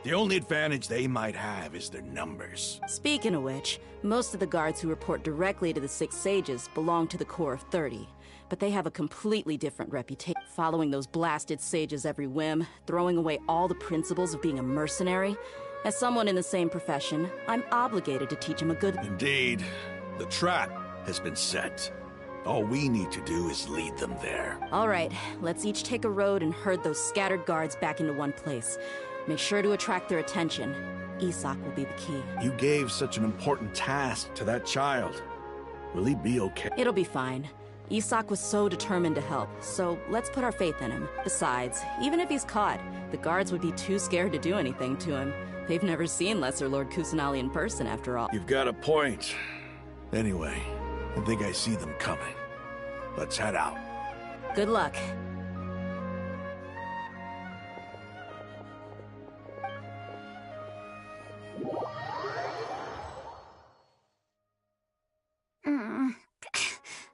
The only advantage they might have is their numbers. Speaking of which, most of the guards who report directly to the 6 sages belong to the Corps of 30. But they have a completely different reputation, following those blasted sages every whim, throwing away all the principles of being a mercenary. As someone in the same profession, I'm obligated to teach them a good... Indeed. The trap has been set. All we need to do is lead them there. All right, let's each take a road and herd those scattered guards back into one place. Make sure to attract their attention. Isak will be the key. You gave such an important task to that child. Will he be okay? It'll be fine. Isak was so determined to help, so let's put our faith in him. Besides, even if he's caught, the guards would be too scared to do anything to him. They've never seen Lesser Lord Kusanali in person, after all. You've got a point. Anyway, I think I see them coming. Let's head out. Good luck.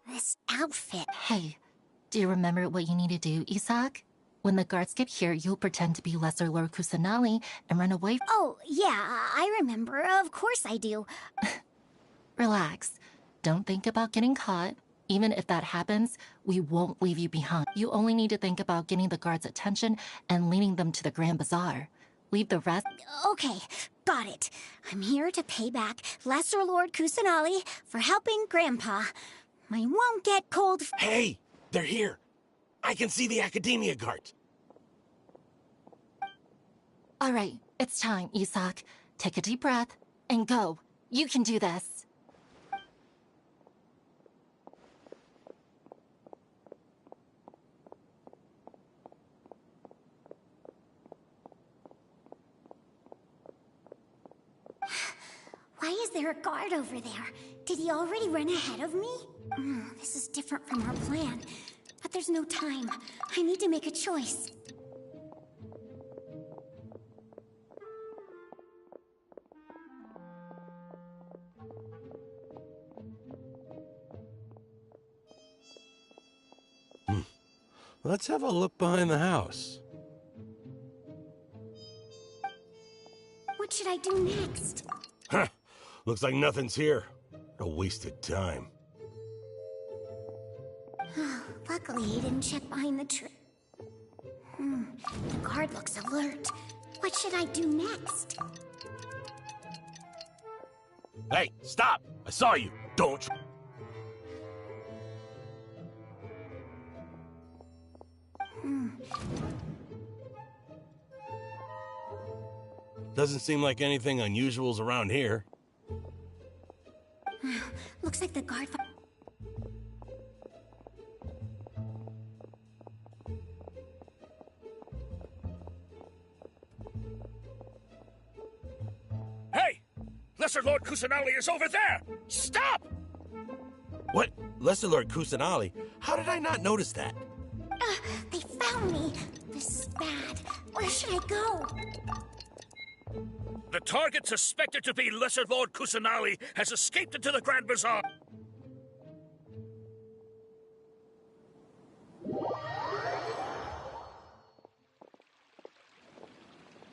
This outfit. Hey, do you remember what you need to do, Isak? When the guards get here, you'll pretend to be Lesser Lord Kusanali and run away. Oh, yeah, I remember. Of course I do. Relax. Don't think about getting caught. Even if that happens, we won't leave you behind. You only need to think about getting the guards' attention and leading them to the Grand Bazaar. Leave the rest... Okay, got it. I'm here to pay back Lesser Lord Kusanali for helping Grandpa. I won't get cold... Hey! They're here! I can see the Academia guards! All right, it's time, Isak. Take a deep breath and go. You can do this. Why is there a guard over there? Did he already run ahead of me? This is different from our plan. But there's no time. I need to make a choice. Let's have a look behind the house. What should I do next? Huh. Looks like nothing's here. A wasted time. Luckily, he didn't check behind the tree. The guard looks alert. What should I do next? Hey, stop! I saw you. Don't. Doesn't seem like anything unusual's around here. Looks like the guard... Hey! Lesser Lord Kusanali is over there! Stop! What? Lesser Lord Kusanali? How did I not notice that? They found me! This is bad. Where should I go? The target suspected to be Lesser Lord Kusanali has escaped into the Grand Bazaar.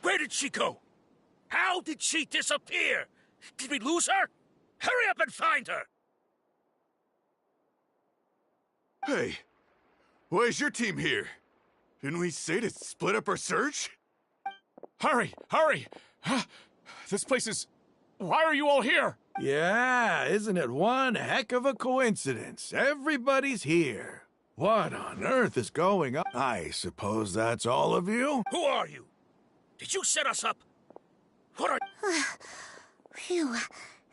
Where did she go? How did she disappear? Did we lose her? Hurry up and find her! Hey, why is your team here? Didn't we say to split up our search? Hurry, hurry! This place is... Why are you all here? Yeah, isn't it one heck of a coincidence? Everybody's here. What on earth is going on? I suppose that's all of you? Who are you? Did you set us up? What are... Phew,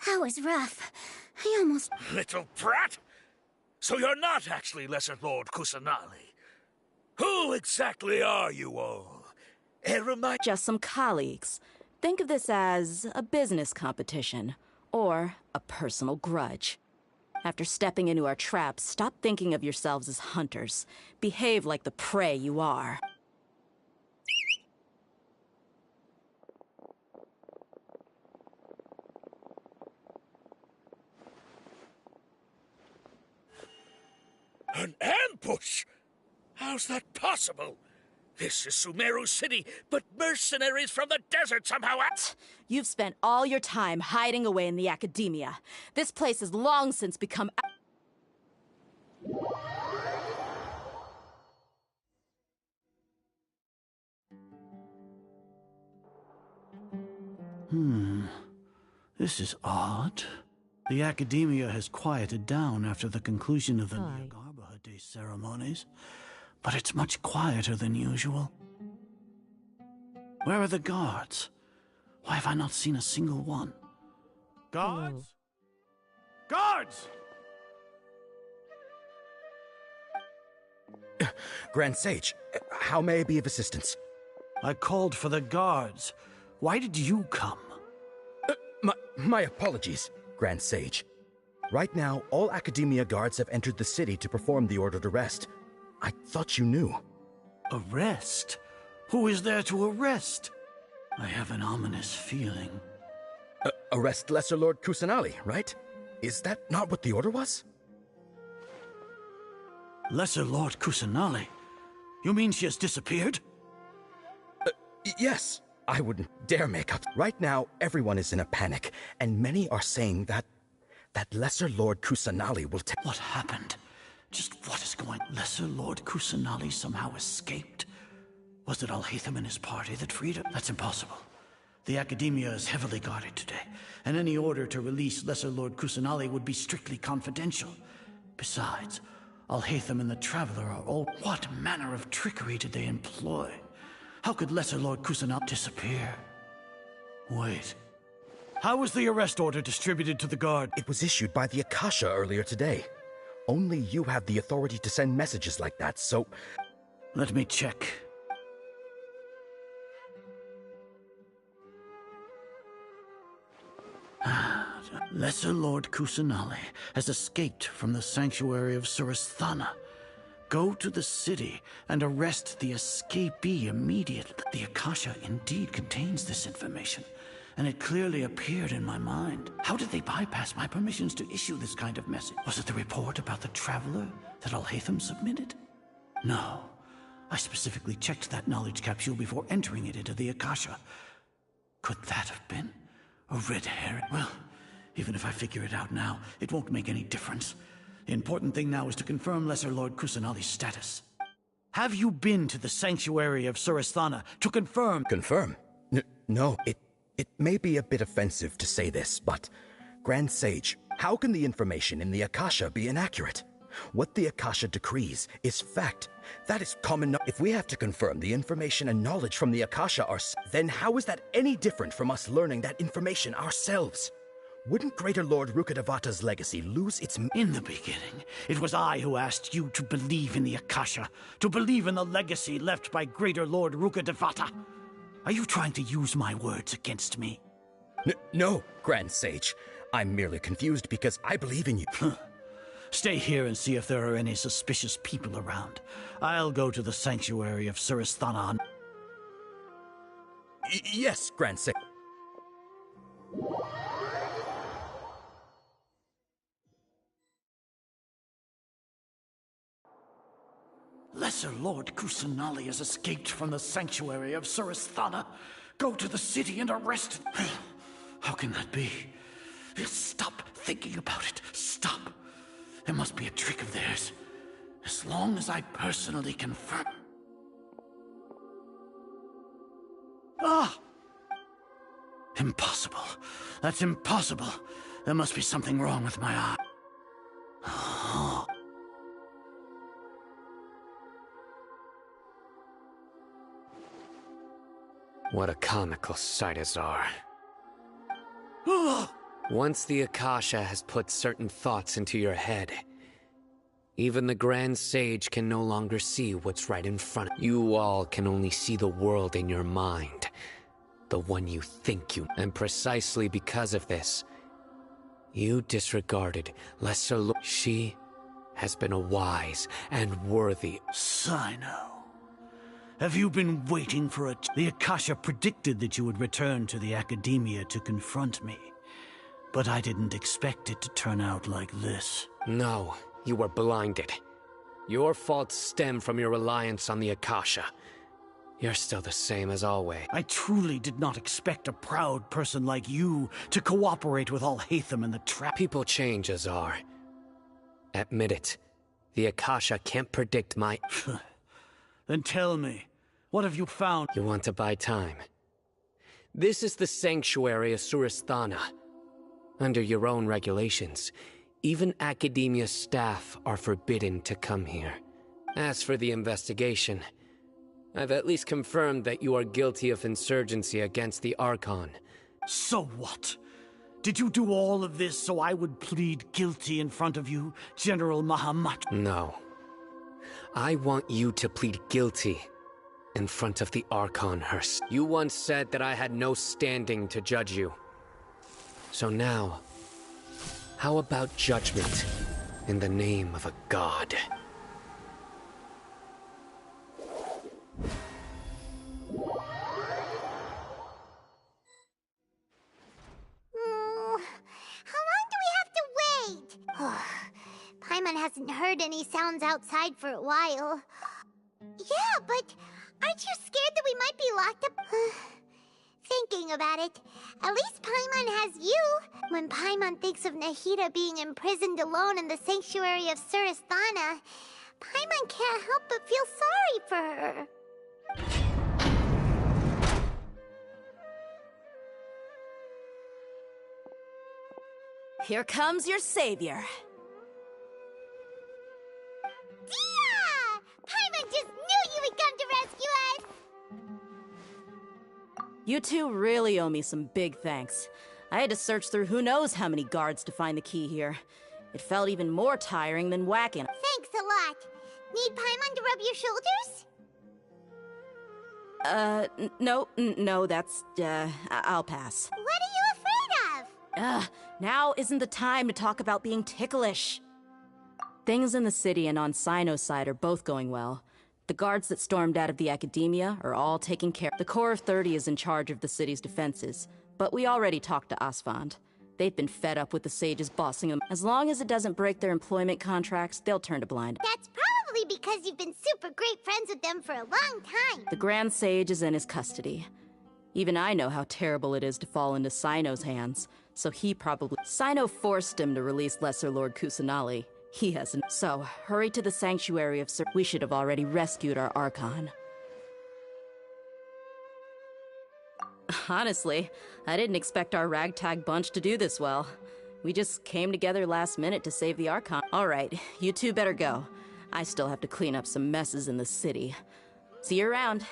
that was rough. I almost... Little brat! So you're not actually Lesser Lord Kusanali. Who exactly are you all? Just some colleagues. Think of this as a business competition, or a personal grudge. After stepping into our trap, stop thinking of yourselves as hunters. Behave like the prey you are. An ambush? How's that possible? This is Sumeru City, but mercenaries from the desert somehow... You've spent all your time hiding away in the academia. This place has long since become... This is odd. The academia has quieted down after the conclusion of the Nyagarbha Day ceremonies, but it's much quieter than usual. Where are the guards? Why have I not seen a single one? Guards? Guards! Grand Sage, how may I be of assistance? I called for the guards. Why did you come? My apologies, Grand Sage. Right now, all Academia guards have entered the city to perform the ordered arrest. I thought you knew. Arrest? Who is there to arrest? I have an ominous feeling. Arrest Lesser Lord Kusanali, right? Is that not what the order was? Lesser Lord Kusanali? You mean she has disappeared? Yes. I wouldn't dare make up. Right now, everyone is in a panic, and many are saying that Lesser Lord Kusanali will take... What happened? Just what is going... Lesser Lord Kusanali somehow escaped? Was it Alhaitham and his party that freed her? That's impossible. The Academia is heavily guarded today, and any order to release Lesser Lord Kusanali would be strictly confidential. Besides, Alhaitham and the Traveler are all... What manner of trickery did they employ? How could Lesser Lord Kusanali disappear? Wait. How was the arrest order distributed to the guard? It was issued by the Akasha earlier today. Only you have the authority to send messages like that, so... Let me check. Lesser Lord Kusanali has escaped from the sanctuary of Surasthana. Go to the city and arrest the escapee immediately. The Akasha indeed contains this information, and it clearly appeared in my mind. How did they bypass my permissions to issue this kind of message? Was it the report about the traveler that Alhaitham submitted? No. I specifically checked that knowledge capsule before entering it into the Akasha. Could that have been a red herring? Well, even if I figure it out now, it won't make any difference. The important thing now is to confirm Lesser Lord Kusanali's status. Have you been to the sanctuary of Surasthana to confirm? Confirm? No, it may be a bit offensive to say this, but Grand Sage, how can the information in the Akasha be inaccurate? What the Akasha decrees is fact. That is common. If we have to confirm the information and knowledge from the Akasha then how is that any different from us learning that information ourselves? Wouldn't Greater Lord Rukkhadevata's legacy lose its... In the beginning, it was I who asked you to believe in the Akasha, to believe in the legacy left by Greater Lord Rukkhadevata. Are you trying to use my words against me? No, Grand Sage. I'm merely confused because I believe in you. Stay here and see if there are any suspicious people around. I'll go to the sanctuary of Surasthana. Yes, Grand Sage. Lesser Lord Kusanali has escaped from the sanctuary of Surasthana. Go to the city and arrest him. How can that be? Stop thinking about it. Stop. It must be a trick of theirs. As long as I personally confirm. Ah! Impossible. That's impossible. There must be something wrong with my eye. What a comical sight, Azar. Once the Akasha has put certain thoughts into your head, even the Grand Sage can no longer see what's right in front of you. You all can only see the world in your mind, the one you think you... And precisely because of this, you disregarded Lesser Lord. She has been a wise and worthy... Sino. Have you been waiting for a... The Akasha predicted that you would return to the Academia to confront me. But I didn't expect it to turn out like this. No, you were blinded. Your faults stem from your reliance on the Akasha. You're still the same as always. I truly did not expect a proud person like you to cooperate with Alhaitham and the trap. People change, Azar. Admit it. The Akasha can't predict my... Then tell me, what have you found? You want to buy time? This is the sanctuary of Surasthana. Under your own regulations, even Academia staff are forbidden to come here. As for the investigation, I've at least confirmed that you are guilty of insurgency against the Archon. So what? Did you do all of this so I would plead guilty in front of you, General Mahamat? No. I want you to plead guilty in front of the Archon herself. You once said that I had no standing to judge you. So now, how about judgment in the name of a god? How long do we have to wait? Paimon hasn't heard any sounds outside for a while. Yeah, but aren't you scared that we might be locked up? Thinking about it, at least Paimon has you. When Paimon thinks of Nahida being imprisoned alone in the sanctuary of Surasthana, Paimon can't help but feel sorry for her. Here comes your savior. Dia! Paimon just knew you would come to rescue us! You two really owe me some big thanks. I had to search through who knows how many guards to find the key here. It felt even more tiring than whacking. Thanks a lot. Need Paimon to rub your shoulders? No, that's, I'll pass. What are you afraid of? Now isn't the time to talk about being ticklish. Things in the city and on Sino's side are both going well. The guards that stormed out of the academia are all taken care of. The Corps of 30 is in charge of the city's defenses, but we already talked to Asfand. They've been fed up with the sages bossing them. As long as it doesn't break their employment contracts, they'll turn to blind. That's probably because you've been super great friends with them for a long time. The Grand Sage is in his custody. Even I know how terrible it is to fall into Sino's hands, so he probably... Sino forced him to release Lesser Lord Kusanali. He hasn't. So, hurry to the Sanctuary of Sir... We should have already rescued our Archon. Honestly, I didn't expect our ragtag bunch to do this well. We just came together last minute to save the Archon. Alright, you two better go. I still have to clean up some messes in the city. See you around.